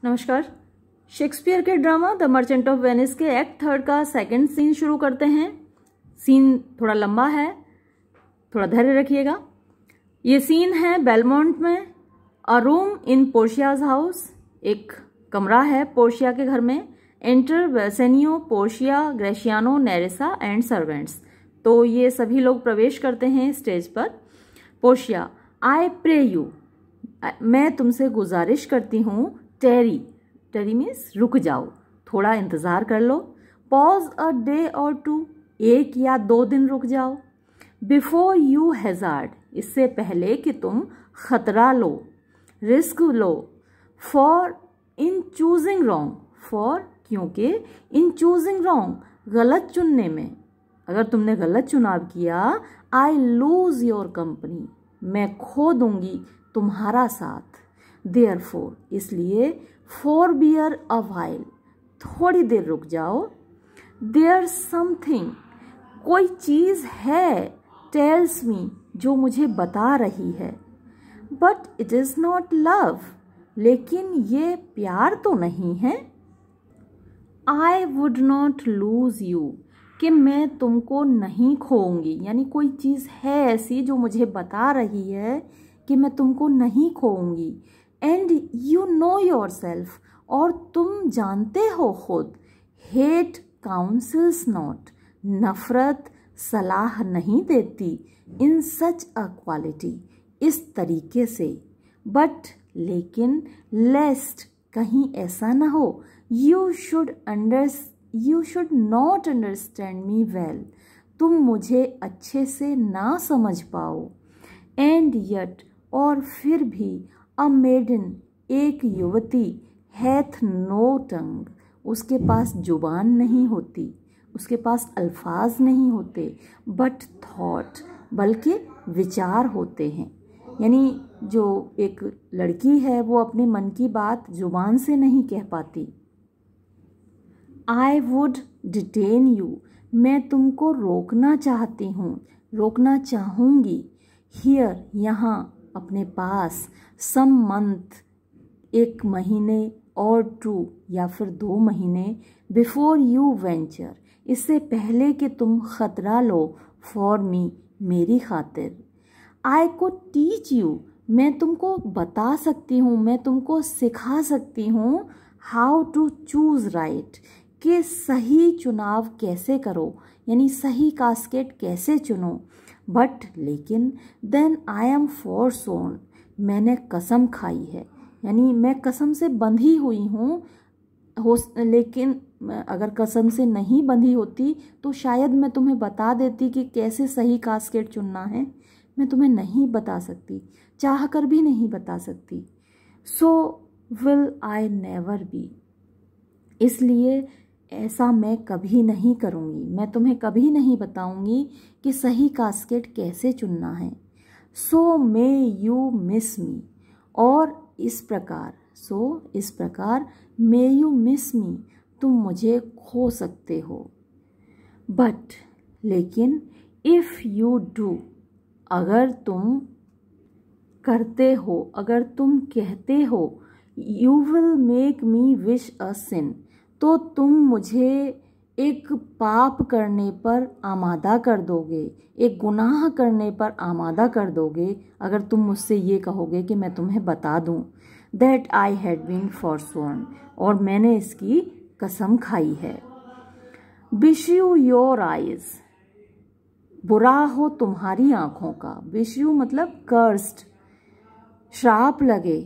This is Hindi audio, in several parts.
नमस्कार। शेक्सपियर के drama the merchant of Venice के एक्ट 3 का सेकंड सीन शुरू करते हैं। सीन थोड़ा लंबा है, थोड़ा धैर्य रखिएगा। ये सीन है बेलमोंट में, अ रूम इन पोर्शियाज हाउस। एक कमरा है पोर्शिया के घर में। Enter Bassanio, Portia, Gratiano, Nerissa and servants. तो ये सभी लोग प्रवेश करते हैं स्टेज पर। पोर्शिया, आई प्रे यू, मैं तुमसे गुजारिश करती हूँ। टेरी मीन्स रुक जाओ, थोड़ा इंतज़ार कर लो। पॉज अ डे और टू, 1 या 2 दिन रुक जाओ। बिफोर यू हैजार्ड, इससे पहले कि तुम खतरा लो, रिस्क लो। For in choosing wrong, for क्योंकि, इन चूजिंग रॉन्ग गलत चुनने में, अगर तुमने गलत चुनाव किया, आई लूज योर कंपनी, मैं खो दूंगी तुम्हारा साथ। देयरफॉर, इसलिए, forbear a while, थोड़ी देर रुक जाओ। There's something, कोई चीज है, tells me, जो मुझे बता रही है। But it is not love, लेकिन ये प्यार तो नहीं है। I would not lose you, कि मैं तुमको नहीं खोऊंगी, यानी कोई चीज है ऐसी जो मुझे बता रही है कि मैं तुमको नहीं खोऊंगी। And you know yourself, और तुम जानते हो खुद। हेट काउंसिल्स नॉट, नफरत सलाह नहीं देती। इन सच अ क्वालिटी, इस तरीके से। बट लेकिन, लेस्ट, कहीं ऐसा ना हो। You should not understand me well, तुम मुझे अच्छे से ना समझ पाओ। एंड यट, और फिर भी, अ मेडन, एक युवती, हैथ नो टंग, उसके पास जुबान नहीं होती, उसके पास अल्फाज नहीं होते। बट थॉट, बल्कि विचार होते हैं। यानी जो एक लड़की है वो अपने मन की बात जुबान से नहीं कह पाती। आई वुड डिटेन यू, मैं तुमको रोकना चाहती हूँ, रोकना चाहूँगी। हियर, यहाँ, अपने पास। सम मंथ, 1 महीने, और 2 या फिर 2 महीने। बिफोर यू वेंचर, इससे पहले कि तुम खतरा लो। फॉर मी, मेरी खातिर। आई को टीच यू, मैं तुमको बता सकती हूँ, मैं तुमको सिखा सकती हूँ। हाउ टू चूज राइट, कि सही चुनाव कैसे करो, यानी सही कास्केट कैसे चुनो। बट लेकिन, देन आई एम फोरसोन, मैंने कसम खाई है, यानी मैं कसम से बंधी हुई हूँ। लेकिन अगर कसम से नहीं बंधी होती तो शायद मैं तुम्हें बता देती कि कैसे सही कास्केट चुनना है। मैं तुम्हें नहीं बता सकती, चाह कर भी नहीं बता सकती। So will I never be, इसलिए ऐसा मैं कभी नहीं करूँगी, मैं तुम्हें कभी नहीं बताऊँगी कि सही कास्केट कैसे चुनना है। सो मे यू मिस मी, और इस प्रकार मे यू मिस मी, तुम मुझे खो सकते हो। बट लेकिन, इफ़ यू डू, अगर तुम करते हो, अगर तुम कहते हो, you will make me wish a sin, तो तुम मुझे एक पाप करने पर आमादा कर दोगे, एक गुनाह करने पर आमादा कर दोगे, अगर तुम मुझसे ये कहोगे कि मैं तुम्हें बता दूं। दैट आई हैड बीन फॉरसोन, और मैंने इसकी कसम खाई है। विश यू योर आइज, बुरा हो तुम्हारी आंखों का। विश यू मतलब कर्स्ड, श्राप लगे।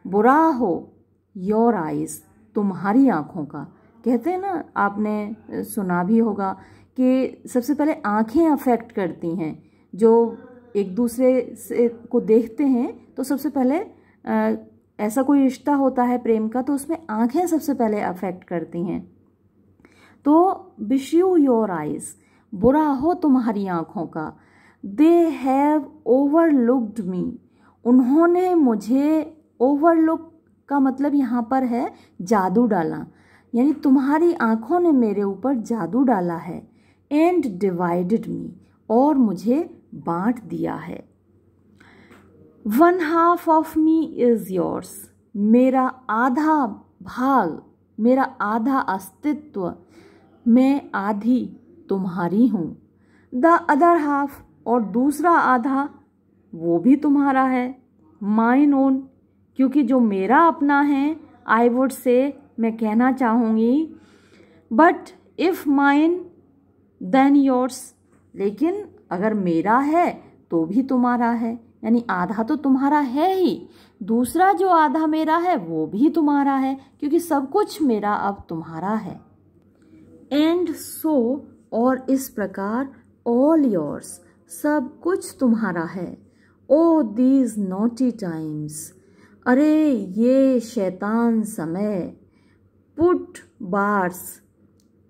बुरा हो, योर आइज, तुम्हारी आंखों का। कहते हैं ना, आपने सुना भी होगा कि सबसे पहले आंखें अफेक्ट करती हैं। जो एक दूसरे से को देखते हैं तो सबसे पहले ऐसा कोई रिश्ता होता है प्रेम का, तो उसमें आंखें सबसे पहले अफेक्ट करती हैं। तो विश यू योर आइज, बुरा हो तुम्हारी आंखों का। दे हैव ओवरलुक्ड मी, उन्होंने मुझे, ओवरलुक का मतलब यहाँ पर है जादू डाला, यानी तुम्हारी आंखों ने मेरे ऊपर जादू डाला है। एंड डिवाइडेड मी, और मुझे बांट दिया है। 1/2 ऑफ मी इज योर्स, मेरा आधा भाग, मेरा आधा अस्तित्व, मैं आधी तुम्हारी हूँ। द अदर हाफ, और दूसरा आधा वो भी तुम्हारा है। माइन ओन, क्योंकि जो मेरा अपना है, आई वुड से, मैं कहना चाहूँगी, but if mine then yours, लेकिन अगर मेरा है तो भी तुम्हारा है, यानी आधा तो तुम्हारा है ही, दूसरा जो आधा मेरा है वो भी तुम्हारा है, क्योंकि सब कुछ मेरा अब तुम्हारा है। एंड सो, और इस प्रकार, ऑल योर्स, सब कुछ तुम्हारा है। ओ दीज नॉटी टाइम्स, अरे ये शैतान समय। पुट बार्स,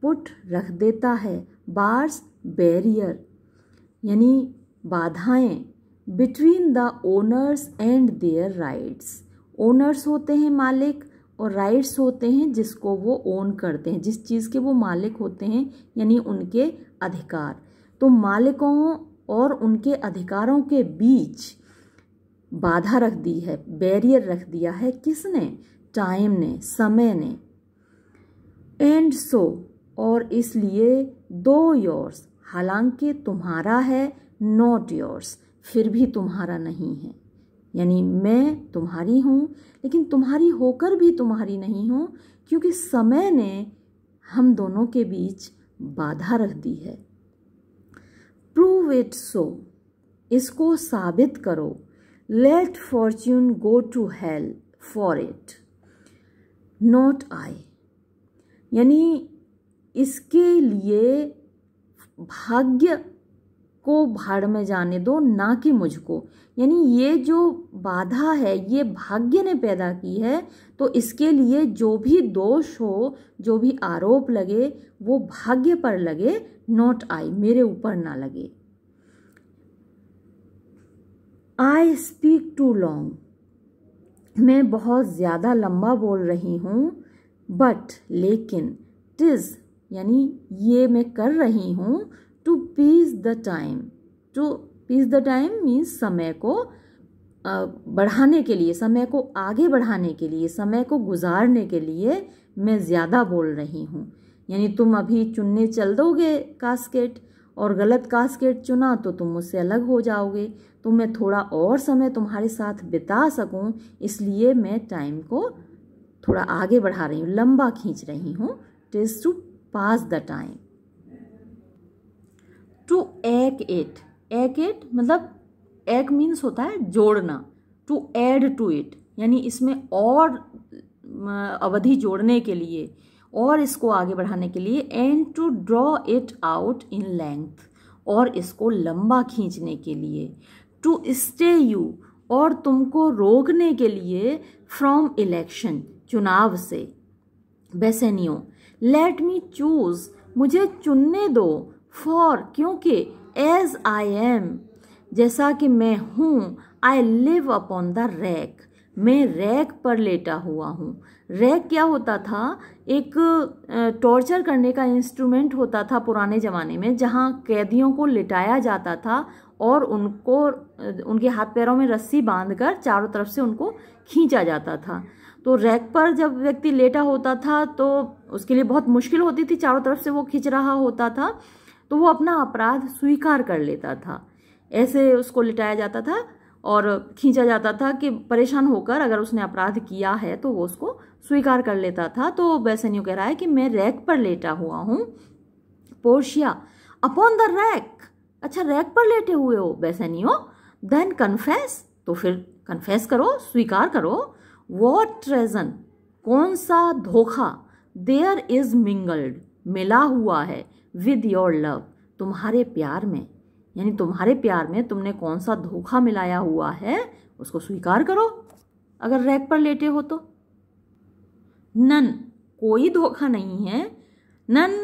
पुट रख देता है, बार्स बैरियर, यानी बाधाएं, between the owners and their rights. Owners होते हैं मालिक, और राइट्स होते हैं जिसको वो ओन करते हैं, जिस चीज़ के वो मालिक होते हैं, यानी उनके अधिकार। तो मालिकों और उनके अधिकारों के बीच बाधा रख दी है, बैरियर रख दिया है। किसने? टाइम ने, समय ने। एंड सो, और इसलिए, दो योर्स, हालांकि तुम्हारा है, नॉट योर्स, फिर भी तुम्हारा नहीं है। यानी मैं तुम्हारी हूँ, लेकिन तुम्हारी होकर भी तुम्हारी नहीं हूँ, क्योंकि समय ने हम दोनों के बीच बाधा रख दी है। प्रूव इट सो, इसको साबित करो। Let fortune go to hell for it, not I, यानी इसके लिए भाग्य को भाड़ में जाने दो, ना कि मुझको। यानी ये जो बाधा है ये भाग्य ने पैदा की है, तो इसके लिए जो भी दोष हो, जो भी आरोप लगे, वो भाग्य पर लगे, नॉट आई, मेरे ऊपर ना लगे। आई स्पीक टू लॉन्ग, मैं बहुत ज़्यादा लंबा बोल रही हूँ, बट, लेकिन, टिज, यानी ये मैं कर रही हूँ, to piece the time, to piece the time means समय को बढ़ाने के लिए, समय को आगे बढ़ाने के लिए, समय को गुजारने के लिए मैं ज़्यादा बोल रही हूँ। यानी तुम अभी चुनने चल दोगे कास्केट, और गलत कास्केट चुना तो तुम मुझसे अलग हो जाओगे, तो मैं थोड़ा और समय तुम्हारे साथ बिता सकूं, इसलिए मैं टाइम को थोड़ा आगे बढ़ा रही हूँ, लंबा खींच रही हूँ। Tease to pass the time. To एक इट, एक इट मतलब एक मीन्स होता है जोड़ना, टू ऐड टू इट, यानी इसमें और अवधि जोड़ने के लिए और इसको आगे बढ़ाने के लिए। And to draw it out in length, और इसको लंबा खींचने के लिए। टू स्टे यू, और तुमको रोकने के लिए, फ्रॉम इलेक्शन, चुनाव से। बेसेनियो, लेट मी चूज, मुझे चुनने दो। फॉर, क्योंकि, एज आई एम, जैसा कि मैं हूँ, I live upon the rack, मैं रैक पर लेटा हुआ हूँ। रैक क्या होता था? एक टॉर्चर करने का इंस्ट्रूमेंट होता था पुराने ज़माने में, जहाँ कैदियों को लिटाया जाता था और उनको उनके हाथ पैरों में रस्सी बांधकर चारों तरफ से उनको खींचा जाता था। तो रैक पर जब व्यक्ति लेटा होता था तो उसके लिए बहुत मुश्किल होती थी, चारों तरफ से वो खींच रहा होता था, तो वो अपना अपराध स्वीकार कर लेता था। ऐसे उसको लिटाया जाता था और खींचा जाता था कि परेशान होकर अगर उसने अपराध किया है तो वो उसको स्वीकार कर लेता था। तो बेसेनियो कह रहा है कि मैं रैक पर लेटा हुआ हूँ। पोर्शिया, अपॉन द रैक, अच्छा रैक पर लेटे हुए हो बेसेनियो, देन कन्फेस, तो फिर कन्फेस करो, स्वीकार करो। वॉट ट्रेजन, कौन सा धोखा, देयर इज मिंगल्ड, मिला हुआ है, विद योर लव, तुम्हारे प्यार में, यानी तुम्हारे प्यार में तुमने कौन सा धोखा मिलाया हुआ है, उसको स्वीकार करो अगर रैक पर लेटे हो तो। नन, कोई धोखा नहीं है। नन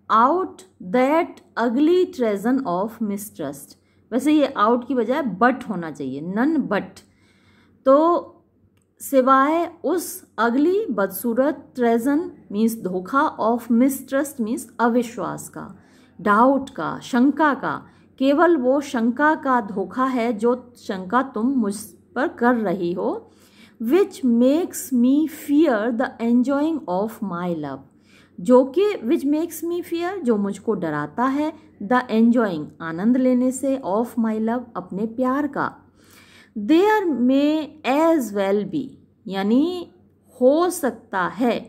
आउट दैट अगली ट्रेजन ऑफ मिसट्रस्ट, वैसे ये आउट की बजाय बट होना चाहिए, नन बट। तो सिवाय उस अगली बदसूरत, ट्रेजन मीन्स धोखा, ऑफ मिसट्रस्ट मीन्स अविश्वास का, डाउट का, शंका का, केवल वो शंका का धोखा है जो शंका तुम मुझ पर कर रही हो। Which makes me fear the enjoying of my love, जो कि विच मेक्स मी फियर, जो मुझको डराता है, द एंजॉइंग आनंद लेने से, ऑफ माई लव अपने प्यार का। देयर में एज वेल बी, यानी हो सकता है,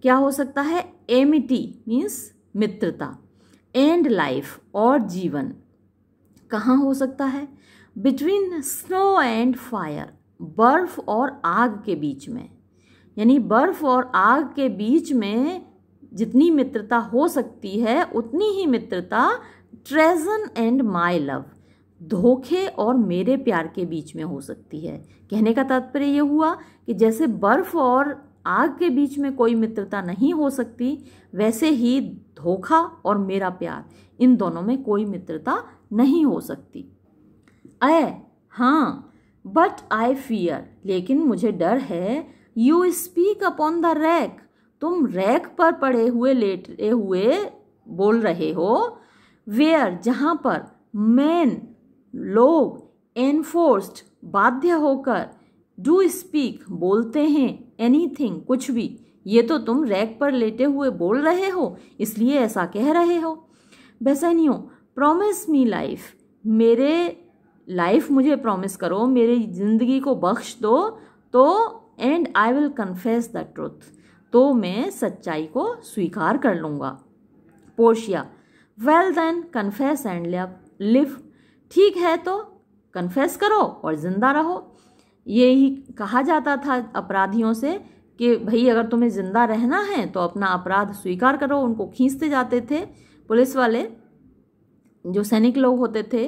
क्या हो सकता है, एमिटी मीन्स मित्रता, एंड लाइफ और जीवन, कहाँ हो सकता है, बिटवीन स्नो एंड फायर, बर्फ और आग के बीच में, यानी बर्फ और आग के बीच में जितनी मित्रता हो सकती है उतनी ही मित्रता ट्रेजन एंड माई लव, धोखे और मेरे प्यार के बीच में हो सकती है। कहने का तात्पर्य यह हुआ कि जैसे बर्फ और आग के बीच में कोई मित्रता नहीं हो सकती, वैसे ही धोखा और मेरा प्यार, इन दोनों में कोई मित्रता नहीं हो सकती। हाँ, बट आई फियर, लेकिन मुझे डर है, you speak upon the rack, तुम रैक पर पड़े हुए लेटे हुए बोल रहे हो, वेयर जहाँ पर, मैन लोग, एनफोर्स्ड बाध्य होकर, डू स्पीक बोलते हैं, एनीथिंग कुछ भी, ये तो तुम रैक पर लेटे हुए बोल रहे हो इसलिए ऐसा कह रहे हो। बेसैनियो, प्रॉमिस मी लाइफ, मेरे लाइफ मुझे प्रॉमिस करो, मेरी जिंदगी को बख्श दो, तो and I will confess the truth, तो मैं सच्चाई को स्वीकार कर लूँगा। Portia, well then confess and live, ठीक है तो कन्फेस करो और जिंदा रहो। यही कहा जाता था अपराधियों से कि भाई अगर तुम्हें जिंदा रहना है तो अपना अपराध स्वीकार करो। उनको खींचते जाते थे पुलिस वाले, जो सैनिक लोग होते थे,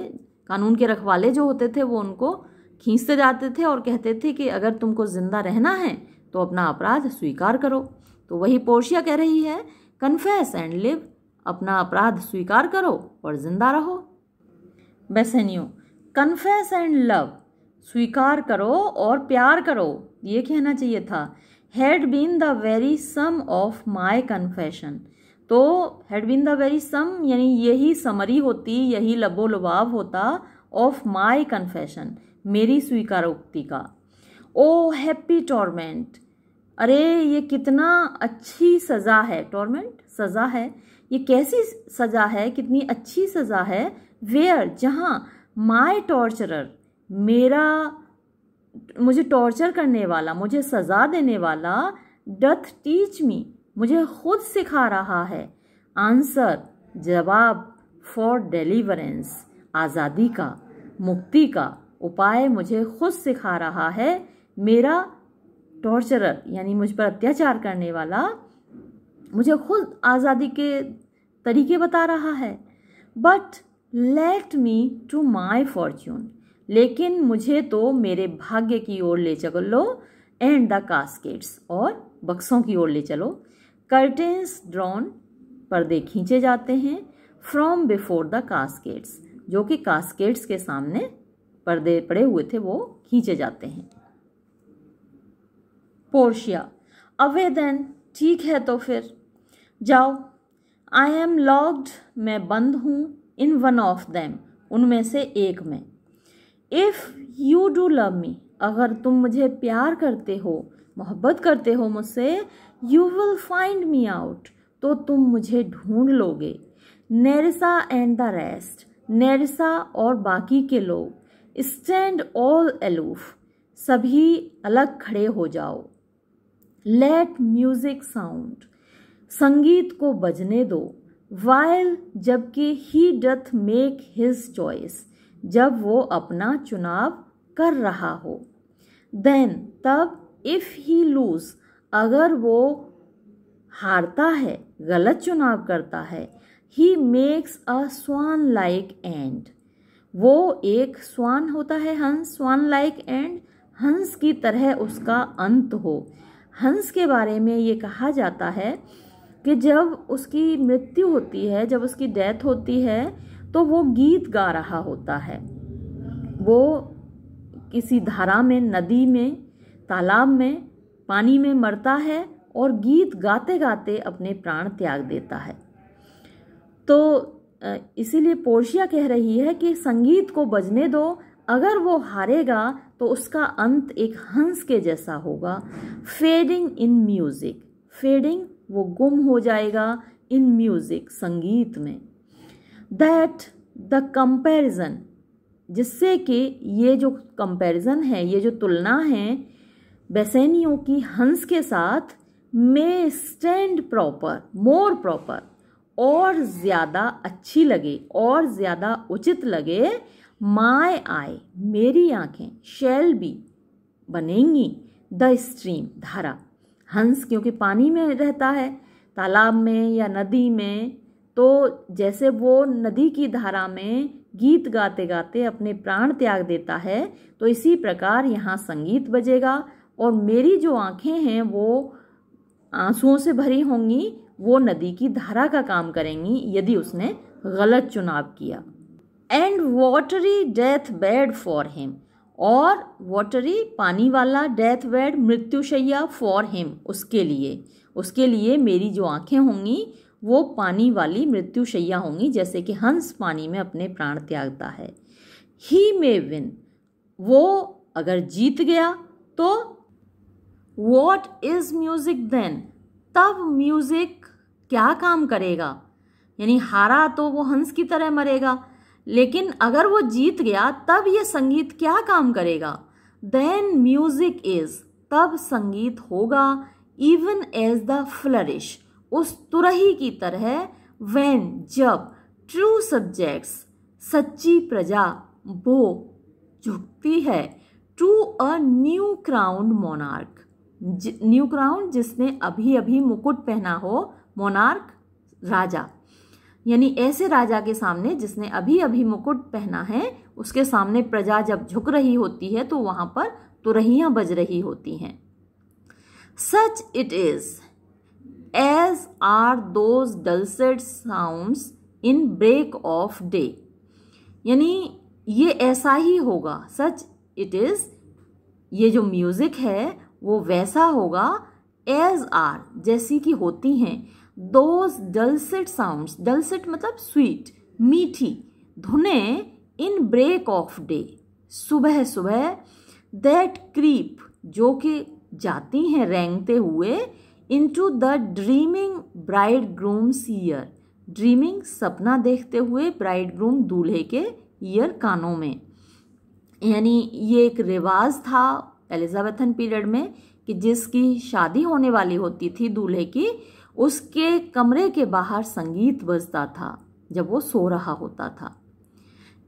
कानून के रखवाले जो होते थे, वो उनको खींचते जाते थे और कहते थे कि अगर तुमको जिंदा रहना है तो अपना अपराध स्वीकार करो। तो वही पोर्शिया कह रही है, कन्फेस एंड लिव, अपना अपराध स्वीकार करो और जिंदा रहो। बेसेनियो, कन्फेस एंड लव, स्वीकार करो और प्यार करो, ये कहना चाहिए था। Had been the very sum of my confession, तो had been the very sum यानी यही समरी होती, यही लबो लुबाव होता, ऑफ माई कन्फेशन, मेरी स्वीकारोक्ति का। ओ हैप्पी टॉर्मेंट, अरे ये कितना अच्छी सज़ा है, टॉर्मेंट सज़ा है, ये कैसी सज़ा है, कितनी अच्छी सज़ा है। वेयर जहाँ, माई टॉर्चरर, मेरा मुझे टॉर्चर करने वाला, मुझे सज़ा देने वाला, डथ टीच मी, मुझे खुद सिखा रहा है। आंसर जवाब, फॉर डेलीवरेंस, आज़ादी का, मुक्ति का उपाय मुझे खुद सिखा रहा है मेरा टॉर्चरर, यानी मुझ पर अत्याचार करने वाला मुझे खुद आज़ादी के तरीके बता रहा है। But let me to my fortune, लेकिन मुझे तो मेरे भाग्य की ओर ले चलो। एंड द कास्केट्स, और बक्सों की ओर ले चलो। कर्टेन्स ड्रॉन, पर्दे खींचे जाते हैं। फ्रॉम बिफोर द कास्केट्स, जो कि कास्केट्स के सामने पर्दे पड़े हुए थे वो खींचे जाते हैं। पोर्शिया, अवे देन, ठीक है तो फिर जाओ। आई एम लॉक्ड, मैं बंद हूँ। इन वन ऑफ देम, उनमें से एक में। If you do love me, अगर तुम मुझे प्यार करते हो, मोहब्बत करते हो मुझसे, you will find me out, तो तुम मुझे ढूंढ लोगे। नेरिसा एंड द रेस्ट, नेरिसा और बाकी के लोग। स्टैंड ऑल अलूफ, सभी अलग खड़े हो जाओ। लेट म्यूजिक साउंड, संगीत को बजने दो। वाइल, जबकि ही डथ मेक हिज चॉइस, जब वो अपना चुनाव कर रहा हो। देन, तब, इफ ही लूज, अगर वो हारता है, गलत चुनाव करता है। He makes a swan like end, वो एक स्वान होता है हंस, स्वान लाइक एंड, हंस की तरह उसका अंत हो। हंस के बारे में ये कहा जाता है कि जब उसकी मृत्यु होती है, जब उसकी डेथ होती है, तो वो गीत गा रहा होता है। वो किसी धारा में, नदी में, तालाब में, पानी में मरता है और गीत गाते गाते अपने प्राण त्याग देता है। तो इसीलिए पोर्शिया कह रही है कि संगीत को बजने दो, अगर वो हारेगा तो तो उसका अंत एक हंस के जैसा होगा। फेडिंग इन म्यूजिक, फेडिंग वो गुम हो जाएगा, इन म्यूजिक संगीत में। दैट द कंपैरिजन, जिससे कि ये जो कंपैरिजन है, ये जो तुलना है बेसैनियों की हंस के साथ, मे स्टैंड प्रॉपर, मोर प्रॉपर, और ज़्यादा अच्छी लगे, और ज़्यादा उचित लगे, माय आई, मेरी आंखें, शैल बी, बनेंगी, द स्ट्रीम, धारा। हंस क्योंकि पानी में रहता है, तालाब में या नदी में, तो जैसे वो नदी की धारा में गीत गाते गाते अपने प्राण त्याग देता है, तो इसी प्रकार यहाँ संगीत बजेगा और मेरी जो आंखें हैं वो आंसुओं से भरी होंगी, वो नदी की धारा का काम करेंगी यदि उसने गलत चुनाव किया। And watery death bed for him, और वॉटरी पानी वाला, डेथ बेड मृत्युशैया, फॉर हिम उसके लिए, उसके लिए मेरी जो आंखें होंगी वो पानी वाली मृत्युशैया होंगी, जैसे कि हंस पानी में अपने प्राण त्यागता है। ही मे विन, वो अगर जीत गया तो वॉट इज म्यूजिक देन, तब म्यूजिक क्या काम करेगा, यानी हारा तो वो हंस की तरह मरेगा, लेकिन अगर वो जीत गया तब ये संगीत क्या काम करेगा। देन म्यूजिक इज, तब संगीत होगा, इवन एज द फ्लरिश, उस तुरही की तरह, व्हेन, जब, ट्रू सब्जेक्ट्स, सच्ची प्रजा, वो झुकती है, to a new crowned monarch, new crown जिसने अभी अभी मुकुट पहना हो, मोनार्क राजा, यानी ऐसे राजा के सामने जिसने अभी अभी मुकुट पहना है, उसके सामने प्रजा जब झुक रही होती है तो वहां पर तुरहियां बज रही होती हैं। Such it is as are those dulcet sounds in break of day, यानी ये ऐसा ही होगा, सच इट इज, ये जो म्यूजिक है वो वैसा होगा, as are, जैसी कि होती हैं, those dulcet sounds, dulcet मतलब स्वीट, मीठी धुनें, in break of day, सुबह सुबह, that creep, जो कि जाती हैं रेंगते हुए, into the dreaming bridegroom's ear, dreaming सपना देखते हुए, ब्राइडग्रूम दूल्हे के ईयर कानों में, यानी ये एक रिवाज था एलिजाबेथन पीरियड में कि जिसकी शादी होने वाली होती थी दूल्हे की, उसके कमरे के बाहर संगीत बजता था जब वो सो रहा होता था।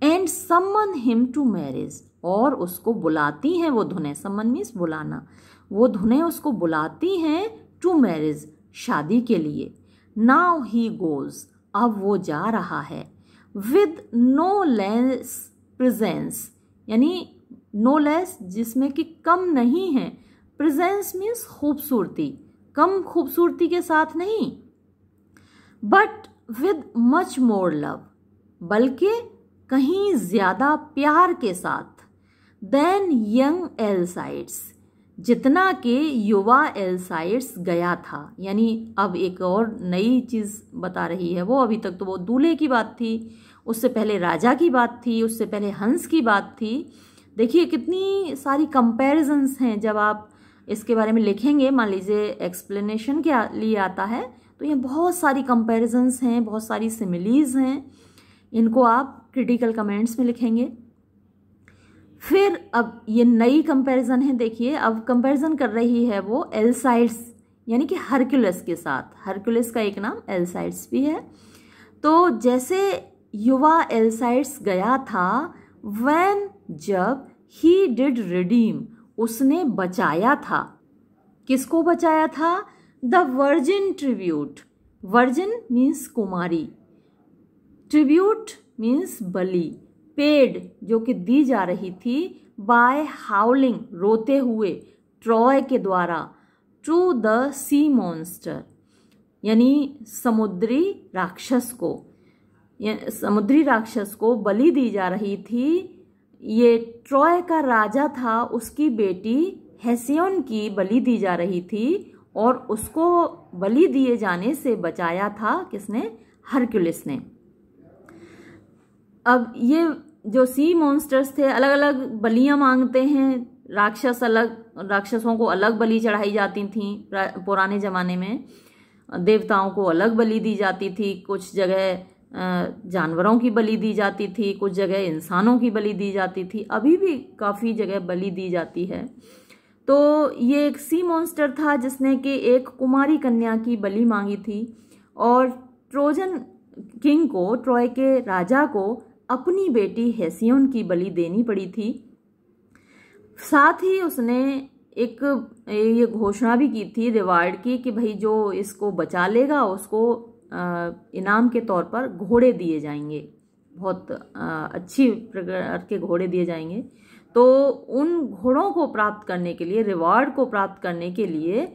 And summon him to marriage, और उसको बुलाती हैं वो धुनें, समन मीन्स बुलाना, वो धुनें उसको बुलाती हैं टू मैरिज, शादी के लिए। नाउ ही गोज, अब वो जा रहा है, विद नो लेस प्रेजेंस, यानी नो लेस जिसमें कि कम नहीं है, प्रेजेंस मीन्स खूबसूरती, कम खूबसूरती के साथ नहीं, but with much more love, बल्कि कहीं ज्यादा प्यार के साथ, देन यंग एल्साइड्स, जितना कि युवा एल्साइड्स गया था, यानी अब एक और नई चीज़ बता रही है वो, अभी तक तो वो दूल्हे की बात थी, उससे पहले राजा की बात थी, उससे पहले हंस की बात थी। देखिए कितनी सारी कंपैरिजंस हैं, जब आप इसके बारे में लिखेंगे, मान लीजिए एक्सप्लेनेशन के लिए आता है, तो ये बहुत सारी कंपैरिजंस हैं, बहुत सारी सिमिलीज हैं, इनको आप क्रिटिकल कमेंट्स में लिखेंगे। फिर अब ये नई कंपैरिजन है, देखिए अब कंपैरिजन कर रही है वो एल्साइड्स यानी कि हरक्यूलिस के साथ। हरक्यूलिस का एक नाम एल्साइड्स भी है। तो जैसे युवा एल्साइड्स गया था, व्हेन जब, ही डिड रिडीम उसने बचाया था। किसको बचाया था? The virgin tribute. Virgin means Kumari, tribute means Bali, paid जो कि दी जा रही थी, बाय हाउलिंग रोते हुए, ट्रॉय के द्वारा, टू द सी मॉन्स्टर यानी समुद्री राक्षस को, समुद्री राक्षस को बलि दी जा रही थी। ये ट्रॉय का राजा था, उसकी बेटी हेसियोन की बलि दी जा रही थी और उसको बलि दिए जाने से बचाया था किसने? हरक्यूलिस ने। अब ये जो सी मॉन्स्टर्स थे अलग अलग बलियां मांगते हैं। राक्षसों को अलग बलि चढ़ाई जाती थी पुराने जमाने में। देवताओं को अलग बलि दी जाती थी, कुछ जगह जानवरों की बलि दी जाती थी, कुछ जगह इंसानों की बलि दी जाती थी, अभी भी काफ़ी जगह बलि दी जाती है। तो ये एक सी मॉन्स्टर था जिसने कि एक कुमारी कन्या की बलि मांगी थी और ट्रोजन किंग को, ट्रॉय के राजा को अपनी बेटी हेसियोन की बलि देनी पड़ी थी। साथ ही उसने एक ये घोषणा भी की थी रिवार्ड की कि भाई जो इसको बचा लेगा उसको इनाम के तौर पर घोड़े दिए जाएंगे, बहुत अच्छी प्रकार के घोड़े दिए जाएंगे। तो उन घोड़ों को प्राप्त करने के लिए, रिवार्ड को प्राप्त करने के लिए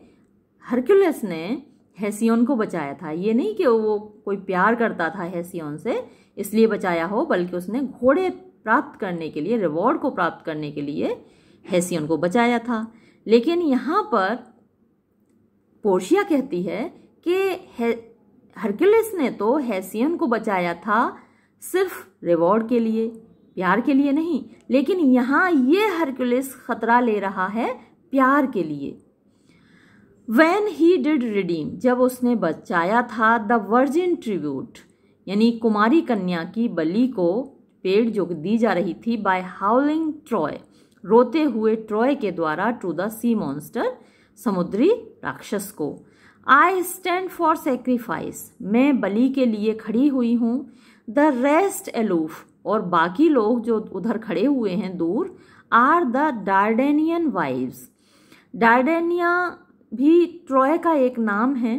हरक्यूलिस ने हेसियोन को बचाया था। ये नहीं कि वो कोई प्यार करता था हेसियोन से इसलिए बचाया हो, बल्कि उसने घोड़े प्राप्त करने के लिए, रिवॉर्ड को प्राप्त करने के लिए हेसियोन को बचाया था। लेकिन यहाँ पर पोर्शिया कहती है कि हरक्यूलिस ने तो हेसियोन को बचाया था सिर्फ रिवॉर्ड के लिए, प्यार के लिए नहीं, लेकिन यहाँ ये हरक्यूलिस खतरा ले रहा है प्यार के लिए। When he did redeem, जब उसने बचाया था द वर्जिन ट्रिब्यूट, यानी कुमारी कन्या की बलि को, पेड़ जो दी जा रही थी, बाय हाउलिंग ट्रॉय, रोते हुए ट्रॉय के द्वारा, टू द सी मॉन्स्टर, समुद्री राक्षस को। आई स्टैंड फॉर सेक्रीफाइस, मैं बलि के लिए खड़ी हुई हूँ। द रेस्ट एलूफ, और बाकी लोग जो उधर खड़े हुए हैं दूर, आर द डार्डेनियन वाइव्स। डार्डेनिया भी ट्रॉय का एक नाम है,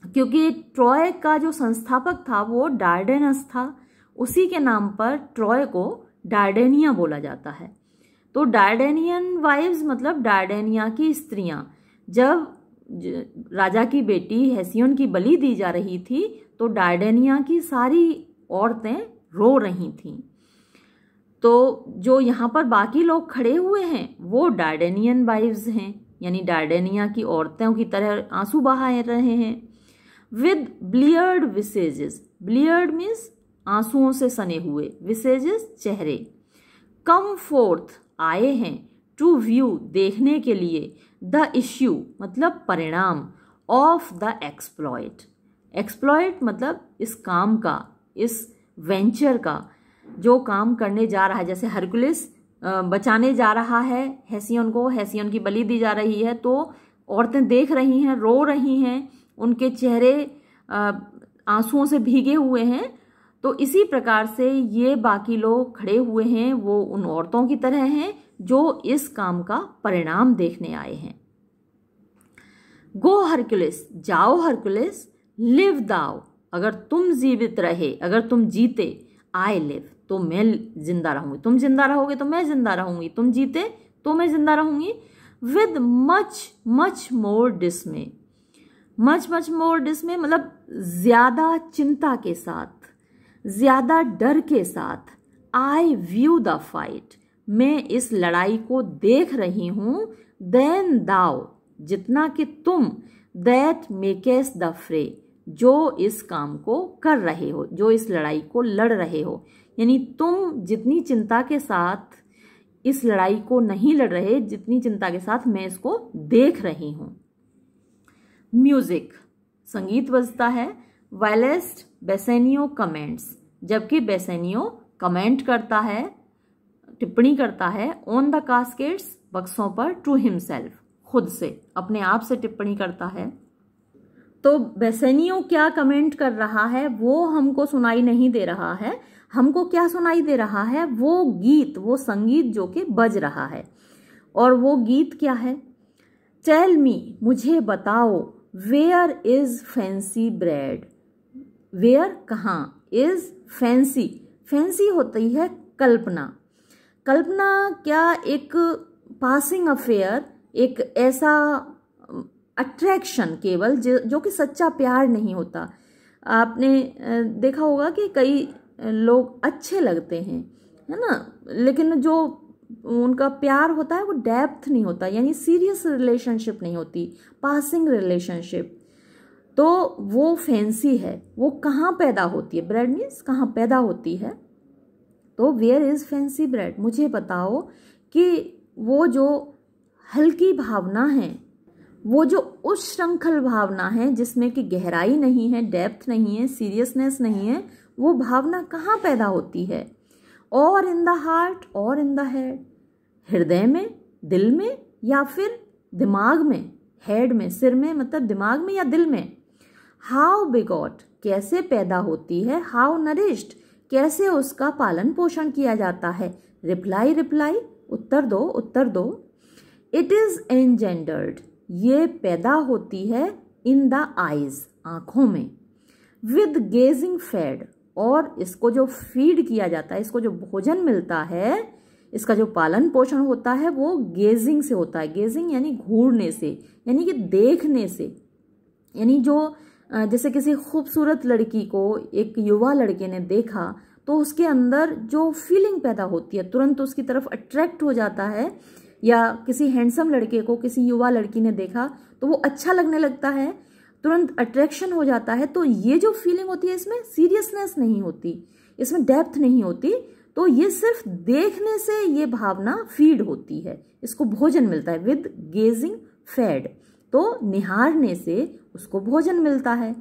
क्योंकि ट्रॉय का जो संस्थापक था वो डार्डेनस था, उसी के नाम पर ट्रॉय को डार्डेनिया बोला जाता है। तो डार्डेनियन वाइव्स मतलब डार्डेनिया की स्त्रियां। जब राजा की बेटी हेसियोन की बलि दी जा रही थी तो डार्डेनिया की सारी औरतें रो रही थीं। तो जो यहाँ पर बाकी लोग खड़े हुए हैं वो डार्डेनियन वाइव्स हैं, यानी डार्डेनिया की औरतों की तरह आंसू बहा रहे हैं। विद ब्लियर्ड विसेजेस, ब्लियर्ड मीन्स आंसुओं से सने हुए, विसेजेस चेहरे। कम फोर्थ, आए हैं, टू व्यू, देखने के लिए, द इश्यू मतलब परिणाम, ऑफ द एक्सप्लॉइट। एक्सप्लॉइट मतलब इस काम का, इस वेंचर का, जो काम करने जा रहा है। जैसे हरक्यूलिस बचाने जा रहा है हेसियोन को, हेसियोन की बलि दी जा रही है, तो औरतें देख रही हैं, रो रही हैं, उनके चेहरे आंसुओं से भीगे हुए हैं। तो इसी प्रकार से ये बाकी लोग खड़े हुए हैं, वो उन औरतों की तरह हैं जो इस काम का परिणाम देखने आए हैं। गो हरक्यूलिस, जाओ हरक्यूलिस, लिव दाओ, अगर तुम जीवित रहे, अगर तुम जीते, आई लिव, तो मैं जिंदा रहूंगी, तुम जिंदा रहोगे तो मैं जिंदा रहूंगी, तुम जीते तो मैं जिंदा रहूंगी। With much much more डिस्मे, much much more डिस्मे मतलब ज्यादा चिंता के साथ, ज्यादा डर के साथ। आई व्यू द फाइट, मैं इस लड़ाई को देख रही हूं। देन दाओ, जितना कि तुम, दैट मेकेस द फ्रे, जो इस काम को कर रहे हो, जो इस लड़ाई को लड़ रहे हो, यानी तुम जितनी चिंता के साथ इस लड़ाई को नहीं लड़ रहे, जितनी चिंता के साथ मैं इसको देख रही हूं। म्यूजिक, संगीत बजता है। वायलेस्ट बेसेनियो कमेंट्स, जबकि बेसेनियो कमेंट करता है, टिप्पणी करता है, ऑन द कास्केट्स, बक्सों पर, टू हिमसेल्फ, खुद से, अपने आप से टिप्पणी करता है। तो बेसेनियो क्या कमेंट कर रहा है वो हमको सुनाई नहीं दे रहा है। हमको क्या सुनाई दे रहा है? वो गीत, वो संगीत जो कि बज रहा है। और वो गीत क्या है? टेल मी, मुझे बताओ, where is fancy bred, where कहाँ, इज फैंसी, फैंसी होती है कल्पना। कल्पना क्या एक पासिंग अफेयर, एक ऐसा अट्रैक्शन केवल जो कि सच्चा प्यार नहीं होता। आपने देखा होगा कि कई लोग अच्छे लगते हैं, है ना, लेकिन जो उनका प्यार होता है वो डेप्थ नहीं होता, यानी सीरियस रिलेशनशिप नहीं होती, पासिंग रिलेशनशिप। तो वो फैंसी है। वो कहाँ पैदा होती है? ब्रेड मीन्स कहाँ पैदा होती है? तो वेयर इज फैंसी ब्रेड, मुझे बताओ कि वो जो हल्की भावना है, वो जो उस श्रृंखल भावना है जिसमें कि गहराई नहीं है, डेप्थ नहीं है, सीरियसनेस नहीं है, वो भावना कहाँ पैदा होती है? और इन द हार्ट और इन द हेड, हृदय में, दिल में या फिर दिमाग में? हेड में, सिर में, मतलब दिमाग में या दिल में? हाउ बिगॉट, कैसे पैदा होती है? हाउ नरिश्ड, कैसे उसका पालन पोषण किया जाता है? रिप्लाई रिप्लाई, उत्तर दो उत्तर दो। इट इज एनजेंडर्ड, ये पैदा होती है इन द आईज, आंखों में। विद गेजिंग फेड, और इसको जो फीड किया जाता है, इसको जो भोजन मिलता है, इसका जो पालन पोषण होता है वो गेजिंग से होता है। गेजिंग यानी घूरने से, यानी कि देखने से। यानी जो जैसे किसी खूबसूरत लड़की को एक युवा लड़के ने देखा तो उसके अंदर जो फीलिंग पैदा होती है, तुरंत उसकी तरफ अट्रैक्ट हो जाता है। या किसी हैंडसम लड़के को किसी युवा लड़की ने देखा तो वो अच्छा लगने लगता है, तुरंत अट्रैक्शन हो जाता है। तो ये जो फीलिंग होती है, इसमें सीरियसनेस नहीं होती, इसमें डेप्थ नहीं होती। तो ये सिर्फ देखने से ये भावना फीड होती है, इसको भोजन मिलता है। विद गेजिंग फेड, तो निहारने से उसको भोजन मिलता है।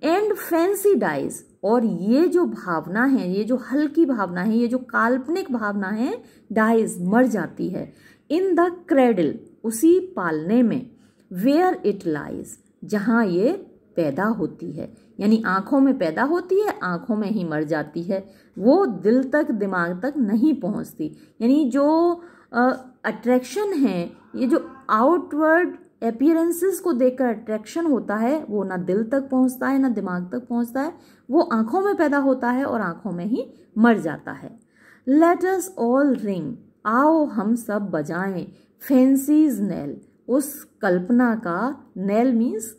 एंड फैंसी डाइज, और ये जो भावना है, ये जो हल्की भावना है, ये जो काल्पनिक भावना है, डाइज, मर जाती है। इन द क्रेडल, उसी पालने में। वेयर इट लाइज, जहाँ ये पैदा होती है, यानी आंखों में पैदा होती है, आंखों में ही मर जाती है, वो दिल तक, दिमाग तक नहीं पहुंचती। यानी जो अट्रैक्शन है, ये जो आउटवर्ड अपीयरेंसेस को देखकर अट्रैक्शन होता है, वो ना दिल तक पहुंचता है ना दिमाग तक पहुंचता है, वो आंखों में पैदा होता है और आंखों में ही मर जाता है। लेट अस ऑल रिंग, आओ हम सब बजाएं, फैंसीज नेल, उस कल्पना का, नेल मीन्स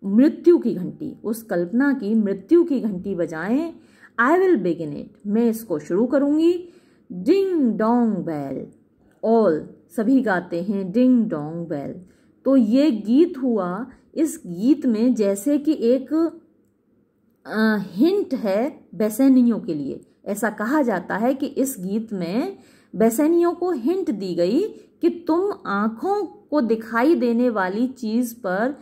मृत्यु की घंटी, उस कल्पना की मृत्यु की घंटी बजाएं। आई विल बिगिन इट, मैं इसको शुरू करूंगी। डिंग डोंग बेल, ऑल, सभी गाते हैं डिंग डोंग बेल। तो ये गीत हुआ, इस गीत में जैसे कि एक हिंट है बेसैनियों के लिए। ऐसा कहा जाता है कि इस गीत में बेसैनियों को हिंट दी गई कि तुम आंखों को दिखाई देने वाली चीज पर,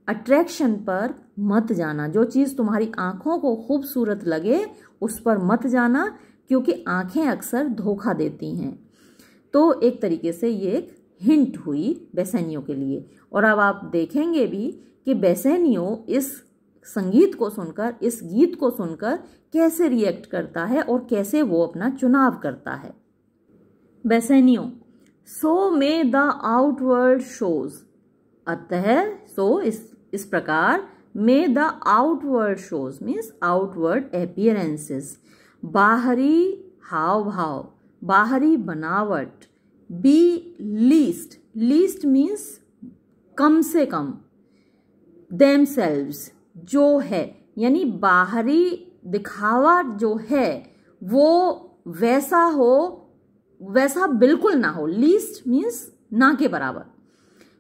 अट्रैक्शन पर मत जाना। जो चीज तुम्हारी आंखों को खूबसूरत लगे उस पर मत जाना, क्योंकि आंखें अक्सर धोखा देती हैं। तो एक तरीके से ये एक हिंट हुई बेसैनियों के लिए। और अब आप देखेंगे भी कि बेसैनियों इस संगीत को सुनकर, इस गीत को सुनकर कैसे रिएक्ट करता है और कैसे वो अपना चुनाव करता है। बेसैनियों, सो मे द आउटवर्ड शोज, अतः सो इस प्रकार, मे the outward shows means outward appearances, बाहरी हाव भाव, बाहरी बनावट, बी लीस्ट, लीस्ट मीन्स कम से कम, देमसेल्व्स, जो है, यानी बाहरी दिखावा जो है वो वैसा हो, वैसा बिल्कुल ना हो। लीस्ट मीन्स ना के बराबर,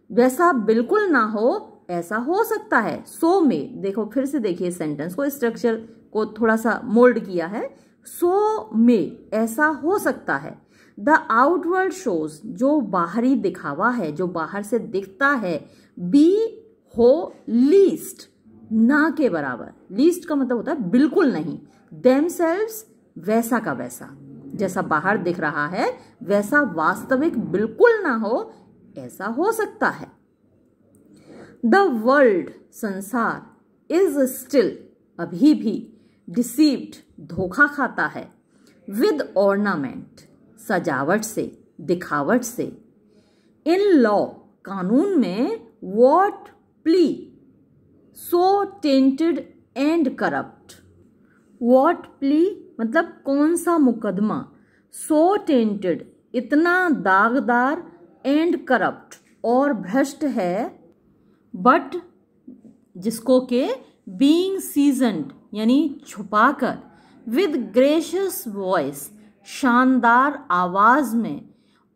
वैसा बिल्कुल ना हो, ऐसा हो सकता है। सो में, देखो फिर से देखिए सेंटेंस को, स्ट्रक्चर को थोड़ा सा मोल्ड किया है। सो में, ऐसा हो सकता है। द आउटवर्ड शोज, जो बाहरी दिखावा है, जो बाहर से दिखता है, बी हो लीस्ट, ना के बराबर। लीस्ट का मतलब होता है बिल्कुल नहीं। देमसेल्व्स, वैसा का वैसा, जैसा बाहर दिख रहा है वैसा वास्तविक बिल्कुल ना हो, ऐसा हो सकता है। द वर्ल्ड, संसार, इज स्टिल, अभी भी, डिसीव्ड, धोखा खाता है, विद ऑर्नामेंट, सजावट से, दिखावट से, इन लॉ, कानून में, what plea, so tainted and corrupt. What plea मतलब कौन सा मुकदमा, सो टेंटेड, इतना दागदार, एंड करप्ट, और भ्रष्ट है, बट जिसको के बीइंग सीजन्ड यानी छुपाकर, विद ग्रेशियस वॉइस, शानदार आवाज में,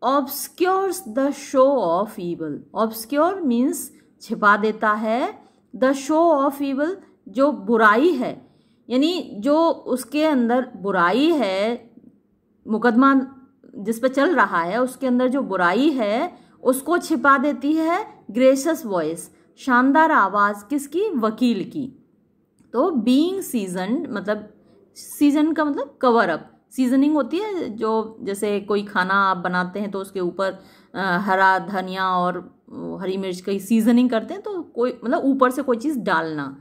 obscures the show of evil, obscure means छिपा देता है, द शो ऑफ ईवल जो बुराई है, यानी जो उसके अंदर बुराई है, मुकदमा जिस पे चल रहा है उसके अंदर जो बुराई है उसको छिपा देती है ग्रेशियस वॉइस, शानदार आवाज किसकी, वकील की। तो बीइंग सीजन्ड मतलब सीजन का मतलब कवर अप, सीजनिंग होती है जो जैसे कोई खाना आप बनाते हैं तो उसके ऊपर हरा धनिया और हरी मिर्च की सीजनिंग करते हैं, तो कोई मतलब ऊपर से कोई चीज़ डालना।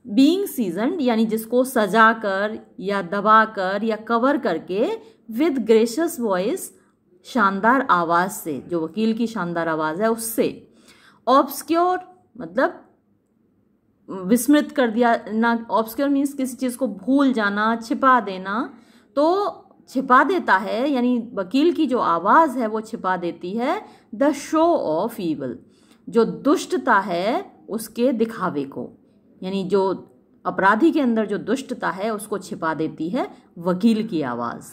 बीइंग सीजन्ड यानी जिसको सजा कर या दबा कर या कवर करके विद ग्रेशियस वॉइस, शानदार आवाज़ से, जो वकील की शानदार आवाज़ है उससे। ऑब्सक्योर मतलब विस्मृत कर दिया ना, ऑब्सक्योर मीन्स किसी चीज़ को भूल जाना, छिपा देना, तो छिपा देता है यानी वकील की जो आवाज़ है वो छिपा देती है द शो ऑफ ईवल, जो दुष्टता है उसके दिखावे को, यानी जो अपराधी के अंदर जो दुष्टता है उसको छिपा देती है वकील की आवाज़।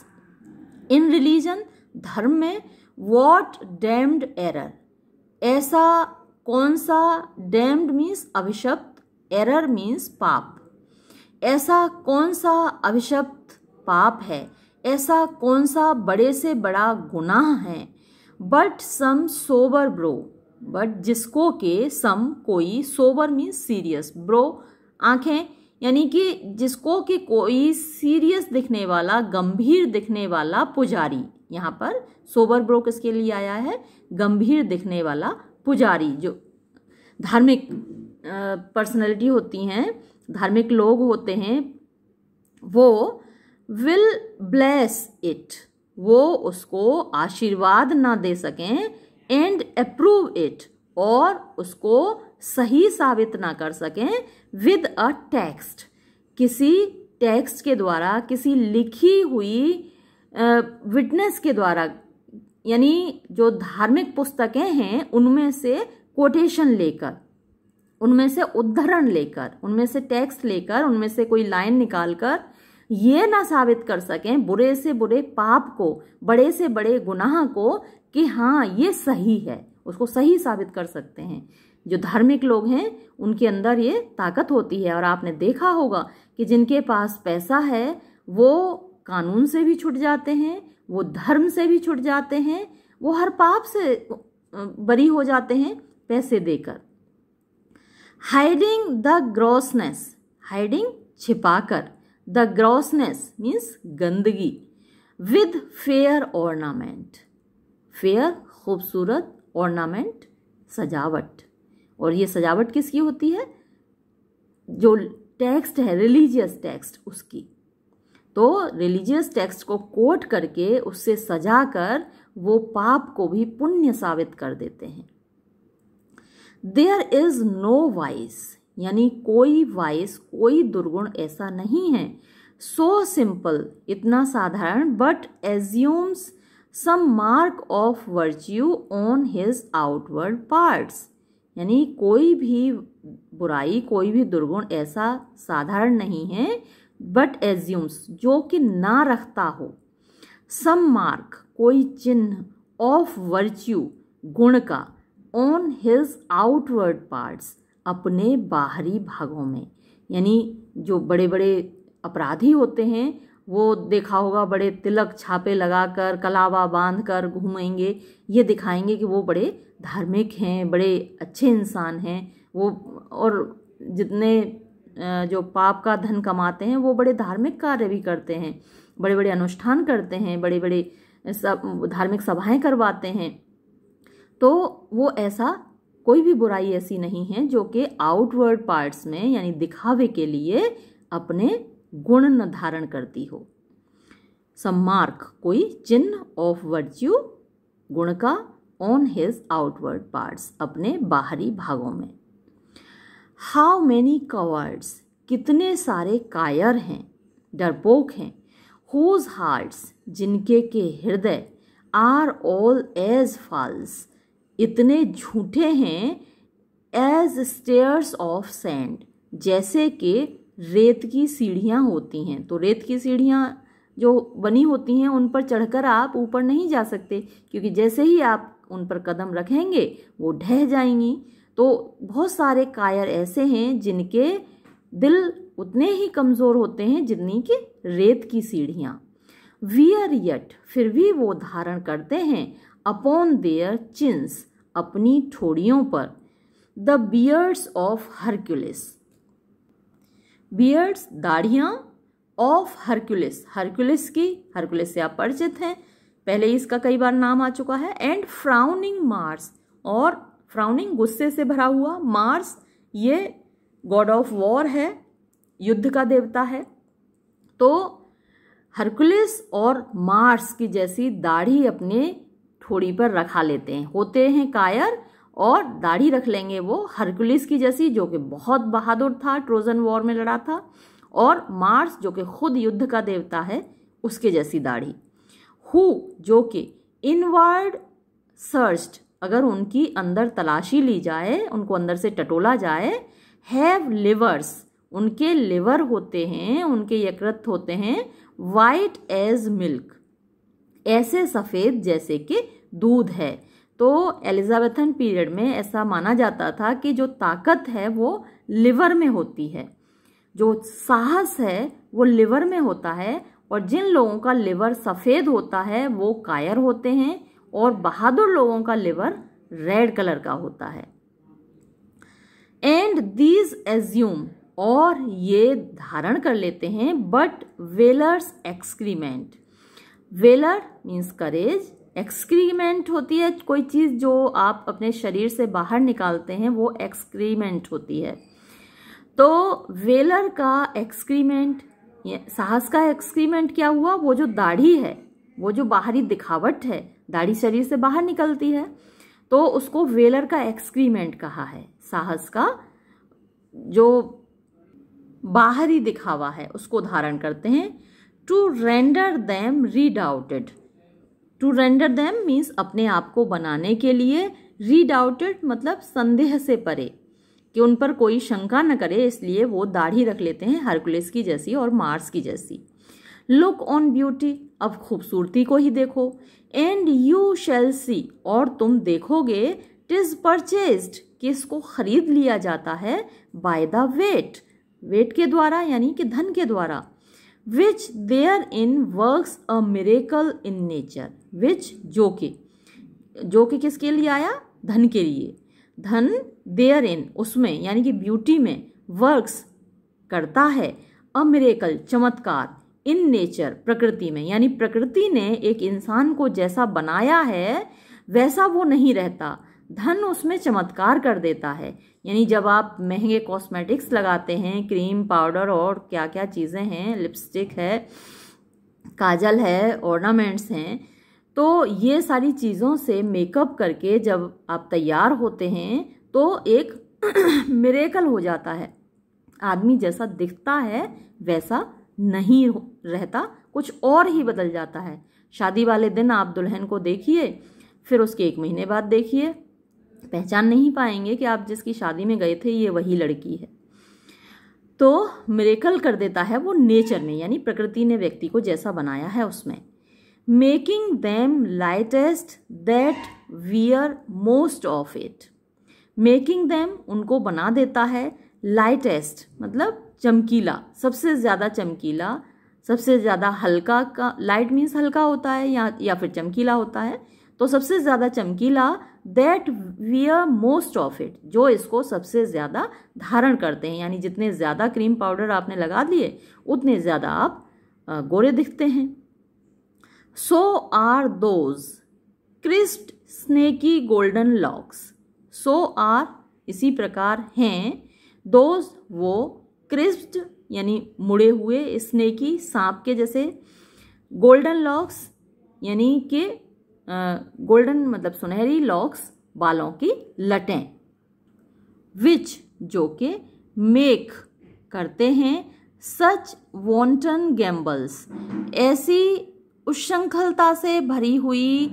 इन रिलीजन धर्म में वॉट डैम्ड एरर, ऐसा कौन सा, डैम्ड मीन्स अभिशप्त, एरर मीन्स पाप, ऐसा कौन सा अभिशप्त पाप है, ऐसा कौन सा बड़े से बड़ा गुनाह है। But some sober brow, but जिसको के सम कोई, सोबर मीन्स सीरियस, ब्रो आंखें, यानी कि जिसको कि कोई सीरियस दिखने वाला, गंभीर दिखने वाला पुजारी। यहाँ पर सोबर ब्रो किसके लिए आया है, गंभीर दिखने वाला पुजारी। जो धार्मिक पर्सनैलिटी होती हैं, धार्मिक लोग होते हैं, वो विल ब्लेस इट, वो उसको आशीर्वाद ना दे सकें, एंड अप्रूव इट, और उसको सही साबित ना कर सकें, विद अ टेक्स्ट, किसी टेक्स्ट के द्वारा, किसी लिखी हुई विटनेस के द्वारा, यानी जो धार्मिक पुस्तकें हैं उनमें से कोटेशन लेकर, उनमें से उद्धरण लेकर, उनमें से टेक्स्ट लेकर, उनमें से कोई लाइन निकालकर ये ना साबित कर सकें बुरे से बुरे पाप को, बड़े से बड़े गुनाह को, कि हाँ ये सही है, उसको सही साबित कर सकते हैं। जो धार्मिक लोग हैं उनके अंदर ये ताकत होती है। और आपने देखा होगा कि जिनके पास पैसा है वो कानून से भी छूट जाते हैं, वो धर्म से भी छूट जाते हैं, वो हर पाप से बरी हो जाते हैं पैसे देकर। हाइडिंग द ग्रॉसनेस, हाइडिंग छिपाकर, द ग्रॉसनेस मीन्स गंदगी, विद फेयर ऑर्नामेंट, फेयर खूबसूरत, ऑर्नामेंट सजावट, और ये सजावट किसकी होती है, जो टेक्स्ट है रिलीजियस टेक्स्ट उसकी। तो रिलीजियस टेक्स्ट को कोट करके उससे सजाकर वो पाप को भी पुण्य साबित कर देते हैं। देयर इज नो वाइस, यानी कोई वाइस, कोई दुर्गुण ऐसा नहीं है, सो सिंपल इतना साधारण, but assumes some mark of virtue on his outward parts, यानी कोई भी बुराई, कोई भी दुर्गुण ऐसा साधारण नहीं है, बट एज्यूम्स जो कि ना रखता हो, सम मार्क कोई चिन्ह, ऑफ वर्च्यू गुण का, ऑन हिज आउटवर्ड पार्ट्स अपने बाहरी भागों में, यानी जो बड़े बड़े अपराधी होते हैं वो देखा होगा बड़े तिलक छापे लगाकर, कलावा बांध कर घूमेंगे, ये दिखाएंगे कि वो बड़े धार्मिक हैं, बड़े अच्छे इंसान हैं वो, और जितने जो पाप का धन कमाते हैं वो बड़े धार्मिक कार्य भी करते हैं, बड़े बड़े अनुष्ठान करते हैं, बड़े बड़े धार्मिक सभाएं करवाते हैं। तो वो ऐसा कोई भी बुराई ऐसी नहीं है जो कि आउटवर्ड पार्ट्स में यानी दिखावे के लिए अपने गुण न धारण करती हो। सम मार्क कोई चिन्ह, ऑफ वर्च्यू गुण का, ऑन हिज आउटवर्ड पार्ट्स अपने बाहरी भागों में। हाउ मैनी कवर्ड्स कितने सारे कायर हैं, डरपोक हैं, हुज हार्ट्स जिनके के हृदय, आर ऑल एज फॉल्स इतने झूठे हैं, एज स्टेयर्स ऑफ सैंड जैसे कि रेत की सीढ़ियाँ होती हैं। तो रेत की सीढ़ियाँ जो बनी होती हैं उन पर चढ़कर आप ऊपर नहीं जा सकते, क्योंकि जैसे ही आप उन पर कदम रखेंगे वो ढह जाएंगी। तो बहुत सारे कायर ऐसे हैं जिनके दिल उतने ही कमज़ोर होते हैं जितनी कि रेत की सीढ़ियाँ। वियर येट, फिर भी वो धारण करते हैं, अपॉन देयर चिन्स, अपनी ठोड़ियों पर, the beards of Hercules, beards दाढ़ियां, ऑफ हरक्यूलिस, हरक्यूलिस की, हरक्यूलिस से आप परिचित हैं, पहले इसका कई बार नाम आ चुका है, एंड फ्राउनिंग मार्स, और फ्राउनिंग गुस्से से भरा हुआ, मार्स ये गॉड ऑफ वॉर है, युद्ध का देवता है। तो हरक्यूलिस और मार्स की जैसी दाढ़ी अपने ठोड़ी पर रखा लेते हैं, होते हैं कायर और दाढ़ी रख लेंगे वो हरक्यूलिस की जैसी, जो कि बहुत बहादुर था, ट्रोजन वॉर में लड़ा था, और मार्स जो कि खुद युद्ध का देवता है, उसके जैसी दाढ़ी। हु जो कि इनवर्ड सर्च्ड, अगर उनकी अंदर तलाशी ली जाए, उनको अंदर से टटोला जाए, हैव लिवर्स, उनके लिवर होते हैं, उनके यकृत होते हैं, वाइट एज मिल्क, ऐसे सफ़ेद जैसे कि दूध है। तो एलिजाबेथन पीरियड में ऐसा माना जाता था कि जो ताकत है वो लिवर में होती है, जो साहस है वो लिवर में होता है, और जिन लोगों का लिवर सफ़ेद होता है वो कायर होते हैं, और बहादुर लोगों का लिवर रेड कलर का होता है। एंड दीज एज्यूम, और ये धारण कर लेते हैं, बट वेलर्स एक्सक्रीमेंट, वेलर मीन्स करेज, एक्सक्रीमेंट होती है कोई चीज़ जो आप अपने शरीर से बाहर निकालते हैं, वो एक्सक्रीमेंट होती है। तो वेलर का एक्सक्रीमेंट, साहस का एक्सक्रीमेंट क्या हुआ, वो जो दाढ़ी है, वो जो बाहरी दिखावट है, दाढ़ी शरीर से बाहर निकलती है, तो उसको वेलर का एक्सक्रीमेंट कहा है। साहस का जो बाहरी दिखावा है उसको धारण करते हैं। To render them redoubted, to render them means अपने आप को बनाने के लिए, रीडाउटेड मतलब संदेह से परे, कि उन पर कोई शंका न करे, इसलिए वो दाढ़ी रख लेते हैं हरक्यूलिस की जैसी और मार्स की जैसी। लुक ऑन ब्यूटी, अब खूबसूरती को ही देखो, एंड यू शैल सी, और तुम देखोगे, टिज परचेज्ड, कि इसको खरीद लिया जाता है, बाय द वेट, वेट के द्वारा यानी कि धन के द्वारा, which therein works a miracle in nature, which जो कि किसके लिए आया, धन के लिए, धन देयर इन उसमें यानी कि ब्यूटी में, वर्क्स करता है, अ मिरेकल चमत्कार, इन नेचर प्रकृति में, यानी प्रकृति ने एक इंसान को जैसा बनाया है वैसा वो नहीं रहता, धन उसमें चमत्कार कर देता है। यानी जब आप महंगे कॉस्मेटिक्स लगाते हैं, क्रीम पाउडर और क्या क्या चीज़ें हैं, लिपस्टिक है, काजल है, ऑर्नामेंट्स हैं, तो ये सारी चीज़ों से मेकअप करके जब आप तैयार होते हैं तो एक मिरेकल हो जाता है, आदमी जैसा दिखता है वैसा नहीं रहता, कुछ और ही बदल जाता है। शादी वाले दिन आप दुल्हन को देखिए, फिर उसके 1 महीने बाद देखिए, पहचान नहीं पाएंगे कि आप जिसकी शादी में गए थे ये वही लड़की है। तो मिरेकल कर देता है वो नेचर में, यानी प्रकृति ने व्यक्ति को जैसा बनाया है उसमें। Making them lightest that wear most of it, making them उनको बना देता है, लाइटेस्ट मतलब चमकीला, सबसे ज़्यादा चमकीला, सबसे ज़्यादा हल्का, का लाइट मीन्स हल्का होता है या फिर चमकीला होता है, तो सबसे ज़्यादा चमकीला, that wear most of it, जो इसको सबसे ज़्यादा धारण करते हैं, यानी जितने ज़्यादा क्रीम पाउडर आपने लगा दिए उतने ज़्यादा आप गोरे दिखते हैं। So are those crisped snaky golden locks, so are इसी प्रकार हैं, दोज वो, क्रिस्प्ड यानी मुड़े हुए, स्नेकी सांप के जैसे, गोल्डन लॉक्स यानी कि गोल्डन मतलब सुनहरी, लॉक्स बालों की लटें, विच जो के मेक करते हैं, सच वॉन्टन गैम्बल्स ऐसी उच्छृंखलता से भरी हुई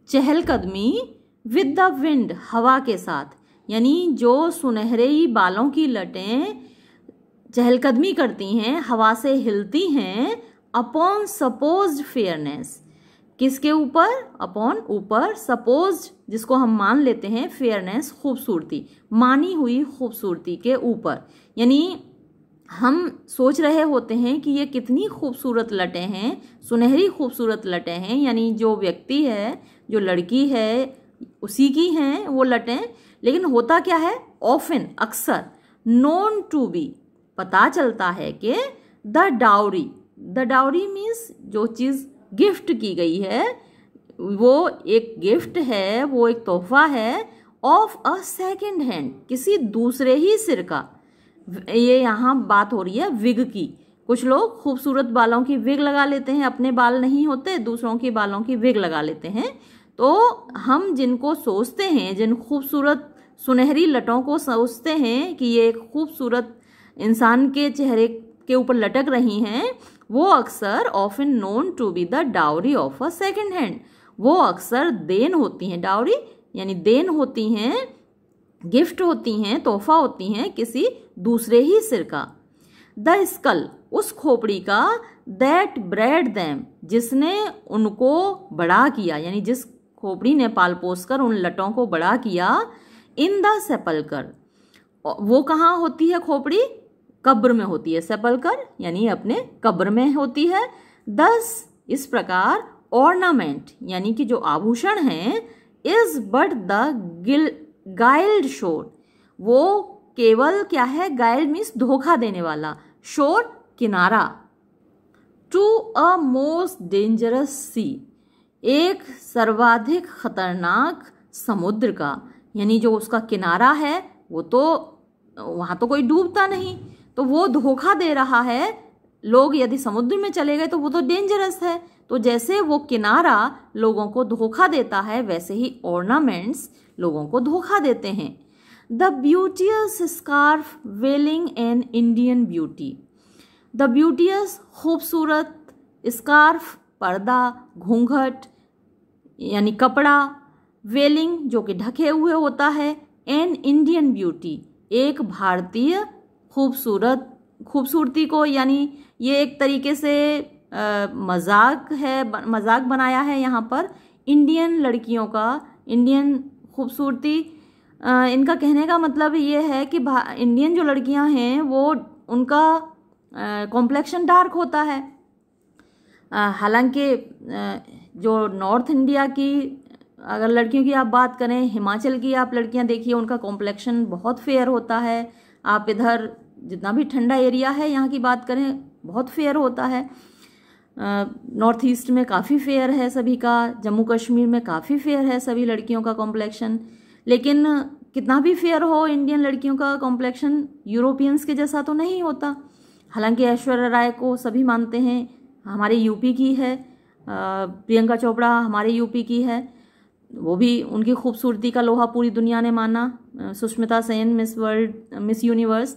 चहलकदमी, विद द विंड हवा के साथ, यानी जो सुनहरे बालों की लटें चहलकदमी करती हैं, हवा से हिलती हैं, अपॉन सपोज्ड फेयरनेस, किसके ऊपर, अपॉन ऊपर, सपोज्ड जिसको हम मान लेते हैं, फेयरनेस खूबसूरती, मानी हुई खूबसूरती के ऊपर, यानी हम सोच रहे होते हैं कि ये कितनी खूबसूरत लटें हैं, सुनहरी खूबसूरत लटें हैं, यानी जो व्यक्ति है, जो लड़की है, उसी की हैं वो लटें। लेकिन होता क्या है, ऑफन, अक्सर, नोन टू बी, पता चलता है कि द डाउरी मीन्स जो चीज़ गिफ्ट की गई है, वो एक गिफ्ट है, वो एक तोहफा है, ऑफ अ सेकेंड हैंड, किसी दूसरे ही सिर का। ये यहाँ बात हो रही है विग की। कुछ लोग खूबसूरत बालों की विग लगा लेते हैं, अपने बाल नहीं होते, दूसरों के बालों की विग लगा लेते हैं। तो हम जिनको सोचते हैं, जिन खूबसूरत सुनहरी लटों को सोचते हैं कि ये एक खूबसूरत इंसान के चेहरे के ऊपर लटक रही हैं, वो अक्सर often known to be the dowry of a second hand, वो अक्सर देन होती हैं। डाउरी यानी देन होती हैं, गिफ्ट होती हैं, तोहफा होती हैं किसी दूसरे ही सिर का। द स्कल, उस खोपड़ी का, दैट ब्रेड दैम, जिसने उनको बड़ा किया, यानी जिस खोपड़ी ने पाल पोस कर उन लटों को बड़ा किया। इन द सेपल्कर, वो कहाँ होती है खोपड़ी, कब्र में होती है। सेपल्कर यानी अपने कब्र में होती है। दस, इस प्रकार, ऑर्नामेंट यानी कि जो आभूषण हैं, इज बट द गाइल्ड शोर, वो केवल क्या है, गाइल्ड मीन्स धोखा देने वाला, शोर किनारा। टू अ मोस्ट डेंजरस सी, एक सर्वाधिक खतरनाक समुद्र का, यानी जो उसका किनारा है वो तो वहाँ तो कोई डूबता नहीं, तो वो धोखा दे रहा है। लोग यदि समुद्र में चले गए तो वो तो डेंजरस है, तो जैसे वो किनारा लोगों को धोखा देता है, वैसे ही ऑर्नामेंट्स लोगों को धोखा देते हैं। The beauteous scarf veiling an Indian beauty, the beauteous खूबसूरत, स्कार्फ पर्दा, घूंघट यानी कपड़ा, वेलिंग जो कि ढके हुए होता है, एन इंडियन ब्यूटी एक भारतीय खूबसूरती को, यानी ये एक तरीके से मजाक है, मजाक बनाया है यहाँ पर इंडियन लड़कियों का, इंडियन खूबसूरती। इनका कहने का मतलब ये है कि इंडियन जो लड़कियां हैं वो उनका कॉम्प्लेक्शन डार्क होता है। हालांकि जो नॉर्थ इंडिया की अगर लड़कियों की आप बात करें, हिमाचल की आप लड़कियां देखिए, उनका कॉम्प्लेक्शन बहुत फेयर होता है। आप इधर जितना भी ठंडा एरिया है यहाँ की बात करें, बहुत फेयर होता है। नॉर्थ ईस्ट में काफ़ी फेयर है सभी का, जम्मू कश्मीर में काफ़ी फेयर है सभी लड़कियों का कॉम्प्लेक्शन। लेकिन कितना भी फेयर हो, इंडियन लड़कियों का कॉम्प्लेक्शन यूरोपियंस के जैसा तो नहीं होता। हालांकि ऐश्वर्या राय को सभी मानते हैं हमारे यूपी की है, प्रियंका चोपड़ा हमारे यूपी की है, वो भी उनकी खूबसूरती का लोहा पूरी दुनिया ने माना। सुष्मिता सेन मिस यूनिवर्स,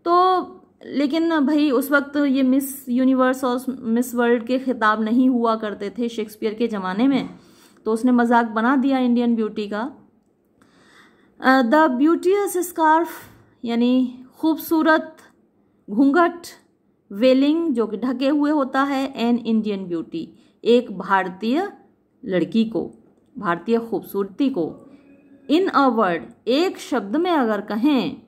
तो लेकिन भाई उस वक्त ये मिस यूनिवर्स और मिस वर्ल्ड के खिताब नहीं हुआ करते थे शेक्सपियर के ज़माने में, तो उसने मजाक बना दिया इंडियन ब्यूटी का। द ब्यूटियस स्कार्फ यानी खूबसूरत घूंघट, वेलिंग जो कि ढके हुए होता है, एन इंडियन ब्यूटी एक भारतीय लड़की को, भारतीय खूबसूरती को। इन अ वर्ड, एक शब्द में अगर कहें,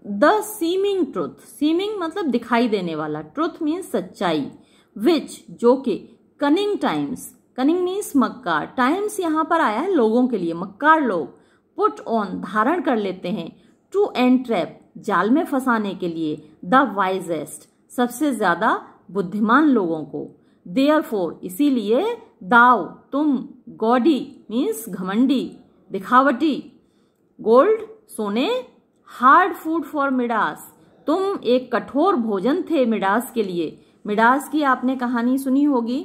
द सीमिंग ट्रुथ, सीमिंग मतलब दिखाई देने वाला, ट्रुथ मीन्स सच्चाई, विच जो कि, कनिंग टाइम्स, कनिंग मीन्स मक्कार, टाइम्स यहाँ पर आया है लोगों के लिए, मक्कार लोग, पुट ऑन धारण कर लेते हैं, टू एंट्रैप जाल में फंसाने के लिए, द वाइजेस्ट सबसे ज्यादा बुद्धिमान लोगों को, देयरफॉर इसीलिए, दाव तुम, गॉडी मीन्स घमंडी, दिखावटी, गोल्ड सोने, हार्ड फूड फॉर मिडास तुम एक कठोर भोजन थे मिडास के लिए। मिडास की आपने कहानी सुनी होगी,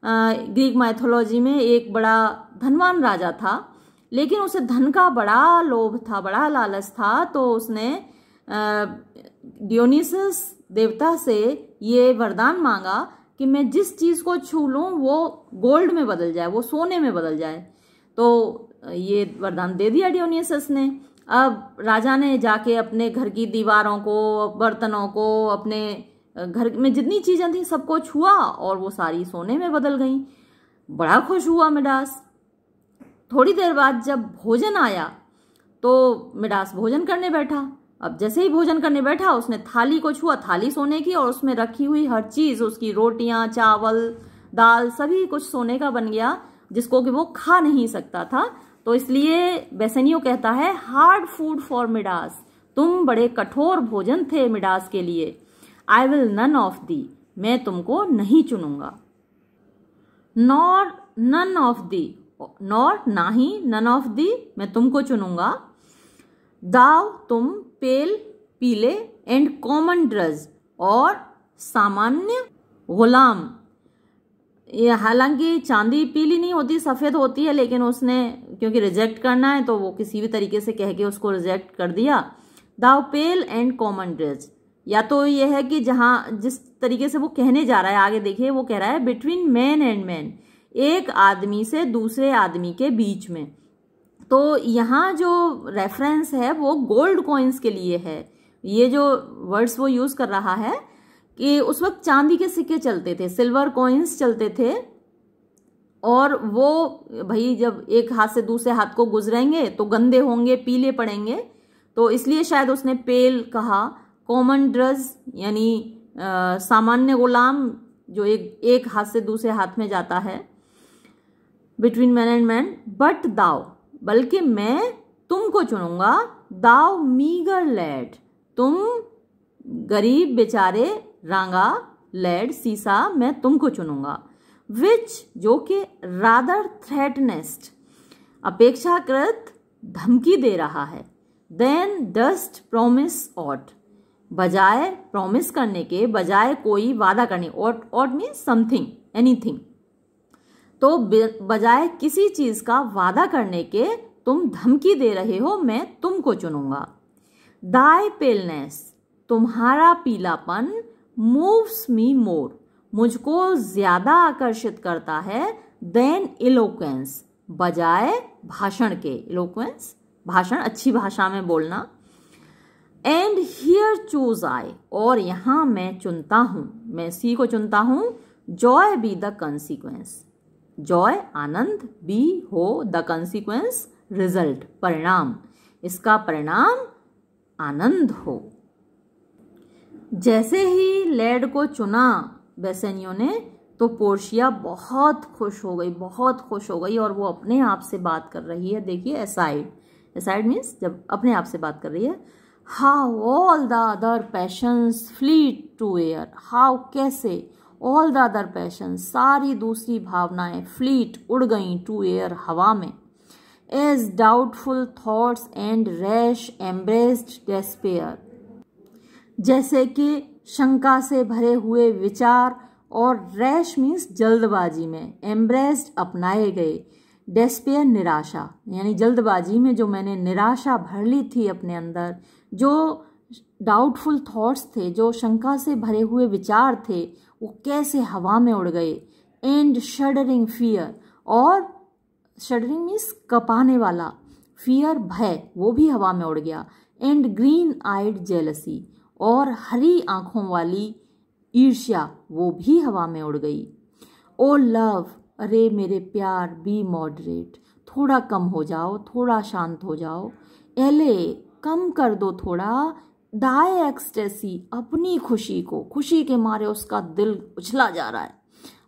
ग्रीक माइथोलॉजी में एक बड़ा धनवान राजा था, लेकिन उसे धन का बड़ा लोभ था, बड़ा लालच था, तो उसने डियोनिसस देवता से ये वरदान मांगा कि मैं जिस चीज़ को छू लूँ वो गोल्ड में बदल जाए, वो सोने में बदल जाए। तो ये वरदान दे दिया डियोनिसस ने। अब राजा ने जाके अपने घर की दीवारों को, बर्तनों को, अपने घर में जितनी चीज़ें थी सबको छुआ और वो सारी सोने में बदल गई। बड़ा खुश हुआ मिडास। थोड़ी देर बाद जब भोजन आया तो मिडास भोजन करने बैठा, अब जैसे ही भोजन करने बैठा उसने थाली को छुआ, थाली सोने की, और उसमें रखी हुई हर चीज, उसकी रोटियां, चावल, दाल, सभी कुछ सोने का बन गया, जिसको कि वो खा नहीं सकता था। तो इसलिए बेसेनियो कहता है हार्ड फूड फॉर मिडास, तुम बड़े कठोर भोजन थे मिडास के लिए। I will none of thee, मैं तुमको नहीं चुनूंगा। Nor none of thee, nor ना ही, नन ऑफ दी मैं तुमको चुनूंगा। दाव तुम, पेल पीले, एंड कॉमन ड्रज और सामान्य गुलाम। ये हालांकि चांदी पीली नहीं होती, सफेद होती है, लेकिन उसने क्योंकि रिजेक्ट करना है तो वो किसी भी तरीके से कह के उसको रिजेक्ट कर दिया। दाव पेल एंड कॉमन ड्रज, या तो ये है कि जहां जिस तरीके से वो कहने जा रहा है, आगे देखिए वो कह रहा है बिटवीन मैन एंड मैन, एक आदमी से दूसरे आदमी के बीच में। तो यहाँ जो रेफरेंस है वो गोल्ड कॉइन्स के लिए है। ये जो वर्ड्स वो यूज कर रहा है कि उस वक्त चांदी के सिक्के चलते थे, सिल्वर कॉइन्स चलते थे, और वो भाई जब एक हाथ से दूसरे हाथ को गुजरेंगे तो गंदे होंगे, पीले पड़ेंगे, तो इसलिए शायद उसने पेल कहा। कॉमन ड्रज यानी सामान्य गुलाम, जो एक हाथ से दूसरे हाथ में जाता है। Between man and man, but दाव, बल्कि मैं तुमको चुनूंगा। दाव मीगर लैड, तुम गरीब बेचारे रांगा, लैड सीसा, मैं तुमको चुनूंगा। विच, जो कि रादर थ्रेटनेस्ट, अपेक्षाकृत धमकी दे रहा है। देन डस्ट प्रोमिस ऑट, बजाय प्रॉमिस करने के, बजाय कोई वादा करने, ऑट मीन्स समथिंग, एनीथिंग, तो बजाय किसी चीज का वादा करने के तुम धमकी दे रहे हो, मैं तुमको चुनूंगा। दाई पेलनेस, तुम्हारा पीलापन, मूव्स मी मोर, मुझको ज्यादा आकर्षित करता है। देन इलोक्वेंस, बजाय भाषण के, इलोक्वेंस भाषण, अच्छी भाषा में बोलना। एंड हियर चूज आई, और यहां मैं चुनता हूं, मैं सी को चुनता हूं। Joy be the consequence, joy आनंद, बी हो द कंसिक्वेंस रिजल्ट परिणाम, इसका परिणाम आनंद हो। जैसे ही लैड को चुना बेसेनियो ने, तो पोर्शिया बहुत खुश हो गई, बहुत खुश हो गई, और वो अपने आप से बात कर रही है। देखिए एसाइड, एसाइड मीन्स जब अपने आप से बात कर रही है। How all the other passions fleet to air, how कैसे, ऑल द अदर पैशंस सारी दूसरी भावनाएं, फ्लीट उड़ गईं, टू एयर हवा में। As doubtful thoughts and rash embraced despair, जैसे कि शंका से भरे हुए विचार, और रैश मीन्स जल्दबाजी में, एम्ब्रेस्ड अपनाए गए, डेस्पेयर निराशा, यानी जल्दबाजी में जो मैंने निराशा भर ली थी अपने अंदर, जो डाउटफुल थॉट्स थे, जो शंका से भरे हुए विचार थे, वो कैसे हवा में उड़ गए। एंड शडरिंग फियर, और शडरिंग मीन्स कपाने वाला, फियर भय, वो भी हवा में उड़ गया। एंड ग्रीन आइड जेलसी, और हरी आंखों वाली ईर्ष्या, वो भी हवा में उड़ गई। ओ लव, अरे मेरे प्यार, बी मॉडरेट, थोड़ा कम हो जाओ, थोड़ा शांत हो जाओ। एले, कम कर दो थोड़ा। दाई एक्सटेसी, अपनी खुशी को, खुशी के मारे उसका दिल उछला जा रहा है,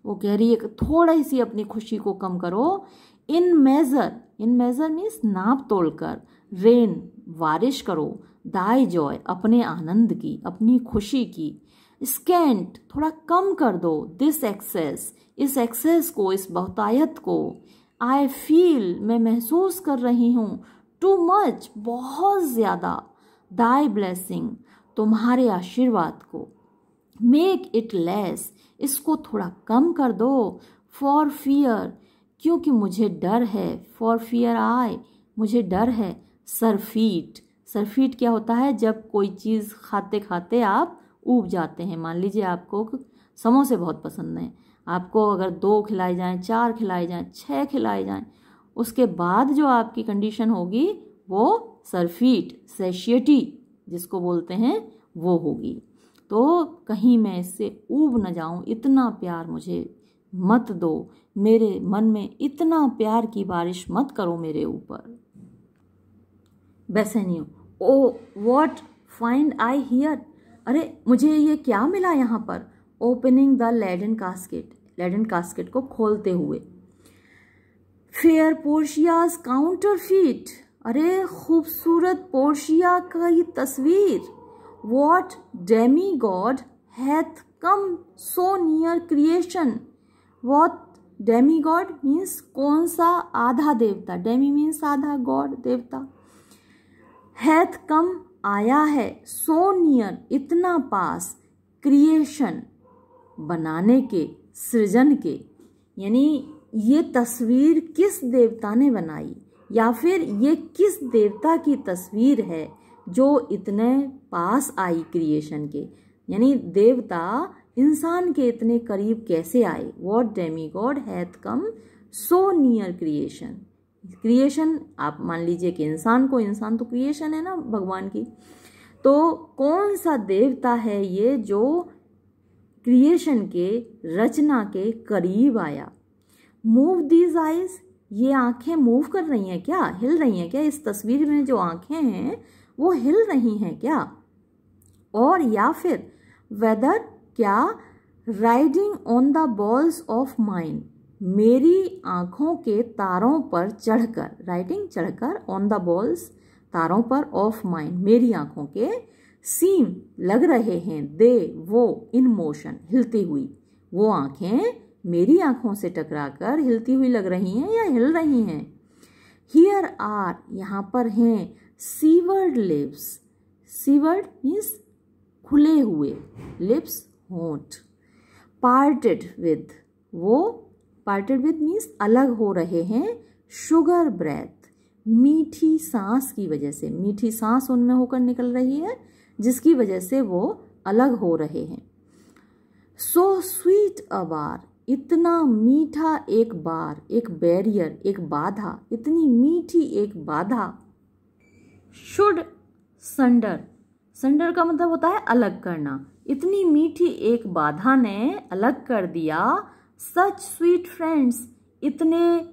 वो कह रही है कि थोड़ी सी अपनी खुशी को कम करो। इन मेजर, इन मेजर मीन्स नाप तोल कर। रेन, बारिश करो। दाई जॉय, अपने आनंद की, अपनी खुशी की। स्कैंट, थोड़ा कम कर दो। दिस एक्सेस, इस एक्सेस को, इस बहुतायत को। आई फील, मैं महसूस कर रही हूँ। टू मच, बहुत ज्यादा। दाई ब्लेसिंग, तुम्हारे आशीर्वाद को। मेक इट लेस, इसको थोड़ा कम कर दो। फॉर फियर, क्योंकि मुझे डर है। फॉर फियर आई, मुझे डर है। सरफीट, सरफीट क्या होता है, जब कोई चीज़ खाते खाते आप ऊब जाते हैं। मान लीजिए आपको समोसे बहुत पसंद हैं, आपको अगर 2 खिलाए जाएं, 4 खिलाए जाएं, 6 खिलाए जाएं, उसके बाद जो आपकी कंडीशन होगी वो सरफीट, सेशियटी जिसको बोलते हैं, वो होगी। तो कहीं मैं इससे ऊब न जाऊं, इतना प्यार मुझे मत दो, मेरे मन में इतना प्यार की बारिश मत करो मेरे ऊपर। Bassanio, O what find I here, अरे मुझे ये क्या मिला यहाँ पर। Opening the leaden casket, leaden casket को खोलते हुए। फेयर पोर्शियाज काउंटरफीट, अरे खूबसूरत पोर्शिया की तस्वीर। What Demi God hath come so near creation, what Demi God means कौन सा आधा देवता, डेमी मीन्स आधा, गॉड देवता। हैथ कम आया है, सो नियर इतना पास, क्रिएशन बनाने के, सृजन के, यानी ये तस्वीर किस देवता ने बनाई, या फिर ये किस देवता की तस्वीर है जो इतने पास आई क्रिएशन के, यानी देवता इंसान के इतने करीब कैसे आए। What Demi God hath come so near creation, creation आप मान लीजिए कि इंसान को, इंसान तो क्रिएशन है ना भगवान की, तो कौन सा देवता है ये जो क्रिएशन के, रचना के करीब आया। मूव दीज आइज, ये आंखें मूव कर रही हैं क्या, हिल रही हैं क्या, इस तस्वीर में जो आंखें हैं वो हिल रही हैं क्या। और या फिर वेदर, क्या, riding on the balls of mind, मेरी आंखों के तारों पर चढ़कर, राइडिंग चढ़कर, ऑन द बॉल्स तारों पर, ऑफ माइंड मेरी आंखों के, सीम लग रहे हैं, दे वो, इन मोशन हिलती हुई, वो आंखें मेरी आंखों से टकराकर हिलती हुई लग रही हैं या हिल रही हैं। हियर आर, यहाँ पर हैं, सीवर्ड लिप्स, सीवर्ड मीन्स खुले हुए, लिप्स होंठ, पार्टेड विद, वो पार्टेड विद मीन्स अलग हो रहे हैं, शुगर ब्रेथ, मीठी सांस की वजह से, मीठी सांस उनमें होकर निकल रही है जिसकी वजह से वो अलग हो रहे हैं। सो स्वीट अ बार, इतना मीठा एक बार, एक बैरियर, एक बाधा, इतनी मीठी एक बाधा। शुड संडर, संडर का मतलब होता है अलग करना, इतनी मीठी एक बाधा ने अलग कर दिया। सच स्वीट फ्रेंड्स, इतने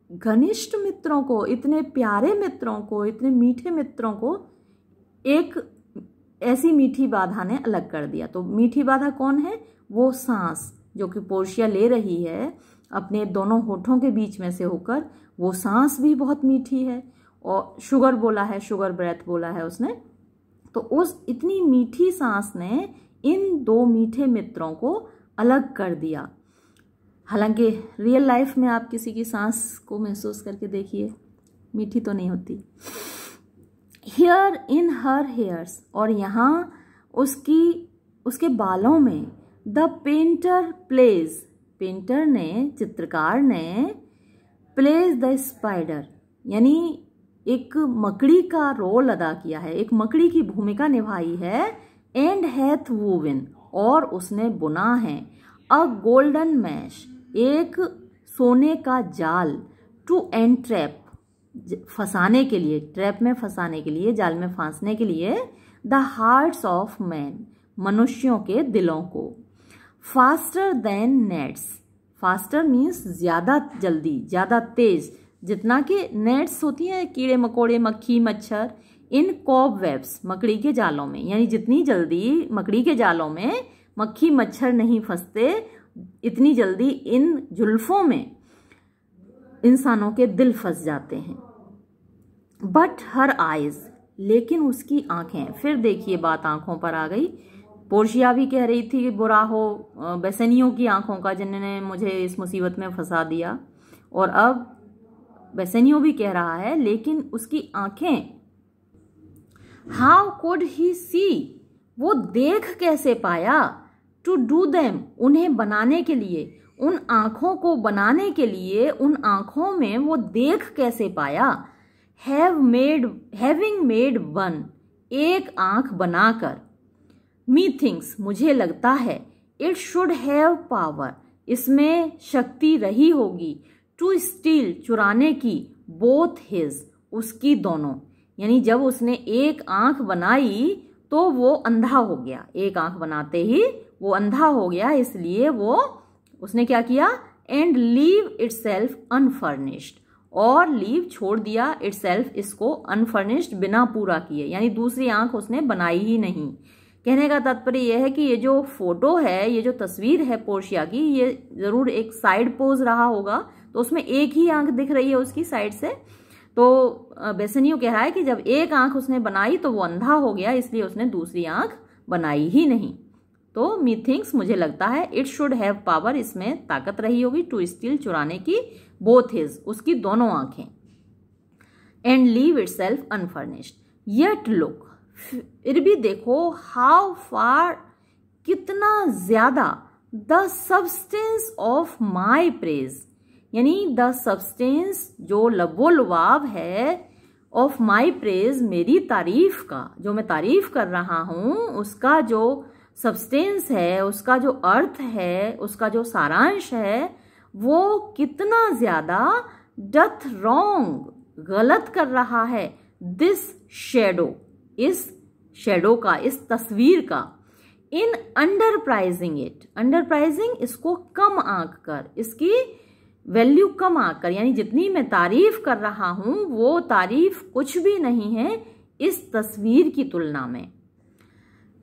घनिष्ठ मित्रों को, इतने प्यारे मित्रों को, इतने मीठे मित्रों को एक ऐसी मीठी बाधा ने अलग कर दिया। तो मीठी बाधा कौन है, वो सांस जो कि पोर्शिया ले रही है अपने दोनों होठों के बीच में से होकर, वो सांस भी बहुत मीठी है। और शुगर बोला है, शुगर ब्रेथ बोला है उसने, तो उस इतनी मीठी सांस ने इन दो मीठे मित्रों को अलग कर दिया। हालांकि रियल लाइफ में आप किसी की सांस को महसूस करके देखिए, मीठी तो नहीं होती। हियर इन हर हेयर्स, और यहाँ उसके बालों में, द पेंटर प्लेज, पेंटर ने, चित्रकार ने, प्लेज द स्पाइडर, यानी एक मकड़ी का रोल अदा किया है, एक मकड़ी की भूमिका निभाई है। एंड हैथ वूवन, और उसने बुना है, अ गोल्डन मैश, एक सोने का जाल, टू एंट्रैप, फंसाने के लिए, ट्रैप में फंसाने के लिए, जाल में फांसने के लिए, द हार्ट्स ऑफ मैन, मनुष्यों के दिलों को। Faster than nets, faster means ज्यादा जल्दी, ज्यादा तेज, जितना कि नेट्स होती हैं कीड़े मकोड़े, मक्खी मच्छर, इन कॉब वेब्स, मकड़ी के जालों में, यानी जितनी जल्दी मकड़ी के जालों में मक्खी मच्छर नहीं फंसते, इतनी जल्दी इन जुल्फों में इंसानों के दिल फंस जाते हैं। बट हर आइज, लेकिन उसकी आंखें, फिर देखिए बात आंखों पर आ गई। पोर्शिया भी कह रही थी कि बुरा हो बेसनियों की आंखों का, जिन्होंने मुझे इस मुसीबत में फंसा दिया, और अब बेसनियों भी कह रहा है लेकिन उसकी आंखें। हाउ कुड ही सी, वो देख कैसे पाया, टू डू देम, उन्हें बनाने के लिए, उन आंखों को बनाने के लिए, उन आंखों में वो देख कैसे पाया। हैविंग मेड वन, एक आंख बनाकर। मी थिंक्स, मुझे लगता है, इट शुड हैव पावर, इसमें शक्ति रही होगी, टू स्टील, चुराने की, बोथ हिज, उसकी दोनों, यानी जब उसने एक आंख बनाई तो वो अंधा हो गया, एक आंख बनाते ही वो अंधा हो गया, इसलिए वो उसने क्या किया, एंड लीव इटसेल्फ अनफर्निश्ड, और लीव छोड़ दिया इटसेल्फ इसको अनफर्निश्ड बिना पूरा किए, यानी दूसरी आंख उसने बनाई ही नहीं। कहने का तात्पर्य यह है कि ये जो फोटो है, ये जो तस्वीर है पोर्शिया की, ये जरूर एक साइड पोज रहा होगा, तो उसमें एक ही आंख दिख रही है उसकी साइड से। तो बेसेनियो कह रहा है कि जब एक आंख उसने बनाई तो वो अंधा हो गया, इसलिए उसने दूसरी आंख बनाई ही नहीं। तो मीथिंक्स, मुझे लगता है, इट शुड हैव पावर, इसमें ताकत रही होगी, टू स्टील, चुराने की, बोथ हिज, उसकी दोनों आंखें, and leave itself unfurnished, yet look, फिर भी देखो, हाउ फार, कितना ज्यादा, the substance of my praise, यानी द सब्सटेंस, जो लबोलुआब है, ऑफ माई प्रेज, मेरी तारीफ का, जो मैं तारीफ कर रहा हूं, उसका जो सब्सटेंस है, उसका जो अर्थ है, उसका जो सारांश है, वो कितना ज्यादा डथ रॉन्ग, गलत कर रहा है, दिस शेडो, इस शेडो का, इस तस्वीर का, in under pricing it, under pricing, इसको कम आंक कर, इसकी वैल्यू कम आकर, यानी जितनी मैं तारीफ कर रहा हूं वो तारीफ कुछ भी नहीं है इस तस्वीर की तुलना में।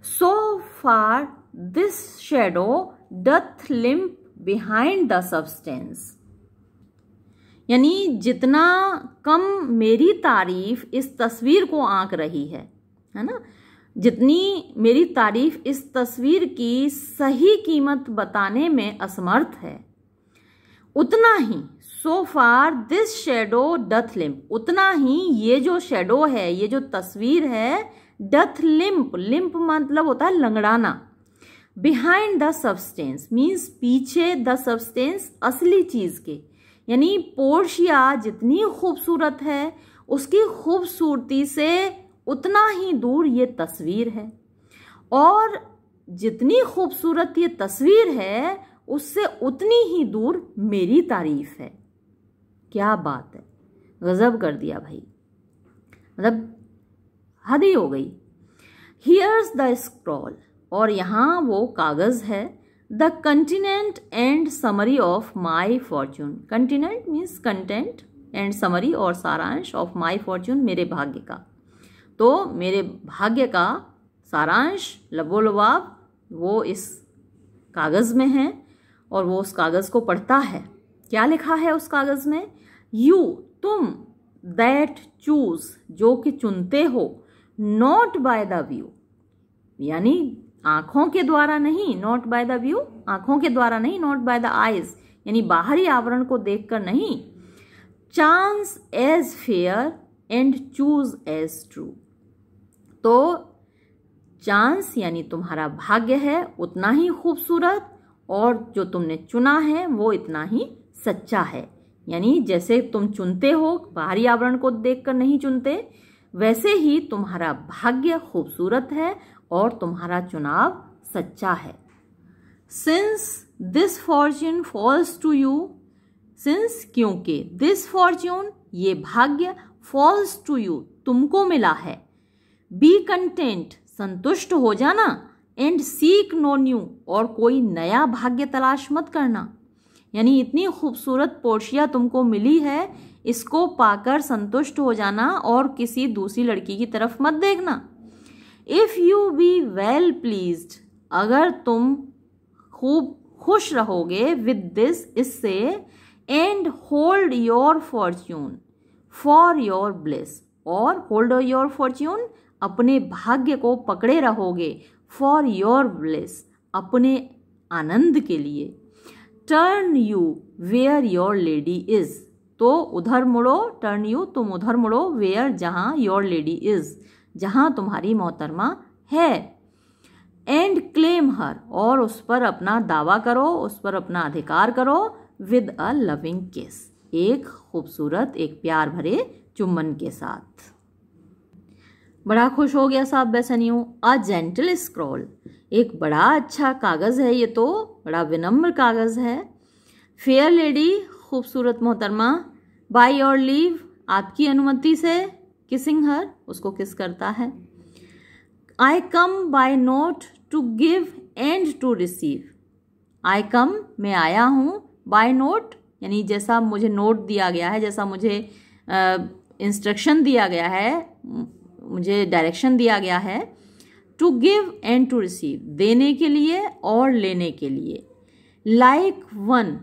So far this shadow doth limp behind the substance, यानी जितना कम मेरी तारीफ इस तस्वीर को आंक रही है ना, जितनी मेरी तारीफ इस तस्वीर की सही कीमत बताने में असमर्थ है, उतना ही, so far this shadow doth limp, उतना ही ये जो शेडो है, ये जो तस्वीर है, डथ लिम्प, लिम्प मतलब होता है लंगड़ाना, बिहाइंड द सब्सटेंस मीन्स पीछे, द सब्सटेंस असली चीज के, यानी पोर्शिया जितनी खूबसूरत है उसकी खूबसूरती से उतना ही दूर ये तस्वीर है, और जितनी खूबसूरत ये तस्वीर है उससे उतनी ही दूर मेरी तारीफ है। क्या बात है, गजब कर दिया भाई, मतलब हद ही हो गई। हियर्स द स्क्रॉल, और यहाँ वो कागज है, the continent and summary of my Fortune, continent means content, and summary और सारांश, ऑफ माई फॉर्च्यून, मेरे भाग्य का। तो मेरे भाग्य का सारांश, लबोलुआब, वो इस कागज में है, और वो उस कागज को पढ़ता है। क्या लिखा है उस कागज में? यू, तुम, दैट चूज, जो कि चुनते हो, नॉट बाय द व्यू, यानी आंखों के द्वारा नहीं, नॉट बाय द व्यू, आंखों के द्वारा नहीं, नॉट बाय द आईज, यानी बाहरी आवरण को देखकर नहीं, chance as fair and choose as true, तो चांस यानी तुम्हारा भाग्य है उतना ही खूबसूरत, और जो तुमने चुना है वो इतना ही सच्चा है, यानी जैसे तुम चुनते हो, बाहरी आवरण को देखकर नहीं चुनते, वैसे ही तुम्हारा भाग्य खूबसूरत है और तुम्हारा चुनाव सच्चा है। Since this fortune falls to you, since क्योंकि, दिस फॉर्च्यून ये भाग्य, फॉल्स टू यू तुमको मिला है, बी कंटेंट संतुष्ट हो जाना, एंड सीक नो न्यू और कोई नया भाग्य तलाश मत करना, यानी इतनी खूबसूरत पोर्शिया तुमको मिली है, इसको पाकर संतुष्ट हो जाना और किसी दूसरी लड़की की तरफ मत देखना। If you be well pleased, अगर तुम खूब खुश रहोगे, विद दिस, इससे, and hold your Fortune for your bliss, और होल्ड योर फॉर्च्यून अपने भाग्य को पकड़े रहोगे, फॉर योर ब्लिस अपने आनंद के लिए, turn you where your lady is, तो उधर मुड़ो, टर्न यू तुम उधर मुड़ो, वेयर जहां, योर लेडी इज जहां तुम्हारी मोहतरमा है, एंड क्लेम हर और उस पर अपना दावा करो, उस पर अपना अधिकार करो, विद अ लविंग किस, एक खूबसूरत, एक प्यार भरे चुम्बन के साथ। बड़ा खुश हो गया साहब बेसेनियो। अ जेंटल स्क्रॉल, एक बड़ा अच्छा कागज़ है, ये तो बड़ा विनम्र कागज़ है। फेयर लेडी, खूबसूरत मोहतरमा, बाय योर लीव, आपकी अनुमति से, किसिंग हर, उसको किस करता है। I come by note to give and to receive, I come मैं आया हूँ, बाय नोट यानी जैसा मुझे नोट दिया गया है, जैसा मुझे इंस्ट्रक्शन दिया गया है, मुझे डायरेक्शन दिया गया है, to give and to receive, देने के लिए और लेने के लिए, like one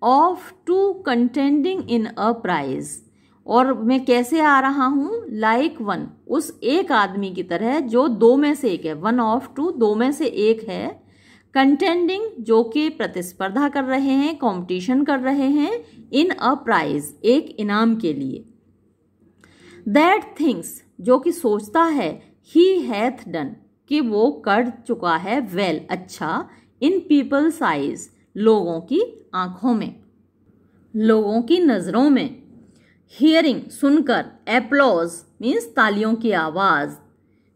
of two contending in a prize, और मैं कैसे आ रहा हूं, लाइक वन, उस एक आदमी की तरह जो दो में से एक है, वन ऑफ टू, दो में से एक है, कंटेंडिंग जो कि प्रतिस्पर्धा कर रहे हैं, कंपटीशन कर रहे हैं, इन अ प्राइज, एक इनाम के लिए, दैट थिंग्स जो कि सोचता है, ही हैथ डन कि वो कर चुका है, वेल अच्छा, इन पीपल्स आइज लोगों की आंखों में, लोगों की नजरों में, हियरिंग सुनकर, एप्लॉज मीन्स तालियों की आवाज,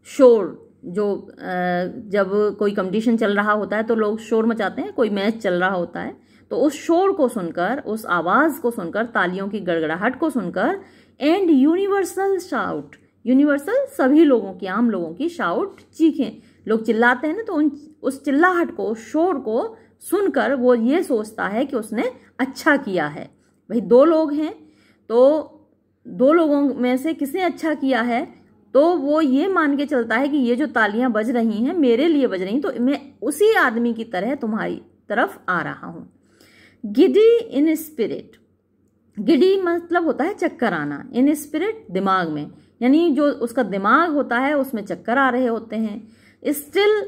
शोर जो जब कोई कंपटीशन चल रहा होता है तो लोग शोर मचाते हैं, कोई मैच चल रहा होता है तो उस शोर को सुनकर, उस आवाज को सुनकर, तालियों की गड़गड़ाहट को सुनकर, एंड यूनिवर्सल शाउट, यूनिवर्सल सभी लोगों की, आम लोगों की, शाउट चीखें, लोग चिल्लाते हैं ना, तो उस चिल्लाहट को, शोर को सुनकर वो ये सोचता है कि उसने अच्छा किया है। भाई दो लोग हैं तो दो लोगों में से किसने अच्छा किया है, तो वो ये मान के चलता है कि ये जो तालियां बज रही हैं मेरे लिए बज रही, तो मैं उसी आदमी की तरह तुम्हारी तरफ आ रहा हूं। गिडी इन स्पिरिट, गिडी मतलब होता है चक्कर आना, इन स्पिरिट दिमाग में, यानी जो उसका दिमाग होता है उसमें चक्कर आ रहे होते हैं। स्टिल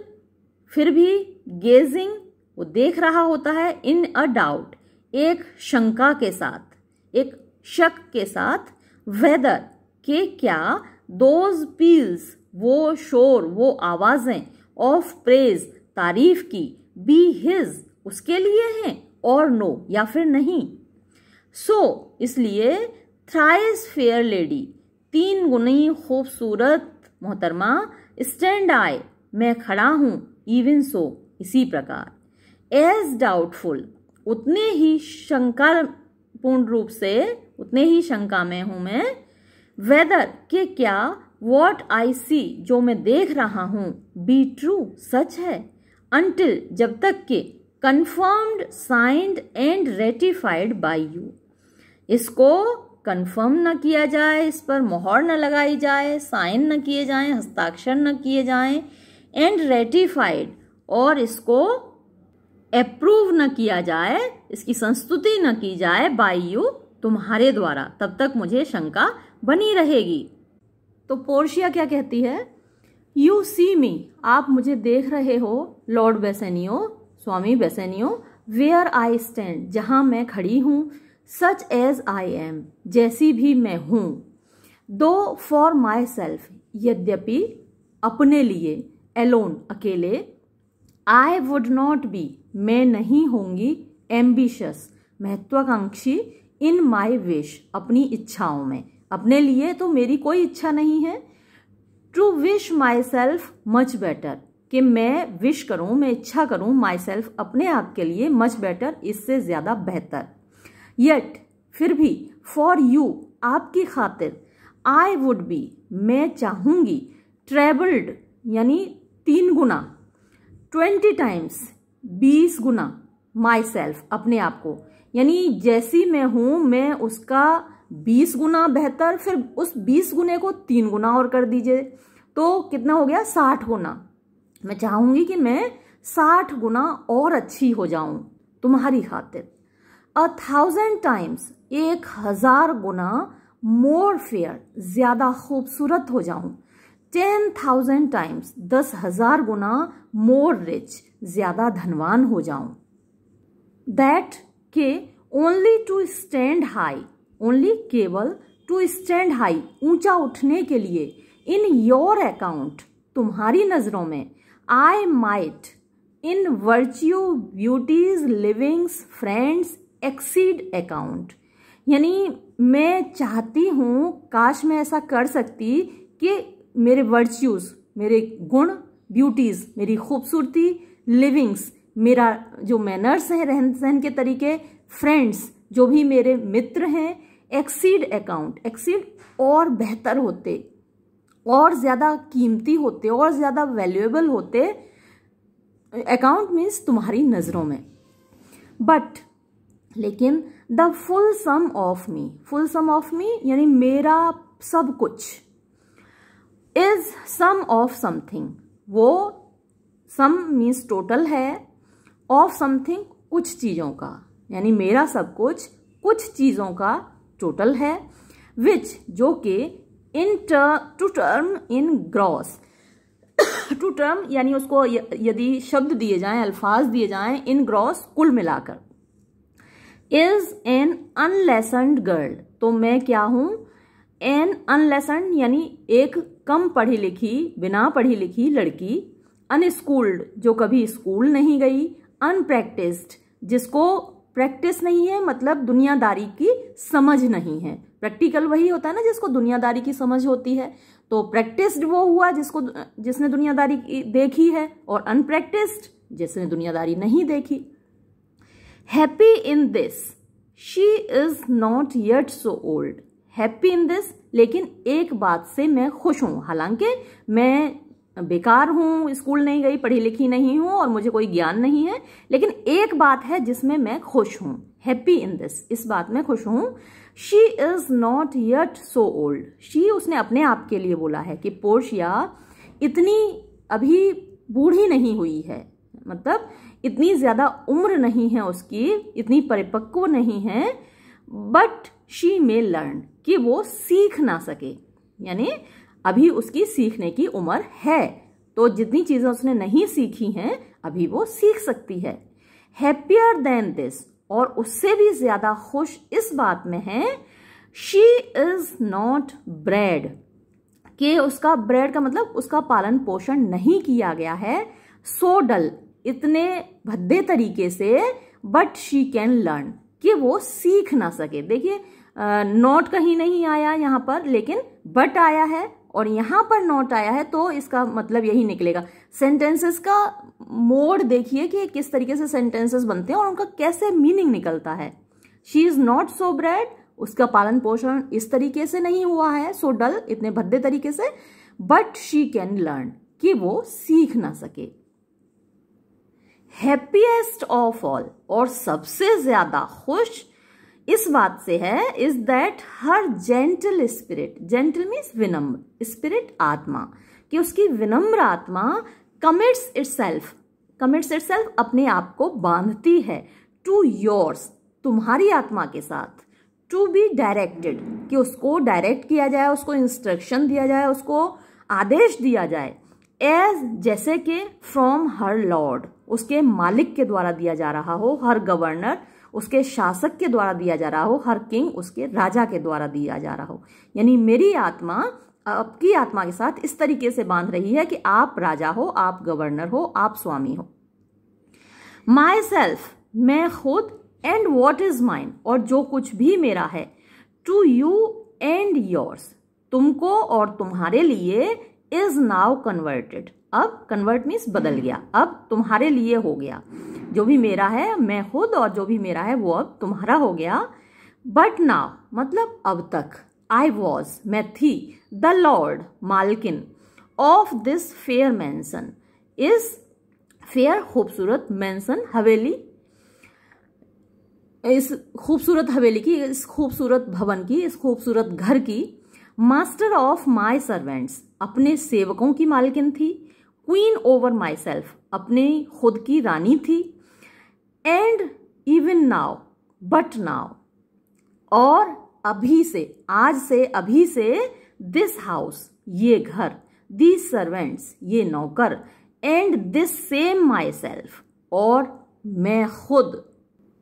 फिर भी, गेजिंग वो देख रहा होता है, इन अ डाउट एक शंका के साथ, एक शक के साथ, वेदर के क्या, दोज पील्स वो शोर, वो आवाजें, ऑफ प्रेज तारीफ की, बी हिज उसके लिए हैं, और नो या फिर नहीं। सो इसलिए, थ्राइस फेयर लेडी तीन गुनी खूबसूरत मोहतरमा, स्टैंड आई मैं खड़ा हूं, इवन सो इसी प्रकार, एज डाउटफुल उतने ही शंकापूर्ण रूप से, उतने ही शंका में हूं मैं, वेदर के क्या, वॉट आई सी जो मैं देख रहा हूं, बी ट्रू सच है, अंटिल जब तक के, confirmed signed and ratified by you इसको कंफर्म न किया जाए, इस पर मोहर न लगाई जाए, साइन न किए जाएं, हस्ताक्षर न किए जाएं, एंड रेटिफाइड और इसको अप्रूव न किया जाए, इसकी संस्तुति न की जाए, बाय यू तुम्हारे द्वारा, तब तक मुझे शंका बनी रहेगी। तो पोर्शिया क्या कहती है, यू सी मी आप मुझे देख रहे हो, लॉर्ड बेसेनियो स्वामी बेसेनियो, वेयर आई स्टैंड जहां मैं खड़ी हूं, सच एज आई एम जैसी भी मैं हूं, दो फॉर माई सेल्फ यद्यपि अपने लिए, एलोन अकेले, आई वुड नॉट बी मैं नहीं होंगी, एम्बिशियस महत्वाकांक्षी, इन माई विश अपनी इच्छाओं में, अपने लिए तो मेरी कोई इच्छा नहीं है, to wish myself much better कि मैं विश करूं, मैं इच्छा करूं माई सेल्फ अपने आप के लिए, मच बेटर इससे ज्यादा बेहतर, येट फिर भी, फॉर यू आपकी खातिर, आई वुड बी मैं चाहूंगी, ट्रेबल्ड यानी 3 गुना, 20 टाइम्स 20 गुना, माई सेल्फ अपने आप को, यानी जैसी मैं हूं मैं उसका 20 गुना बेहतर, फिर उस 20 गुने को 3 गुना और कर दीजिए तो कितना हो गया, 60 गुना। मैं चाहूंगी कि मैं 60 गुना और अच्छी हो जाऊं तुम्हारी खातिर। 1000 टाइम्स 1000 गुना, मोर फेयर ज्यादा खूबसूरत हो जाऊं। 10,000 टाइम्स 10,000 गुना, मोर रिच ज्यादा धनवान हो जाऊं। दैट के only to stand high, only केवल, टू स्टैंड हाई ऊंचा उठने के लिए, इन योर अकाउंट तुम्हारी नजरों में, I might in virtue beauties livings friends exceed account, यानी मैं चाहती हूं, काश मैं ऐसा कर सकती कि मेरे वर्च्यूज, मेरे गुण, ब्यूटीज मेरी खूबसूरती, लिविंग्स मेरा जो मैनर्स हैं, रहन सहन के तरीके, फ्रेंड्स जो भी मेरे मित्र हैं, एक्सीड अकाउंट, एक्सीड और बेहतर होते, और ज्यादा कीमती होते, और ज्यादा वैल्यूएबल होते। अकाउंट मीन्स तुम्हारी नजरों में। बट लेकिन the full sum of me, full sum of me यानी मेरा सब कुछ, इज सम ऑफ समथिंग, वो सम मीन्स टोटल है, ऑफ समथिंग कुछ चीजों का, यानी मेरा सब कुछ कुछ चीजों का टोटल है, विच जो कि in to term in gross, to term यानी उसको यदि शब्द दिए जाएं, अल्फाज दिए जाएं, इन ग्रॉस कुल मिलाकर, इज एन अनलेसन्ड गर्ल, तो मैं क्या हूं, एन अनलेसन्ड यानी एक कम पढ़ी लिखी, बिना पढ़ी लिखी लड़की, अनस्कूल्ड जो कभी स्कूल नहीं गई, अनप्रैक्टिस्ड जिसको प्रैक्टिस नहीं है मतलब दुनियादारी की समझ नहीं है, प्रैक्टिकल वही होता है ना जिसको दुनियादारी की समझ होती है, तो प्रैक्टिस्ड वो हुआ जिसने दुनियादारी देखी है, और अनप्रैक्टिस्ड जिसने दुनियादारी नहीं देखी। Happy in this she is not yet so old, happy in this लेकिन एक बात से मैं खुश हूं, हालांकि मैं बेकार हूं, स्कूल नहीं गई, पढ़ी लिखी नहीं हूं और मुझे कोई ज्ञान नहीं है, लेकिन एक बात है जिसमें मैं खुश हूं, हैप्पी इन दिस, इस बात में खुश हूं। She is not yet so old, she उसने अपने आप के लिए बोला है कि पोर्शिया इतनी अभी बूढ़ी नहीं हुई है, मतलब इतनी ज्यादा उम्र नहीं है उसकी, इतनी परिपक्व नहीं है, बट शी मे लर्न कि वो सीख ना सके, यानी अभी उसकी सीखने की उम्र है, तो जितनी चीजें उसने नहीं सीखी हैं अभी वो सीख सकती है। हैप्पियर देन दिस, और उससे भी ज्यादा खुश इस बात में है, शी इज नॉट ब्रेड, कि उसका ब्रेड का मतलब उसका पालन पोषण नहीं किया गया है, सो डल इतने भद्दे तरीके से, बट शी कैन लर्न कि वो सीख ना सके। देखिए नॉट कहीं नहीं आया यहाँ पर, लेकिन बट आया है, और यहां पर नॉट आया है, तो इसका मतलब यही निकलेगा। सेंटेंसेस का मोड देखिए कि किस तरीके से सेंटेंसेस बनते हैं और उनका कैसे मीनिंग निकलता है। She is not so bread, उसका पालन पोषण इस तरीके से नहीं हुआ है, सो डल इतने भद्दे तरीके से, बट शी कैन लर्न कि वो सीख ना सके। हैप्पीएस्ट ऑफ ऑल, और सबसे ज्यादा खुश इस बात से है, is that her gentle spirit, gentle means विनम्र, स्पिरिट आत्मा, कि उसकी विनम्र आत्मा कमिट्स इटसेल्फ, कमिट्स इटसेल्फ अपने आप को बांधती है, टू योर्स तुम्हारी आत्मा के साथ, टू बी डायरेक्टेड कि उसको डायरेक्ट किया जाए, उसको इंस्ट्रक्शन दिया जाए, उसको आदेश दिया जाए, एज जैसे कि फ्रॉम हर लॉर्ड उसके मालिक के द्वारा दिया जा रहा हो, हर गवर्नर उसके शासक के द्वारा दिया जा रहा हो, हर किंग उसके राजा के द्वारा दिया जा रहा हो। यानी मेरी आत्मा आपकी आत्मा के साथ इस तरीके से बांध रही है कि आप राजा हो, आप गवर्नर हो, आप स्वामी हो। माई सेल्फ मैं खुद, एंड वॉट इज माइन और जो कुछ भी मेरा है, टू यू एंड योर्स तुमको और तुम्हारे लिए, इज नाउ कन्वर्टेड, अब कन्वर्ट मीन्स बदल गया, अब तुम्हारे लिए हो गया, जो भी मेरा है मैं खुद और जो भी मेरा है वो अब तुम्हारा हो गया। बट नाउ मतलब अब तक, आई वॉज मैं थी, द लॉर्ड मालकिन, ऑफ दिस फेयर मैंसन, इस फेयर खूबसूरत मैंसन हवेली, इस खूबसूरत हवेली की, इस खूबसूरत भवन की, इस खूबसूरत घर की, मास्टर ऑफ माई सर्वेंट्स अपने सेवकों की मालकिन थी, क्वीन ओवर माई सेल्फ अपने खुद की रानी थी, and even now but now और अभी से, आज से, अभी से, दिस हाउस ये घर, दीज सर्वेंट्स ये नौकर, and this same my self और मैं खुद,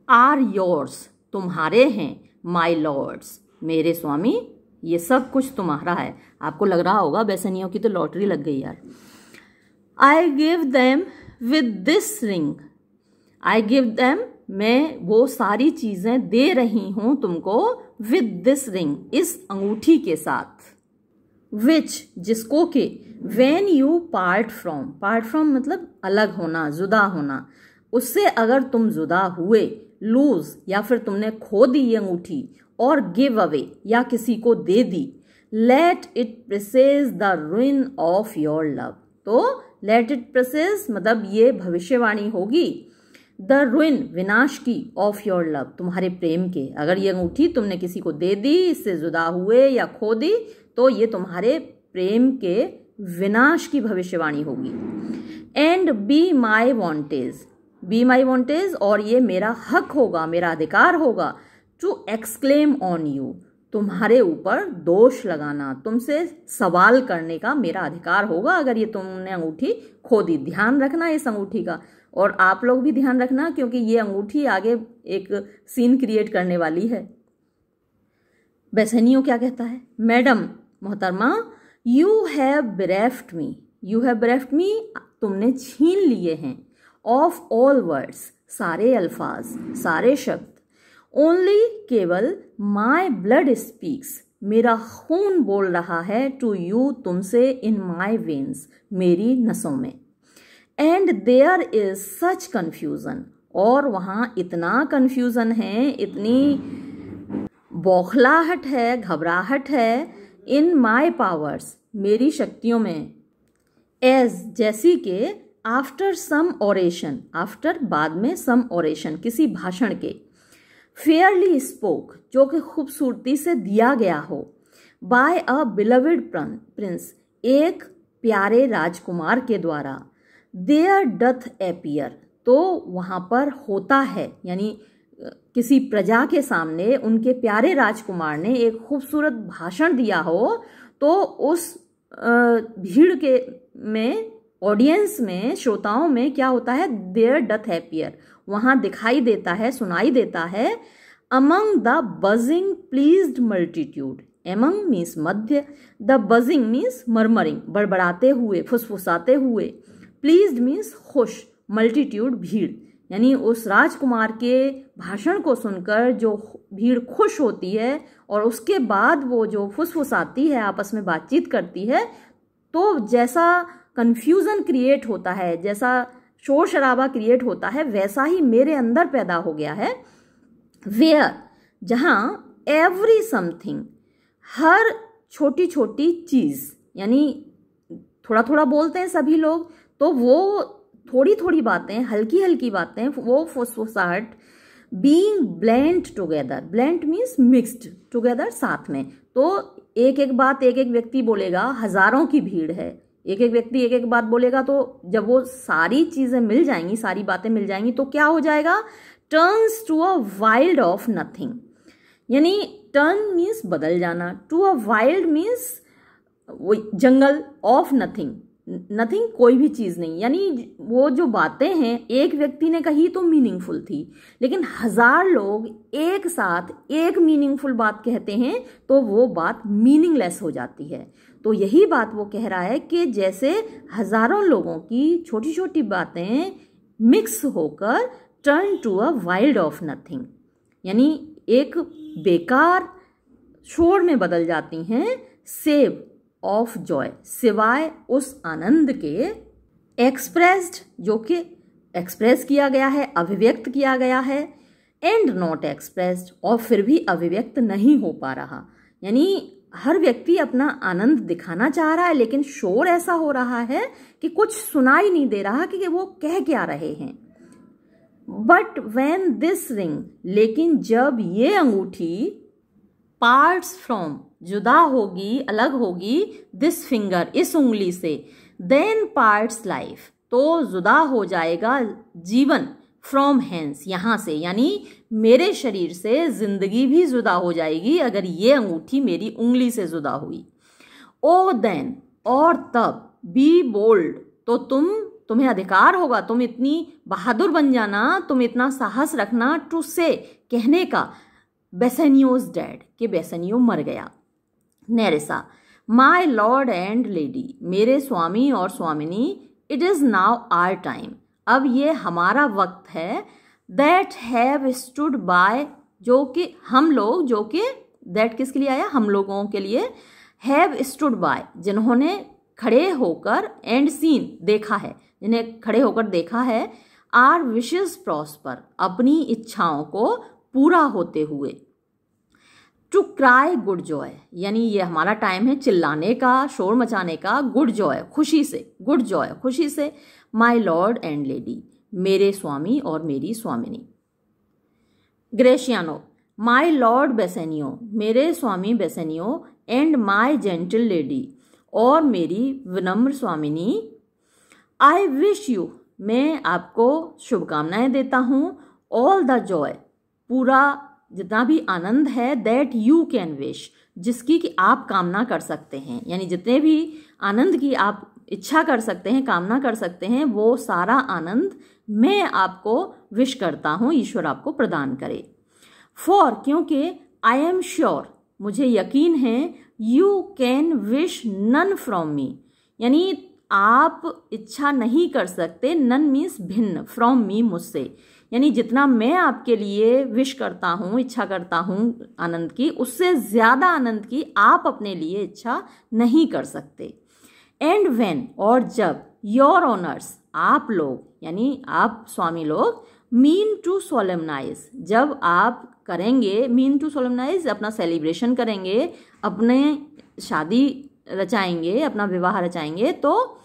आर योर्स तुम्हारे हैं, माई लॉर्ड्स मेरे स्वामी, ये सब कुछ तुम्हारा है। आपको लग रहा होगा बेसनियों की तो लॉटरी लग गई यार। I give them with this ring, I give them मैं वो सारी चीजें दे रही हूं तुमको, विद दिस रिंग इस अंगूठी के साथ, विच जिसको कि, वेन यू पार्ट फ्रॉम मतलब अलग होना, जुदा होना, उससे अगर तुम जुदा हुए, लूज या फिर तुमने खो दी ये अंगूठी, और गिव अवे या किसी को दे दी, let it presage the ruin of your love, तो लेट इट प्रेसेज मतलब ये भविष्यवाणी होगी, द रुइन, विनाश की, ऑफ योर लव, तुम्हारे प्रेम के। अगर ये अंगूठी तुमने किसी को दे दी, इससे जुदा हुए या खो दी, तो ये तुम्हारे प्रेम के विनाश की भविष्यवाणी होगी। And be my Wantage, be my Wantage, और ये मेरा हक होगा, मेरा अधिकार होगा, टू एक्सक्लेम ऑन यू, तुम्हारे ऊपर दोष लगाना, तुमसे सवाल करने का मेरा अधिकार होगा अगर ये तुमने अंगूठी खो दी। ध्यान रखना इस अंगूठी का, और आप लोग भी ध्यान रखना, क्योंकि ये अंगूठी आगे एक सीन क्रिएट करने वाली है। बेसनियो क्या कहता है, मैडम मोहतरमा, you have bereft me, you have bereft me, तुमने छीन लिए हैं, ऑफ ऑल वर्ड्स, सारे अल्फाज, सारे शब्द, ओनली, केवल, माई ब्लड स्पीक्स, मेरा खून बोल रहा है, टू यू, तुमसे, इन माई वेन्स, मेरी नसों में। And there is such confusion, और वहाँ इतना कन्फ्यूजन है, इतनी बौखलाहट है, घबराहट है, इन माई पावर्स, मेरी शक्तियों में, एज, जैसी के, आफ्टर सम ओरेशन, आफ्टर, बाद में, सम ओरेशन, किसी भाषण के, फेयरली स्पोक, जो कि खूबसूरती से दिया गया हो, बाय अ बिलवड प्रिंस, एक प्यारे राजकुमार के द्वारा, देयर डथ एपियर, तो वहाँ पर होता है, यानी किसी प्रजा के सामने उनके प्यारे राजकुमार ने एक खूबसूरत भाषण दिया हो, तो उस भीड़ के में, ऑडियंस में, श्रोताओं में क्या होता है, देयर डथ एपियर, वहाँ दिखाई देता है, सुनाई देता है, among the buzzing pleased multitude, among means Madhya, the buzzing means murmuring, बड़बड़ाते हुए, फुसफुसाते हुए, प्लीज्ड मीन्स खुश, मल्टीट्यूड भीड़, यानी उस राजकुमार के भाषण को सुनकर जो भीड़ खुश होती है, और उसके बाद वो जो फुसफुसाती है, आपस में बातचीत करती है, तो जैसा कन्फ्यूज़न क्रिएट होता है, जैसा शोर शराबा क्रिएट होता है, वैसा ही मेरे अंदर पैदा हो गया है। वेयर, जहाँ, एवरी समथिंग, हर छोटी छोटी चीज़, यानी थोड़ा थोड़ा बोलते हैं सभी लोग, तो वो थोड़ी थोड़ी बातें, हल्की हल्की बातें, वो फुसफुसाहट, being blend together, blend means mixed, together साथ में, तो एक एक बात एक एक व्यक्ति बोलेगा, हजारों की भीड़ है, एक एक व्यक्ति एक एक बात बोलेगा, तो जब वो सारी चीजें मिल जाएंगी, सारी बातें मिल जाएंगी, तो क्या हो जाएगा, turns to a wild of nothing, यानी टर्न मीन्स बदल जाना, टू अ वाइल्ड मीन्स जंगल, ऑफ नथिंग, नथिंग कोई भी चीज नहीं, यानी वो जो बातें हैं एक व्यक्ति ने कही तो मीनिंगफुल थी, लेकिन 1000 लोग एक साथ एक मीनिंगफुल बात कहते हैं तो वो बात मीनिंगलेस हो जाती है। तो यही बात वो कह रहा है कि जैसे हजारों लोगों की छोटी छोटी बातें मिक्स होकर turn to a wild of nothing, यानी एक बेकार शोर में बदल जाती हैं, सेव ऑफ जॉय, सिवाय उस आनंद के, एक्सप्रेस्ड, जो कि एक्सप्रेस किया गया है, अभिव्यक्त किया गया है, एंड नॉट एक्सप्रेस्ड, और फिर भी अभिव्यक्त नहीं हो पा रहा, यानी हर व्यक्ति अपना आनंद दिखाना चाह रहा है, लेकिन शोर ऐसा हो रहा है कि कुछ सुनाई नहीं दे रहा कि वो कह क्या रहे हैं। बट वेन दिस रिंग, लेकिन जब ये अंगूठी, पार्ट्स फ्रॉम, जुदा होगी, अलग होगी, दिस फिंगर, इस उंगली से, देन पार्ट्स लाइफ, तो जुदा हो जाएगा जीवन, फ्रॉम हैंस, यहाँ से, यानी मेरे शरीर से जिंदगी भी जुदा हो जाएगी अगर ये अंगूठी मेरी उंगली से जुदा हुई। ओ देन, और तब, बी बोल्ड, तो तुम्हें अधिकार होगा, तुम इतनी बहादुर बन जाना, तुम इतना साहस रखना, टू से, कहने का, बेसेनियोज डैड, कि बेसेनियो मर गया। Nerissa, my lord and lady, मेरे स्वामी और स्वामिनी, it is now our time, अब ये हमारा वक्त है, दैट हैव स्टूड बाय, जो कि हम लोग, जो कि दैट किसके लिए आया, हम लोगों के लिए, हैव स्टूड बाय, जिन्होंने खड़े होकर, एंड सीन, देखा है, जिन्हें खड़े होकर देखा है, आर विशेस प्रॉस्पर, अपनी इच्छाओं को पूरा होते हुए, टू क्राई गुड जॉय, यानी ये हमारा टाइम है चिल्लाने का, शोर मचाने का, गुड जॉय, खुशी से, गुड जॉय, खुशी से, माई लॉर्ड एंड लेडी, मेरे स्वामी और मेरी स्वामिनी। ग्रेशियानो, माई लॉर्ड बेसेनियो, मेरे स्वामी Bassanio, and my gentle lady, और मेरी विनम्र स्वामिनी, आई विश यू, मैं आपको शुभकामनाएं देता हूँ, ऑल द जॉय, पूरा जितना भी आनंद है, दैट यू कैन विश, जिसकी कि आप कामना कर सकते हैं, यानी जितने भी आनंद की आप इच्छा कर सकते हैं, कामना कर सकते हैं, वो सारा आनंद मैं आपको विश करता हूँ, ईश्वर आपको प्रदान करे। फॉर, क्योंकि आई एम श्योर, मुझे यकीन है, you can wish none from me, यानी आप इच्छा नहीं कर सकते, नन मीन्स भिन्न, फ्रॉम मी मुझसे, यानी जितना मैं आपके लिए विश करता हूँ, इच्छा करता हूँ आनंद की, उससे ज़्यादा आनंद की आप अपने लिए इच्छा नहीं कर सकते। एंड व्हेन, और जब, योर ऑनर्स, आप लोग यानी आप स्वामी लोग, मीन टू सोलेमनाइज, जब आप करेंगे, मीन टू सोलेमनाइज, अपना सेलिब्रेशन करेंगे, अपने शादी रचाएंगे, अपना विवाह रचाएंगे, तो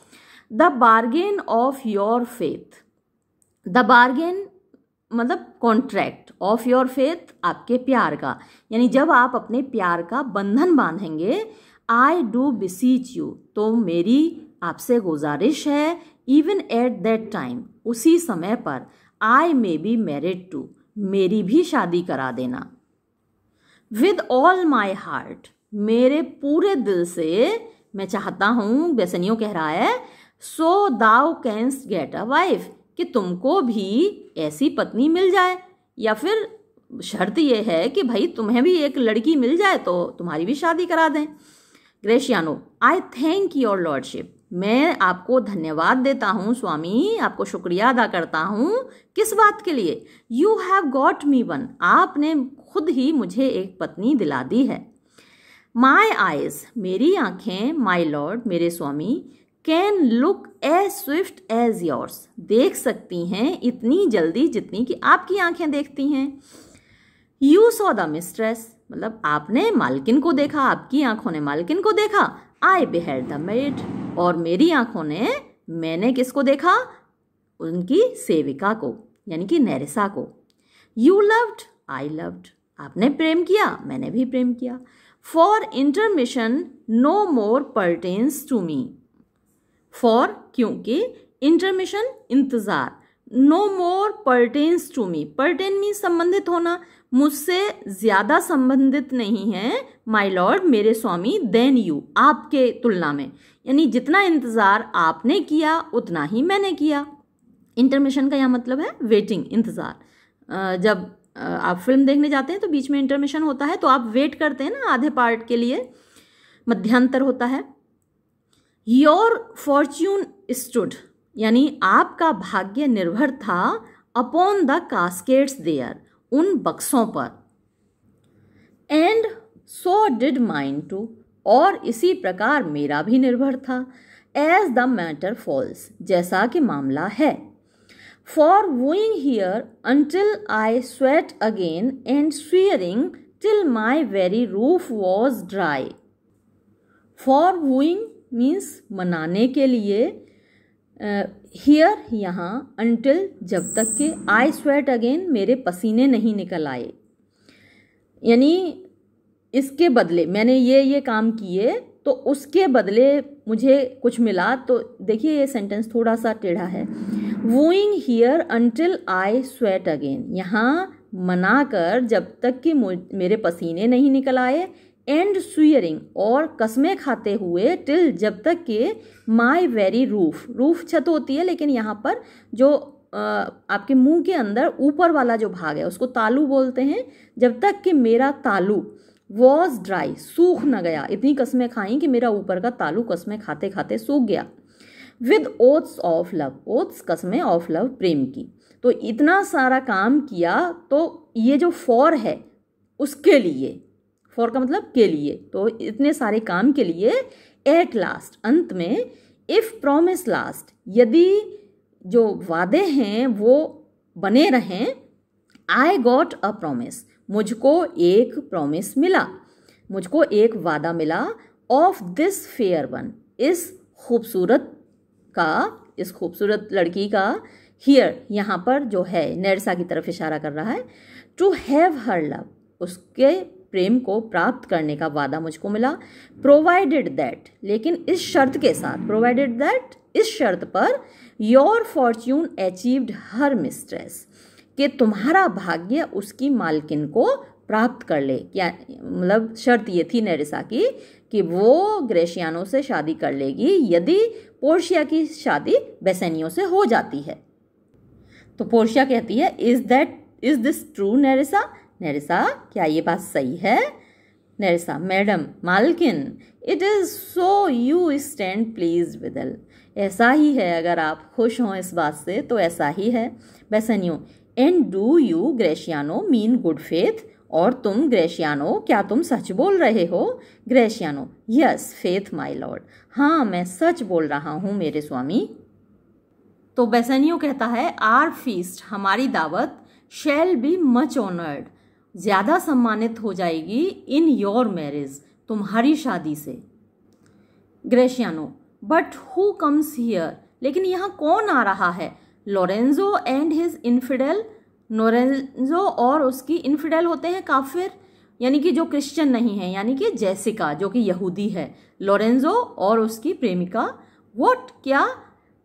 the bargain of your faith, the bargain मतलब कॉन्ट्रैक्ट, ऑफ योर फेथ, आपके प्यार का, यानी जब आप अपने प्यार का बंधन बांधेंगे, आई डू बिसीच यू, तो मेरी आपसे गुजारिश है, इवन एट दैट टाइम, उसी समय पर, आई मे बी मैरिड टू, मेरी भी शादी करा देना। विद ऑल माई हार्ट, मेरे पूरे दिल से मैं चाहता हूँ, बेसेनियो कह रहा है, so thou canst get a wife, कि तुमको भी ऐसी पत्नी मिल जाए, या फिर शर्त यह है कि भाई तुम्हें भी एक लड़की मिल जाए तो तुम्हारी भी शादी करा दें। ग्रेशियानो, आई थैंक योर लॉर्डशिप, मैं आपको धन्यवाद देता हूँ स्वामी, आपको शुक्रिया अदा करता हूँ, किस बात के लिए, you have got me one, आपने खुद ही मुझे एक पत्नी दिला दी है। माई आइज, मेरी आँखें, माई लॉर्ड, मेरे स्वामी, can look as swift as yours, देख सकती हैं इतनी जल्दी जितनी कि आपकी आंखें देखती हैं। यू सॉ द मिस्ट्रेस, मतलब आपने मालकिन को देखा, आपकी आंखों ने मालकिन को देखा। आई बिहेड द मेड, और मेरी आंखों ने, मैंने किसको देखा, उनकी सेविका को, यानी कि नैरसा को। यू लव्ड, आई लव्ड, आपने प्रेम किया, मैंने भी प्रेम किया। For intermission no more pertains to me, for क्योंकि, इंटरमिशन इंतजार, no more pertains to me, pertain mean संबंधित होना, मुझसे ज्यादा संबंधित नहीं है, माई लॉर्ड, मेरे स्वामी, देन यू, आपके तुलना में, यानी जितना इंतजार आपने किया उतना ही मैंने किया। इंटरमिशन का यह मतलब है वेटिंग, इंतजार। जब आप फिल्म देखने जाते हैं तो बीच में इंटरमिशन होता है, तो आप वेट करते हैं ना आधे पार्ट के लिए, मध्यांतर होता है। योर फॉर्च्यून स्टूड, यानी आपका भाग्य निर्भर था, अपॉन द कास्केट्स देयर, उन बक्सों पर। And so did mine too, और इसी प्रकार मेरा भी निर्भर था। एज द मैटर फॉल्स, जैसा कि मामला है। For wooing here until I sweat again and swearing till my very roof was dry. For wooing means मनाने के लिए, हियर यहाँ, अंटिल जब तक के, आई स्वेट अगेन मेरे पसीने नहीं निकल आए, यानी इसके बदले मैंने ये काम किए तो उसके बदले मुझे कुछ मिला। तो देखिए ये सेंटेंस थोड़ा सा टेढ़ा है। Wooing here until I sweat again, यहाँ मनाकर जब तक कि मेरे पसीने नहीं निकल आए, एंड स्वीयरिंग और कसमें खाते हुए, टिल जब तक कि माई वेरी रूफ, रूफ छत होती है लेकिन यहाँ पर जो आपके मुंह के अंदर ऊपर वाला जो भाग है उसको तालू बोलते हैं, जब तक कि मेरा तालू वॉज ड्राई, सूख न गया। इतनी कसमें खाई कि मेरा ऊपर का तालू कसमें खाते खाते सूख गया। With oaths of love, oaths कसमें, ऑफ लव प्रेम की। तो इतना सारा काम किया, तो ये जो फॉर है उसके लिए, फॉर का मतलब के लिए, तो इतने सारे काम के लिए, एट लास्ट अंत में, इफ प्रॉमिस लास्ट, यदि जो वादे हैं वो बने रहें, आई गॉट अ प्रॉमिस, मुझको एक प्रॉमिस मिला, मुझको एक वादा मिला, ऑफ दिस फेयर वन, इस खूबसूरत का, इस खूबसूरत लड़की का, हियर यहाँ पर जो है नेरसा की तरफ इशारा कर रहा है, टू हैव हर लव, उसके प्रेम को प्राप्त करने का वादा मुझको मिला, प्रोवाइडेड दैट, लेकिन इस शर्त के साथ, प्रोवाइडेड दैट इस शर्त पर, your Fortune achieved her mistress, कि तुम्हारा भाग्य उसकी मालकिन को प्राप्त कर ले। क्या मतलब शर्त ये थी नेरसा की कि वो ग्रेशियानो से शादी कर लेगी यदि पोर्शिया की शादी बेसेनियो से हो जाती है। तो पोर्शिया कहती है, is this true Nerissa? Nerissa, क्या ये बात सही है? नेरसा, मैडम मालकिन, it is so you stand please withal, ऐसा ही है, अगर आप खुश हों इस बात से तो ऐसा ही है। Bassanio, and do you Gratiano mean good faith, और तुम ग्रेशियानो, क्या तुम सच बोल रहे हो? Gratiano, yes faith my lord, हाँ मैं सच बोल रहा हूँ मेरे स्वामी। तो बेसेनियो कहता है, आर फीस्ट, हमारी दावत, शैल बी मच ऑनर्ड, ज्यादा सम्मानित हो जाएगी, इन योर मैरिज, तुम्हारी शादी से। ग्रेशियानो, बट हु कम्स हियर, लेकिन यहाँ कौन आ रहा है? लोरेंजो एंड हिज इन्फिडेल, लोरेंजो और उसकी इन्फिडेल होते हैं काफिर, यानी कि जो क्रिश्चियन नहीं है, यानी कि जेसिका जो कि यहूदी है, लोरेंजो और उसकी प्रेमिका। व्हाट, क्या?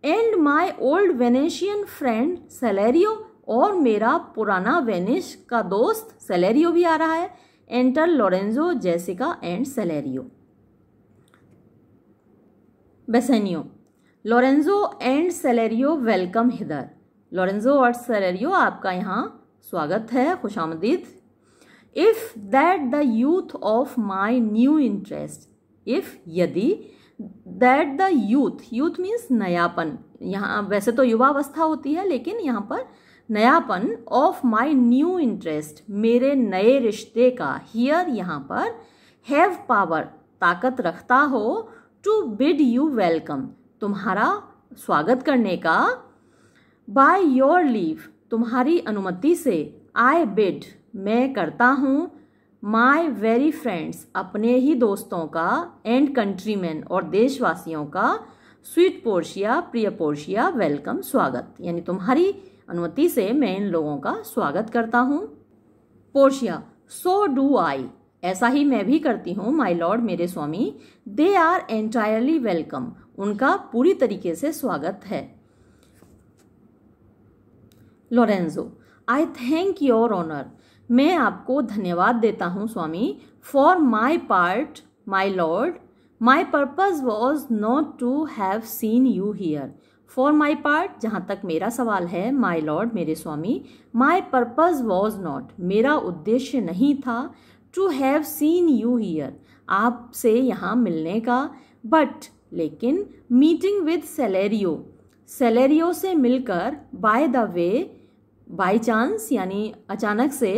And my old Venetian friend Celerio, और मेरा पुराना वेनिस का दोस्त सेलेरियो भी आ रहा है। Enter Lorenzo, Jessica and Salerio. Bassanio, Lorenzo and Salerio welcome hither, Lorenzo और सेलेरियो आपका यहाँ स्वागत है, खुशामदीद। If that the youth of my new interest, if यदि, दैट द यूथ मीन्स नयापन, यहाँ वैसे तो युवावस्था होती है लेकिन यहाँ पर नयापन, ऑफ माई न्यू इंटरेस्ट, मेरे नए रिश्ते का, हियर यहाँ पर, हैव पावर, ताकत रखता हो, टू बिड यू वेलकम, तुम्हारा स्वागत करने का, बाय योर लीव, तुम्हारी अनुमति से, आई बिड, मैं करता हूँ, माई वेरी फ्रेंड्स, अपने ही दोस्तों का, एंड कंट्रीमैन और देशवासियों का, स्वीट पोर्शिया, प्रिय पोर्शिया, वेलकम, स्वागत, यानी तुम्हारी अनुमति से मैं इन लोगों का स्वागत करता हूँ। पोर्शिया, सो डू आई, ऐसा ही मैं भी करती हूँ, माई लॉर्ड, मेरे स्वामी। दे आर एंटायरली वेलकम, उनका पूरी तरीके से स्वागत है। Lorenzo, I thank your honour, मैं आपको धन्यवाद देता हूँ स्वामी। For my part my lord, my purpose was not to have seen you here, for my part, जहाँ तक मेरा सवाल है, माई लॉर्ड, मेरे स्वामी, माई पर्पज वॉज नॉट, मेरा उद्देश्य नहीं था, to have seen you here, आपसे यहाँ मिलने का, बट, लेकिन, मीटिंग विद सेलेरियो, सेलेरियो से मिलकर, by the way, by chance यानी अचानक से,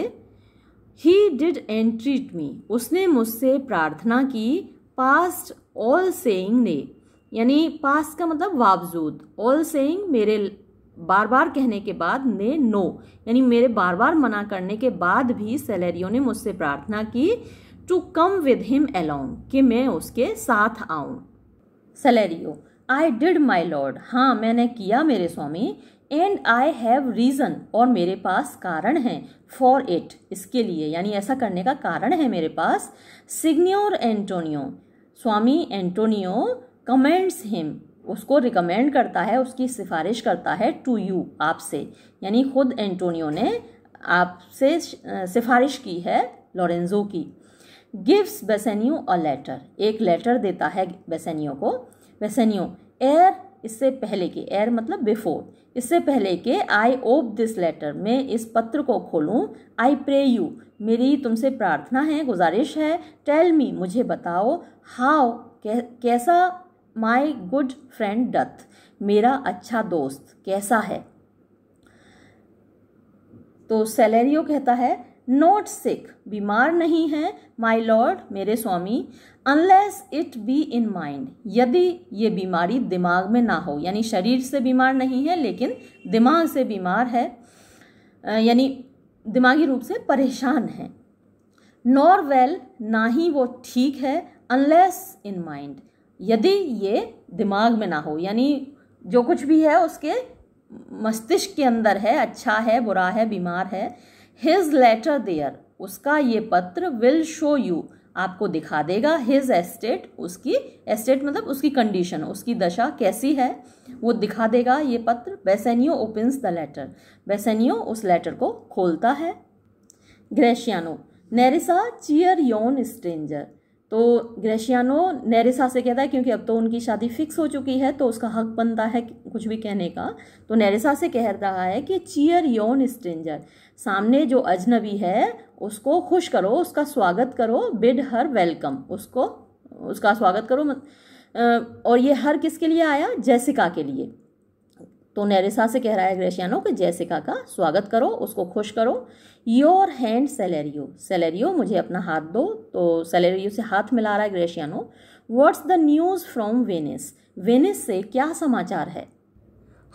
ही डिड एंट्रीट मी, उसने मुझसे प्रार्थना की, पास्ट ऑल सेइंग ने, यानी पास्ट का मतलब बावजूद, ऑल सेइंग मेरे बार बार कहने के बाद, ने नो, यानी मेरे बार बार मना करने के बाद भी सेलेरियो ने मुझसे प्रार्थना की, to come with him along, कि मैं उसके साथ आऊं। Salerio, I did my lord, हाँ मैंने किया मेरे स्वामी, एंड आई हैव रीजन, और मेरे पास कारण है, फॉर इट, इसके लिए, यानी ऐसा करने का कारण है मेरे पास। सिग्नियोर एंटोनियो, स्वामी एंटोनियो, कमेंड्स हिम, उसको रिकमेंड करता है, उसकी सिफारिश करता है, टू यू, आपसे, यानी खुद एंटोनियो ने आपसे सिफारिश की है लोरेंजो की। गिव्स बेसेनियो अ लेटर, एक लेटर देता है बेसेनियो को। बेसेनियो, एर, इससे पहले के, एर मतलब बिफोर, इससे पहले के, आई ओप दिस लेटर, मैं इस पत्र को खोलूं, आई प्रे यू, मेरी तुमसे प्रार्थना है, गुजारिश है, टेल मी, मुझे बताओ, हाउ, कैसा, माई गुड फ्रेंड डथ, मेरा अच्छा दोस्त कैसा है। तो सेलेरियो कहता है, नॉट सिक, बीमार नहीं है, माई लॉर्ड, मेरे स्वामी, unless it be in mind, यदि ये बीमारी दिमाग में ना हो, यानी शरीर से बीमार नहीं है लेकिन दिमाग से बीमार है, यानी दिमागी रूप से परेशान है। नॉर वेल, ना ही वो ठीक है, अनलेस इन माइंड, यदि ये दिमाग में ना हो, यानी जो कुछ भी है उसके मस्तिष्क के अंदर है, अच्छा है, बुरा है, बीमार है। हिज लेटर देयर, उसका ये पत्र, विल शो यू, आपको दिखा देगा, हिज एस्टेट, उसकी एस्टेट मतलब उसकी कंडीशन, उसकी दशा कैसी है वो दिखा देगा ये पत्र। Bassanio opens the letter, Bassanio उस लेटर को खोलता है। ग्रेशियानो, नेरिसा चीयर योन स्ट्रेंजर, तो ग्रेशियानो नेरिसा से कहता है, क्योंकि अब तो उनकी शादी फिक्स हो चुकी है तो उसका हक बनता है कुछ भी कहने का, तो नेरिसा से कह रहा है कि चीयर योन स्ट्रेंजर, सामने जो अजनबी है उसको खुश करो, उसका स्वागत करो, बिड हर वेलकम, उसका स्वागत करो। और ये हर किसके लिए आया? जेसिका के लिए। तो नेरिसा से कह रहा है ग्रेशियानो कि जेसिका का स्वागत करो, उसको खुश करो। योर हैंड सेलेरियो, सेलेरियो मुझे अपना हाथ दो, तो सेलेरियो से हाथ मिला रहा है Gratiano. What's the news from Venice, Venice से क्या समाचार है?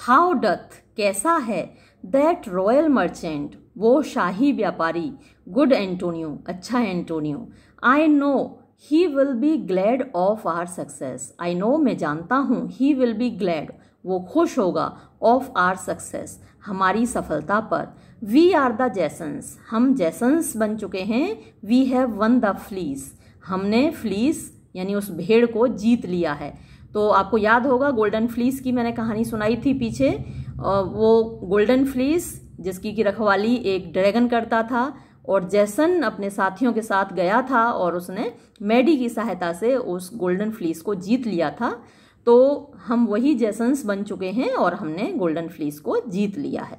हाउ डथ, कैसा है? दैट रॉयल मर्चेंट, वो शाही व्यापारी। गुड एंटोनियो, अच्छा Antonio. I know he will be glad of our success, I know मैं जानता हूँ, ही विल बी ग्लैड वो खुश होगा, ऑफ आवर सक्सेस हमारी सफलता पर। वी आर द जैसन्स, हम जैसन्स बन चुके हैं। We have won the fleece, हमने फ्लीस यानी उस भेड़ को जीत लिया है। तो आपको याद होगा गोल्डन फ्लीस की मैंने कहानी सुनाई थी पीछे, वो गोल्डन फ्लीस जिसकी की रखवाली एक ड्रैगन करता था, और जैसन अपने साथियों के साथ गया था और उसने मैडी की सहायता से उस गोल्डन फ्लीस को जीत लिया था। तो हम वही जैसन्स बन चुके हैं और हमने गोल्डन फ्लीस को जीत लिया है।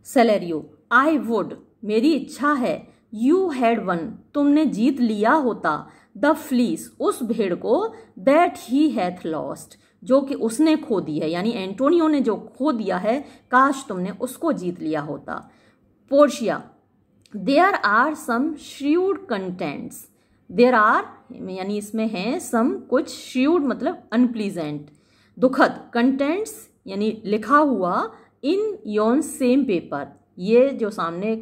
सेलेरियो, आई वुड, मेरी इच्छा है, यू हैड वन, तुमने जीत लिया होता, द फ्लीस, उस भेड़ को, दैट ही हैथ लॉस्ट, जो कि उसने खो दी है, यानी एंटोनियो ने जो खो दिया है, काश तुमने उसको जीत लिया होता। Portia, there are some shrewd contents, there are यानी इसमें है सम कुछ, श्रीव्ड मतलब अनप्लीजेंट, दुखद, कंटेंट्स यानी लिखा हुआ, इन योन सेम पेपर, ये जो सामने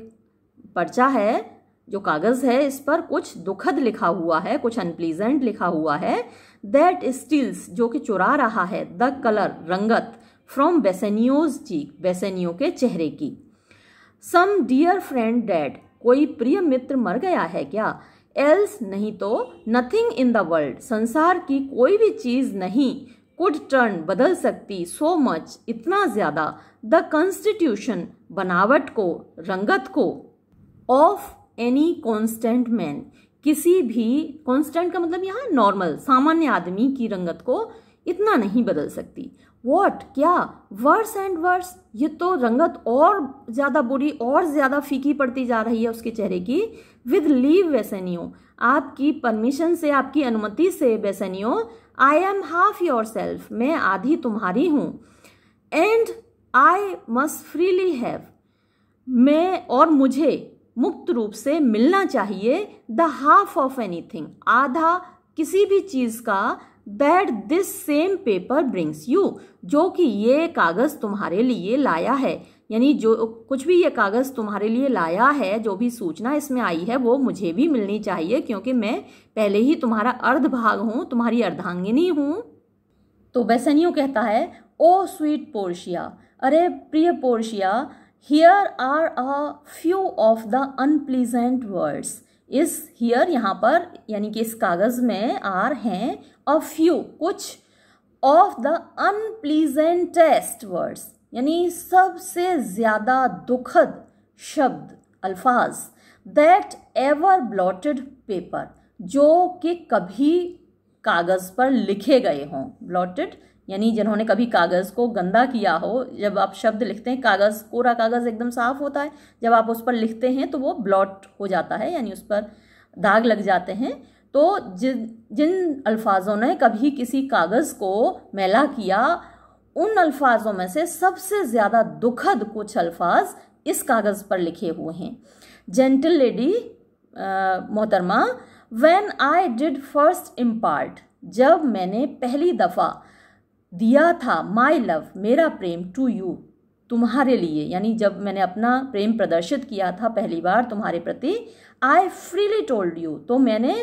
पर्चा है, जो कागज है, इस पर कुछ दुखद लिखा हुआ है, कुछ अनप्लीजेंट लिखा हुआ है। दैट स्टील्स, जो कि चुरा रहा है, द कलर, रंगत, फ्रॉम बेसेनियोज चीक, बेसेनियो के चेहरे की। सम डियर फ्रेंड डेड, कोई प्रिय मित्र मर गया है क्या? एल्स, नहीं तो, नथिंग इन द वर्ल्ड, संसार की कोई भी चीज नहीं, कुड टर्न, बदल सकती, सो मच, इतना ज्यादा, द कॉन्स्टिट्यूशन, बनावट को, रंगत को, ऑफ एनी कॉन्स्टेंट मैन, किसी भी, कॉन्स्टेंट का मतलब यहाँ नॉर्मल, सामान्य आदमी की रंगत को इतना नहीं बदल सकती। वॉट, क्या? वर्स एंड वर्स, ये तो रंगत और ज्यादा बुरी और ज्यादा फीकी पड़ती जा रही है उसके चेहरे की। विद लीव बेसेनियो, आपकी परमिशन से, आपकी अनुमति से Bassanio, I am half your self, मैं आधी तुम्हारी हूं। And I must freely have, मैं और मुझे मुक्त रूप से मिलना चाहिए, द हाफ ऑफ एनीथिंग, आधा किसी भी चीज का, that this same paper brings you, जो कि ये कागज तुम्हारे लिए लाया है, यानी जो कुछ भी ये कागज तुम्हारे लिए लाया है, जो भी सूचना इसमें आई है वो मुझे भी मिलनी चाहिए, क्योंकि मैं पहले ही तुम्हारा अर्धभाग हूं, तुम्हारी अर्धांगिनी हूं। तो बेसेनियो कहता है, ओ स्वीट पोर्शिया, अरे प्रिय Portia, here are a few of the unpleasant words, इस हियर यहाँ पर यानी कि इस कागज में आर हैं, अ फ्यू कुछ, ऑफ द अनप्लीजेंटेस्ट वर्ड्स यानी सबसे ज्यादा दुखद शब्द, अल्फाज, दैट एवर ब्लॉटेड पेपर, जो कि कभी कागज पर लिखे गए हों। ब्लॉटेड यानी जिन्होंने कभी कागज को गंदा किया हो, जब आप शब्द लिखते हैं, कागज, कोरा कागज एकदम साफ होता है, जब आप उस पर लिखते हैं तो वो ब्लॉट हो जाता है, यानी उस पर दाग लग जाते हैं। तो जिन अल्फाजों ने कभी किसी कागज को मैला किया, उन अल्फाजों में से सबसे ज्यादा दुखद कुछ अल्फाज इस कागज पर लिखे हुए हैं। जेंटल लेडी, मोहतरमा, when I did first impart, जब मैंने पहली दफा दिया था, माई लव, मेरा प्रेम, टू यू, तुम्हारे लिए, यानी जब मैंने अपना प्रेम प्रदर्शित किया था पहली बार तुम्हारे प्रति, आई फ्रीली टोल्ड यू, तो मैंने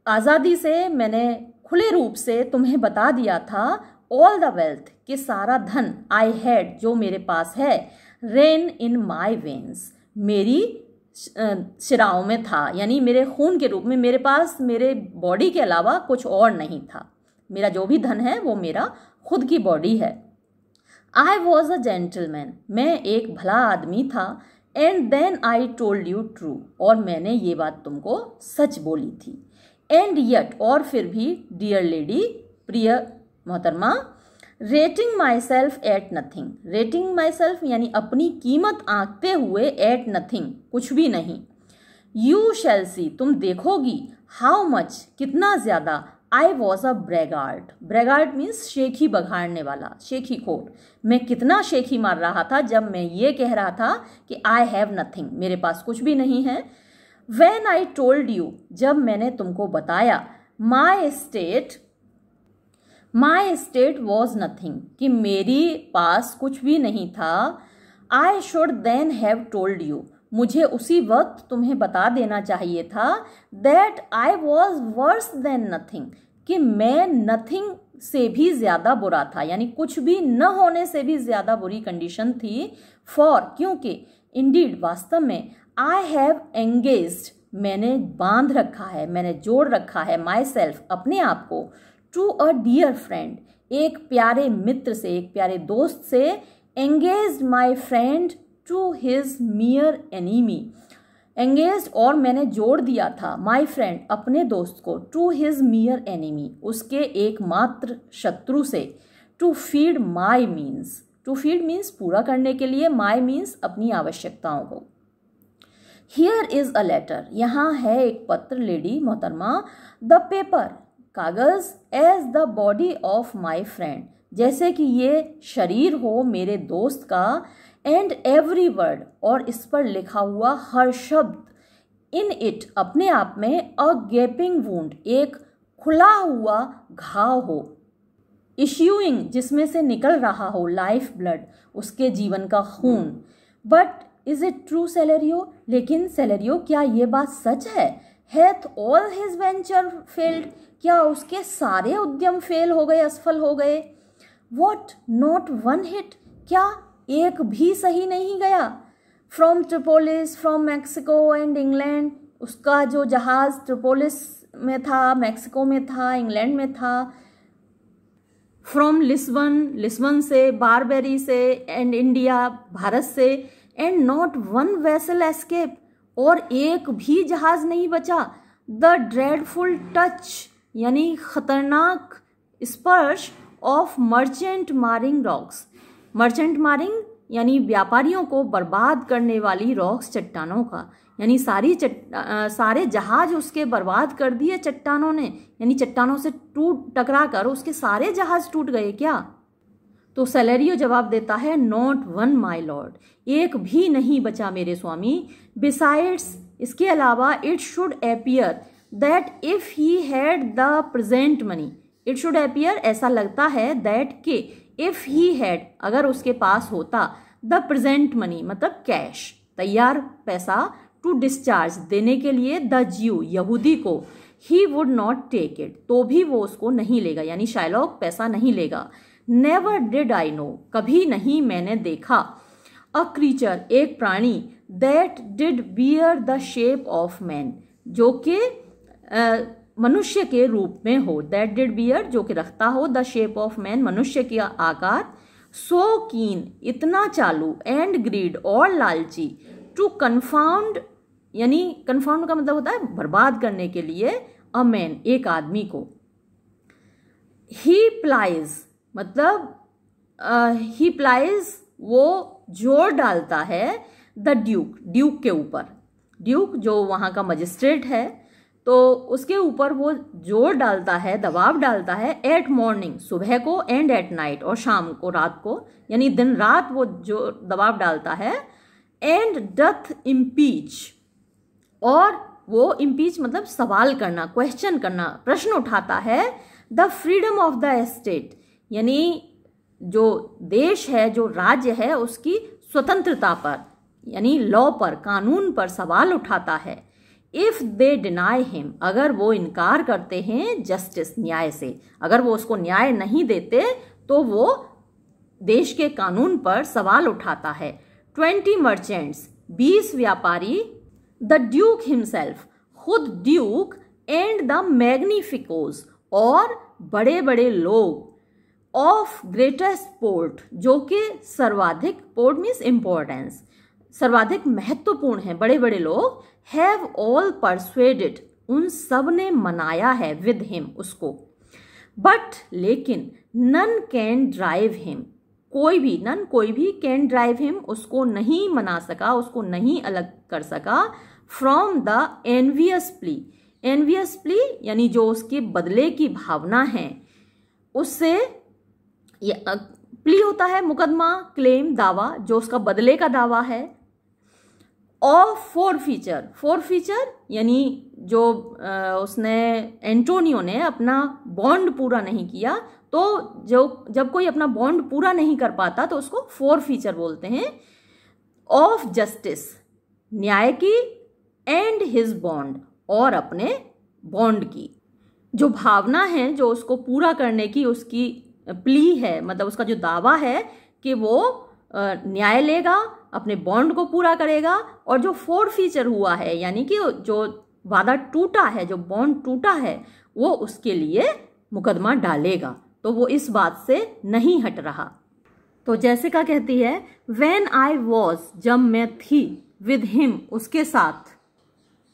आज़ादी से, मैंने खुले रूप से तुम्हें बता दिया था, ऑल द वेल्थ, कि सारा धन, आई हैड, जो मेरे पास है, रेन इन माई वेन्स, मेरी शिराओं में था, यानी मेरे खून के रूप में मेरे पास मेरे बॉडी के अलावा कुछ और नहीं था। मेरा जो भी धन है वो मेरा खुद की बॉडी है। आई वॉज अ जेंटलमैन, मैं एक भला आदमी था। And then I told you true, और मैंने ये बात तुमको सच बोली थी। एंड यट, और फिर भी, डियर लेडी, प्रिय मोहतरमा, rating my self eight nothing, rating my self यानी अपनी कीमत आंकते हुए, एट नथिंग, कुछ भी नहीं। यू शैल सी, तुम देखोगी, हाउ मच, कितना ज़्यादा, आई वॉज अ ब्रेगार्ड, ब्रेगार्ड मीन्स शेखी बघाड़ने वाला, शेखी खोर, मैं कितना शेखी मार रहा था जब मैं ये कह रहा था कि आई हैव नथिंग, मेरे पास कुछ भी नहीं है। When I told you, जब मैंने तुमको बताया, my state was nothing, कि मेरी पास कुछ भी नहीं था। I should then have told you, मुझे उसी वक्त तुम्हें बता देना चाहिए था, that I was worse than nothing, कि मैं nothing से भी ज़्यादा बुरा था, यानी कुछ भी न होने से भी ज़्यादा बुरी कंडीशन थी। For, क्योंकि, indeed, वास्तव में, I have engaged, मैंने बांध रखा है, मैंने जोड़ रखा है, माई सेल्फ, अपने आप को, टू अ डियर फ्रेंड, एक प्यारे मित्र से, एक प्यारे दोस्त से, engaged my friend to his mere enemy, engaged, और मैंने जोड़ दिया था, माई फ्रेंड, अपने दोस्त को, टू हिज मियर एनिमी, उसके एकमात्र शत्रु से, to feed my means, to feed means पूरा करने के लिए, माई मीन्स अपनी आवश्यकताओं को। हियर इज अ लेटर, यहाँ है एक पत्र, लेडी मोहतरमा, द पेपर, कागज, as the body of my friend, जैसे कि ये शरीर हो मेरे दोस्त का, एंड एवरी वर्ड, और इस पर लिखा हुआ हर शब्द, इन इट, अपने आप में, अ गैपिंग वुंड, एक खुला हुआ घाव हो, इश्यूइंग, जिसमें से निकल रहा हो, लाइफ ब्लड, उसके जीवन का खून। But is it true Celerio, लेकिन सेलेरियो, क्या ये बात सच है? Hath all his venture failed, क्या उसके सारे उद्यम फेल हो गए, असफल हो गए? वॉट, नॉट वन हिट, क्या एक भी सही नहीं गया? From Tripolis, from Mexico and England, उसका जो जहाज ट्रिपोलिस में था, मैक्सिको में था, इंग्लैंड में था। फ्रॉम लिस्बन, लिस्बन से, बारबेरी से, एंड इंडिया, भारत से, and not one vessel escape, और एक भी जहाज नहीं बचा। द ड्रेडफुल टच, यानी खतरनाक स्पर्श of merchant Maring rocks, merchant Maring यानी व्यापारियों को बर्बाद करने वाली रॉक्स, चट्टानों का, यानी सारे जहाज उसके बर्बाद कर दिए चट्टानों ने, यानी चट्टानों से टकरा कर उसके सारे जहाज टूट गए क्या? तो सेलेरियो जवाब देता है, नॉट वन माई लॉर्ड, एक भी नहीं बचा मेरे स्वामी। बिसाइड्स, इसके अलावा, it should appear that if he had the present money, it should appear, ऐसा लगता है, दैट के, इफ ही हैड, अगर उसके पास होता, द प्रेजेंट मनी मतलब कैश, तैयार पैसा, टू डिस्चार्ज, देने के लिए, द ज्यू, यहूदी को, he would not take it, तो भी वो उसको नहीं लेगा, यानी शाइलॉक पैसा नहीं लेगा। नेवर डिड आई नो, कभी नहीं मैंने देखा, अ क्रीचर, एक प्राणी, that did bear the shape of man, जो कि मनुष्य के रूप में हो, दैट डिड बियर, जो कि रखता हो, द शेप ऑफ मैन, मनुष्य का आकार, सो कीन, इतना चालू, एंड ग्रीड, और लालची, टू कन्फाउंड, यानी कन्फाउंड का मतलब होता है बर्बाद करने के लिए, अ मैन, एक आदमी को। ही प्लाइज, मतलब ही प्लाइज, वो जोर डालता है, द ड्यूक, ड्यूक के ऊपर, ड्यूक जो वहाँ का मजिस्ट्रेट है, तो उसके ऊपर वो जोर डालता है, दबाव डालता है, एट मॉर्निंग, सुबह को, एंड एट नाइट, और शाम को, रात को, यानी दिन रात वो जो दबाव डालता है, एंड डथ इम्पीच, और वो इम्पीच मतलब सवाल करना, क्वेश्चन करना, प्रश्न उठाता है, the freedom of the state, यानी जो देश है, जो राज्य है, उसकी स्वतंत्रता पर, यानी लॉ पर, कानून पर सवाल उठाता है। इफ दे डिनाई हिम, अगर वो इनकार करते हैं, जस्टिस, न्याय से, अगर वो उसको न्याय नहीं देते, तो वो देश के कानून पर सवाल उठाता है। 20 मर्चेंट्स, 20 व्यापारी, द ड्यूक हिमसेल्फ, खुद ड्यूक, एंड द मैग्निफिकोज, और बड़े बड़े लोग, ऑफ ग्रेटेस्ट पोर्ट, जो कि सर्वाधिक, पोर्ट मीन्स इंपॉर्टेंस, सर्वाधिक महत्वपूर्ण है, बड़े बड़े लोग, हैव ऑल परsuaded, उन सब ने मनाया है, विद हिम, उसको, बट लेकिन नन कैन ड्राइव हिम, कोई भी, नन कोई भी, कैन ड्राइव हिम, उसको नहीं मना सका, उसको नहीं अलग कर सका, from the envious plea, envious plea यानी जो उसके बदले की भावना है, उससे, ये प्ली होता है मुकदमा, क्लेम, दावा, जो उसका बदले का दावा है, ऑफ फोरफीचर, फोरफीचर यानी जो उसने, एंटोनियो ने अपना बॉन्ड पूरा नहीं किया, तो जब कोई अपना बॉन्ड पूरा नहीं कर पाता तो उसको फोरफीचर बोलते हैं, ऑफ जस्टिस, न्याय की, एंड हिज बॉन्ड, और अपने बॉन्ड की, जो भावना है जो उसको पूरा करने की उसकी प्ली है, मतलब उसका जो दावा है कि वो न्याय लेगा, अपने बॉन्ड को पूरा करेगा, और जो फोरफीचर हुआ है यानी कि जो वादा टूटा है, जो बॉन्ड टूटा है, वो उसके लिए मुकदमा डालेगा, तो वो इस बात से नहीं हट रहा। तो जेसिका कहती है, व्हेन आई वॉज, जब मैं थी, विद हिम, उसके साथ,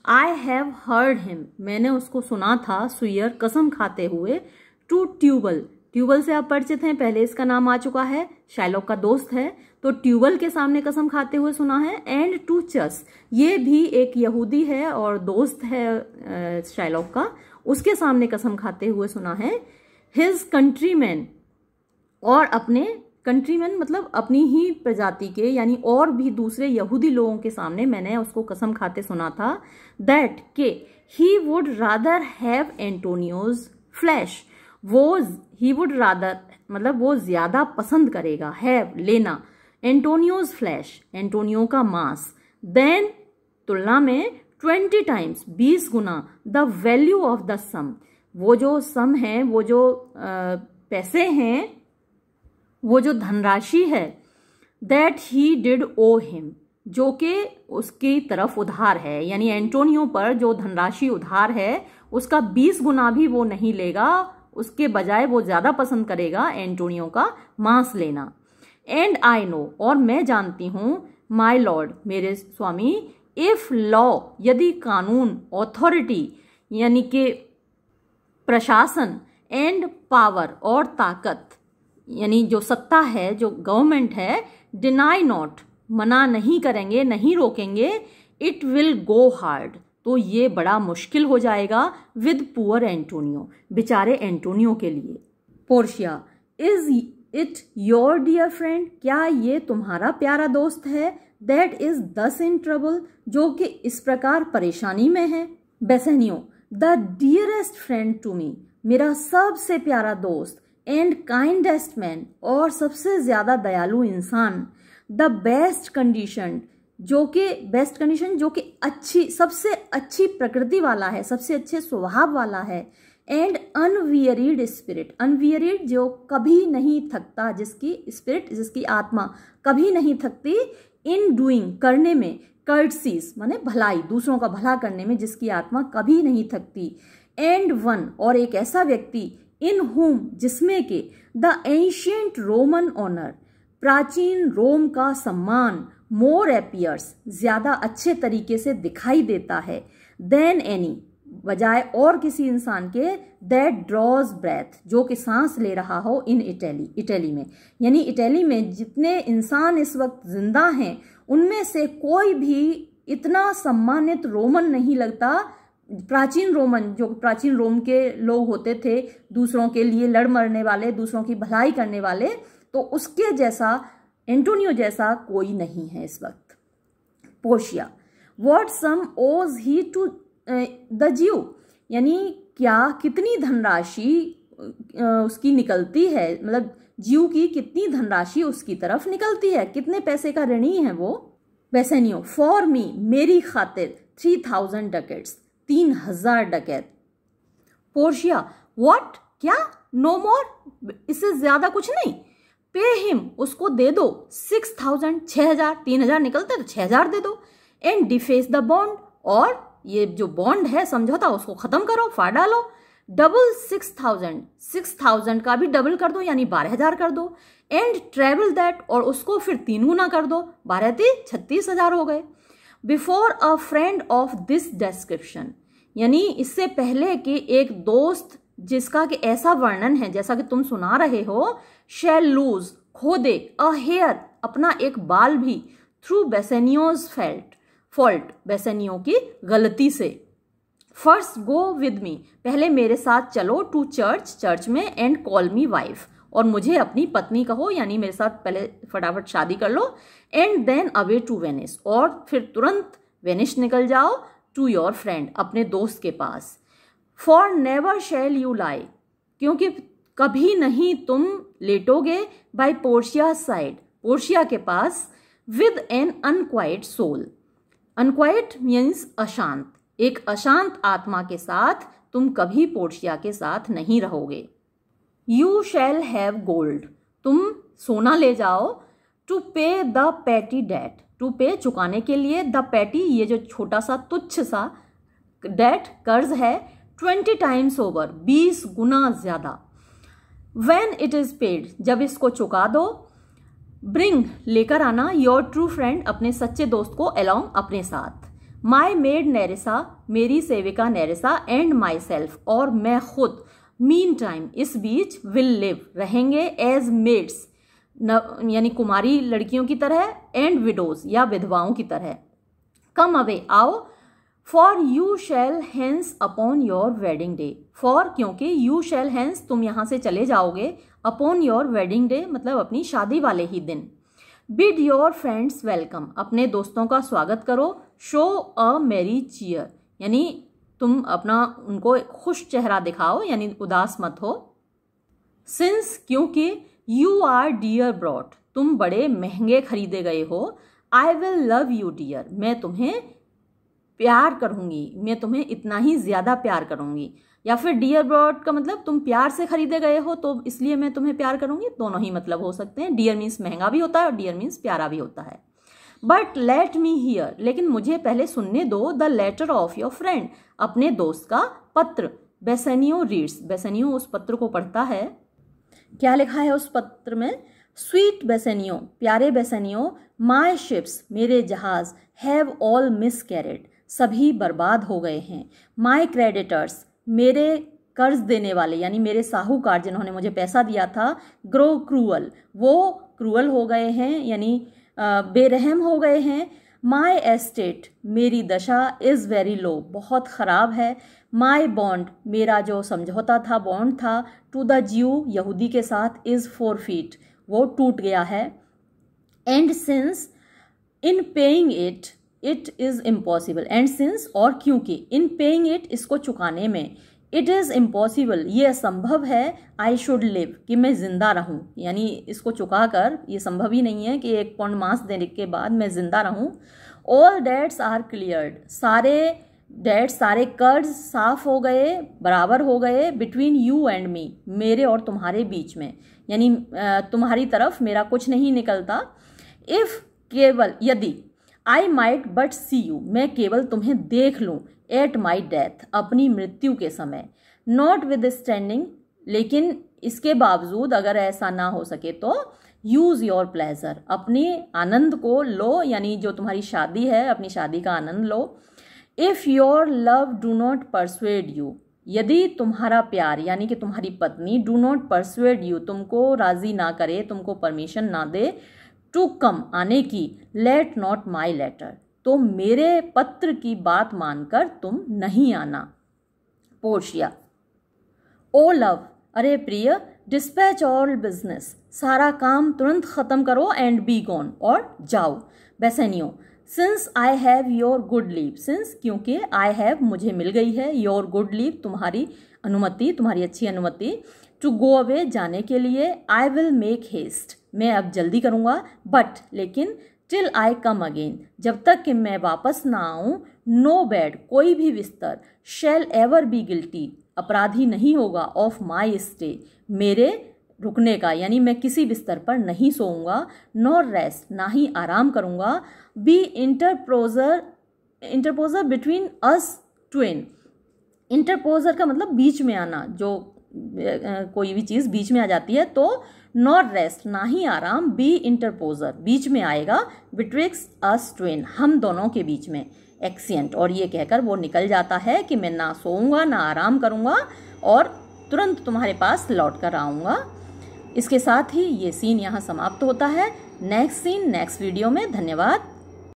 आई हैव हर्ड हिम, मैंने उसको सुना था, स्वीयर, कसम खाते हुए, टू ट्यूबल, ट्यूबल से आप परिचित हैं, पहले इसका नाम आ चुका है, शाइलॉक का दोस्त है, तो ट्यूबल के सामने कसम खाते हुए सुना है, एंड टू चस, ये भी एक यहूदी है और दोस्त है शाइलॉक का, उसके सामने कसम खाते हुए सुना है, हिज कंट्रीमैन, और अपने कंट्रीमैन मतलब अपनी ही प्रजाति के, यानी और भी दूसरे यहूदी लोगों के सामने मैंने उसको कसम खाते सुना था, दैट के he would rather have Antonio's flesh, वो ही वुड रादर मतलब वो ज्यादा पसंद करेगा, हैव लेना, एंटोनियोज फ्लैश, एंटोनियो का मांस, देन तुलना में 20 टाइम्स 20 गुना, the value of the sum, वो जो सम है, वो जो पैसे हैं, वो जो धनराशि है, that he did owe him, जो कि उसकी तरफ उधार है, यानी एंटोनियो पर जो धनराशि उधार है उसका 20 गुना भी वो नहीं लेगा, उसके बजाय वो ज्यादा पसंद करेगा एंटोनियो का मांस लेना। एंड आई नो, और मैं जानती हूं, माई लॉर्ड, मेरे स्वामी, इफ लॉ, यदि कानून, ऑथोरिटी यानी कि प्रशासन, एंड पावर, और ताकत यानी जो सत्ता है, जो गवर्नमेंट है, डिनाई नॉट, मना नहीं करेंगे, नहीं रोकेंगे, इट विल गो हार्ड, तो ये बड़ा मुश्किल हो जाएगा, विद पुअर एंटोनियो, बेचारे एंटोनियो के लिए। Portia, is it your dear friend, क्या ये तुम्हारा प्यारा दोस्त है, दैट इज दस इन ट्रबल, जो कि इस प्रकार परेशानी में है। Bassanio, the dearest friend to me, मेरा सबसे प्यारा दोस्त, एंड काइंडेस्ट मैन, और सबसे ज्यादा दयालु इंसान, द बेस्ट कंडीशन, जो कि बेस्ट कंडीशन, जो कि अच्छी, सबसे अच्छी प्रकृति वाला है, सबसे अच्छे स्वभाव वाला है, एंड अनवियरिड स्पिरिट, अनवियरिड जो कभी नहीं थकता, जिसकी स्पिरिट, जिसकी आत्मा कभी नहीं थकती, इन डूइंग, करने में, कर्टसीज माने भलाई, दूसरों का भला करने में जिसकी आत्मा कभी नहीं थकती, एंड वन, और एक ऐसा व्यक्ति, इन हुम, जिसमें के, द एंशियंट रोमन ऑनर, प्राचीन रोम का सम्मान, मोर एपियर्स, ज्यादा अच्छे तरीके से दिखाई देता है, देन एनी, बजाय और किसी इंसान के, दैट ड्रॉज ब्रेथ, जो कि सांस ले रहा हो, इन इटली, इटली में, यानी इटली में जितने इंसान इस वक्त जिंदा हैं उनमें से कोई भी इतना सम्मानित रोमन नहीं लगता, प्राचीन रोमन, जो प्राचीन रोम के लोग होते थे, दूसरों के लिए लड़ मरने वाले, दूसरों की भलाई करने वाले, तो उसके जैसा, एंटोनियो जैसा कोई नहीं है इस वक्त। पोर्शिया, व्हाट सम ओज ही टू द ज्यू, यानी क्या, कितनी धनराशि उसकी निकलती है, मतलब ज्यू की कितनी धनराशि उसकी तरफ निकलती है, कितने पैसे का ऋणी है वो। बेसेनियो, फॉर मी, मेरी खातिर, 3000 डकेट्स, 3000 डकैत। पोर्शिया, व्हाट, क्या? नो मोर, इससे ज्यादा कुछ नहीं। पे हिम, उसको दे दो 6,000, 6,000, 3,000 निकलते तो 6,000 दे दो। एंड डिफेस द बॉन्ड, और ये जो बॉन्ड है समझौता उसको खत्म करो, फाड़ डालो। डबल 6,000, 6,000 का भी डबल कर दो यानी 12,000 कर दो। एंड ट्रेवल दैट, और उसको फिर 3 गुना कर दो, 12 3 36,000 हो गए। Before a friend of this description, यानी इससे पहले कि एक दोस्त जिसका कि ऐसा वर्णन है जैसा कि तुम सुना रहे हो, शैल लूज, खो दे, अ हेयर, अपना एक बाल भी, थ्रू बेसेनियोज फॉल्ट, बेसेनियो की गलती से। फर्स्ट गो विद मी, पहले मेरे साथ चलो, टू चर्च, चर्च में, एंड कॉल मी वाइफ, और मुझे अपनी पत्नी कहो, यानी मेरे साथ पहले फटाफट शादी कर लो। And then away to Venice, और फिर तुरंत वेनिस निकल जाओ, टू योर फ्रेंड, अपने दोस्त के पास। For never shall you lie, क्योंकि कभी नहीं तुम लेटोगे, बाय पोर्शिया साइड, पोर्शिया के पास, with an unquiet soul, unquiet means अशांत, एक अशांत आत्मा के साथ तुम कभी पोर्शिया के साथ नहीं रहोगे। यू शैल हैव गोल्ड, तुम सोना ले जाओ, टू पे द पैटी डेट, टू पे चुकाने के लिए, द पैटी ये जो छोटा सा तुच्छ सा डेट कर्ज है, 20 टाइम्स ओवर, 20 गुना ज्यादा। व्हेन इट इज पेड, जब इसको चुका दो, ब्रिंग लेकर आना, योर ट्रू फ्रेंड, अपने सच्चे दोस्त को अलोंग, अपने साथ। माई मेड नेरेसा, मेरी सेविका नेरेसा, एंड माई सेल्फ, और मैं खुद, मीन टाइम, इस बीच, विल लिव, रहेंगे, एज मेड्स, यानी कुमारी लड़कियों की तरह, एंड विडोज, या विधवाओं की तरह। कम अवे, आओ, for you shall hence upon your wedding day, for क्योंकि, यू शैल हेंस, तुम यहां से चले जाओगे, अपॉन योर वेडिंग डे मतलब अपनी शादी वाले ही दिन। बिड योर फ्रेंड्स वेलकम, अपने दोस्तों का स्वागत करो, शो अ मेरी चीयर, यानी तुम अपना उनको खुश चेहरा दिखाओ, यानी उदास मत हो। सिंस, क्योंकि, यू आर डियर ब्रॉट, तुम बड़े महंगे खरीदे गए हो, I will love you dear, मैं तुम्हें प्यार करूंगी, मैं तुम्हें इतना ही ज्यादा प्यार करूंगी। या फिर डियर ब्रॉड का मतलब तुम प्यार से खरीदे गए हो तो इसलिए मैं तुम्हें प्यार करूंगी, दोनों ही मतलब हो सकते हैं। डियर मीन्स महंगा भी होता है और डियर मीन्स प्यारा भी होता है। बट लेट मी हियर, लेकिन मुझे पहले सुनने दो, the letter of your friend, अपने दोस्त का पत्र। बेसेनियो रीड्स, बेसेनियो उस पत्र को पढ़ता है। क्या लिखा है उस पत्र में? स्वीट बेसेनियो, प्यारे बेसेनियो, माई शिप्स, मेरे जहाज, हैव ऑल मिसकैरेड, सभी बर्बाद हो गए हैं। माई क्रेडिटर्स, मेरे कर्ज देने वाले यानी मेरे साहूकार जिन्होंने मुझे पैसा दिया था, ग्रो क्रूअल, वो क्रूअल हो गए हैं यानी बेरहम हो गए हैं। माई एस्टेट, मेरी दशा, इज़ वेरी लो, बहुत ख़राब है। माई बॉन्ड, मेरा जो समझौता था, बॉन्ड था, टू द ज्यू, यहूदी के साथ, इज़ फॉरफीट, वो टूट गया है। And since, in paying it, it is impossible, and since, और क्योंकि, इन पेइंग इट, इसको चुकाने में, इट इज़ इम्पॉसिबल, ये असंभव है, आई शुड लिव, कि मैं जिंदा रहूं, यानी इसको चुका कर ये संभव ही नहीं है कि 1 पौंड मांस देने के बाद मैं जिंदा रहूं। ऑल डेट्स आर क्लियर्ड, सारे डेट्स, सारे कर्ज साफ हो गए, बराबर हो गए। बिटवीन यू एंड मी, मेरे और तुम्हारे बीच में, यानी तुम्हारी तरफ मेरा कुछ नहीं निकलता। इफ, केवल, यदि, I might but see you, मैं केवल तुम्हें देख लूं, एट माई डेथ, अपनी मृत्यु के समय। नॉट विद स्टैंडिंग, लेकिन इसके बावजूद अगर ऐसा ना हो सके तो, यूज योर प्लेजर, अपने आनंद को लो, यानी जो तुम्हारी शादी है अपनी शादी का आनंद लो। If your love do not persuade you, यदि तुम्हारा प्यार यानी कि तुम्हारी पत्नी, डू नॉट परसुएड यू, तुमको राजी ना करे, तुमको परमिशन ना दे, टू कम, आने की, लेट नॉट माई लेटर, तो मेरे पत्र की बात मानकर तुम नहीं आना। पोर्शिया, ओ लव, अरे प्रिय, डिस्पैच ऑल बिजनेस, सारा काम तुरंत खत्म करो, एंड बी गॉन, और जाओ। Bassanio, since I have your good leave, since क्योंकि, आई हैव मुझे मिल गई है, योर गुड लीव तुम्हारी अनुमति, तुम्हारी अच्छी अनुमति, टू गो अवे जाने के लिए, आई विल मेक हेस्ट, मैं अब जल्दी करूँगा, बट लेकिन, टिल आई कम अगेन, जब तक कि मैं वापस ना आऊँ, नो बेड, कोई भी बिस्तर, शैल एवर बी गिल्टी, अपराधी नहीं होगा ऑफ माई स्टे, मेरे रुकने का, यानी मैं किसी बिस्तर पर नहीं सोऊंगा, नॉर रेस्ट, ना ही आराम करूंगा, बी इंटरपोजर बिटवीन अस ट्वेन। इंटरपोजर का मतलब बीच में आना, जो कोई भी चीज़ बीच में आ जाती है तो नॉट रेस्ट, ना ही आराम, बी इंटरपोजर बीच में आएगा, बिटविक्स अस ट्वेन, हम दोनों के बीच में, एक्सिएंट। और ये कहकर वो निकल जाता है कि मैं ना सोऊंगा ना आराम करूंगा और तुरंत तुम्हारे पास लौट कर आऊँगा। इसके साथ ही ये सीन यहाँ समाप्त होता है। नेक्स्ट सीन नेक्स्ट वीडियो में। धन्यवाद।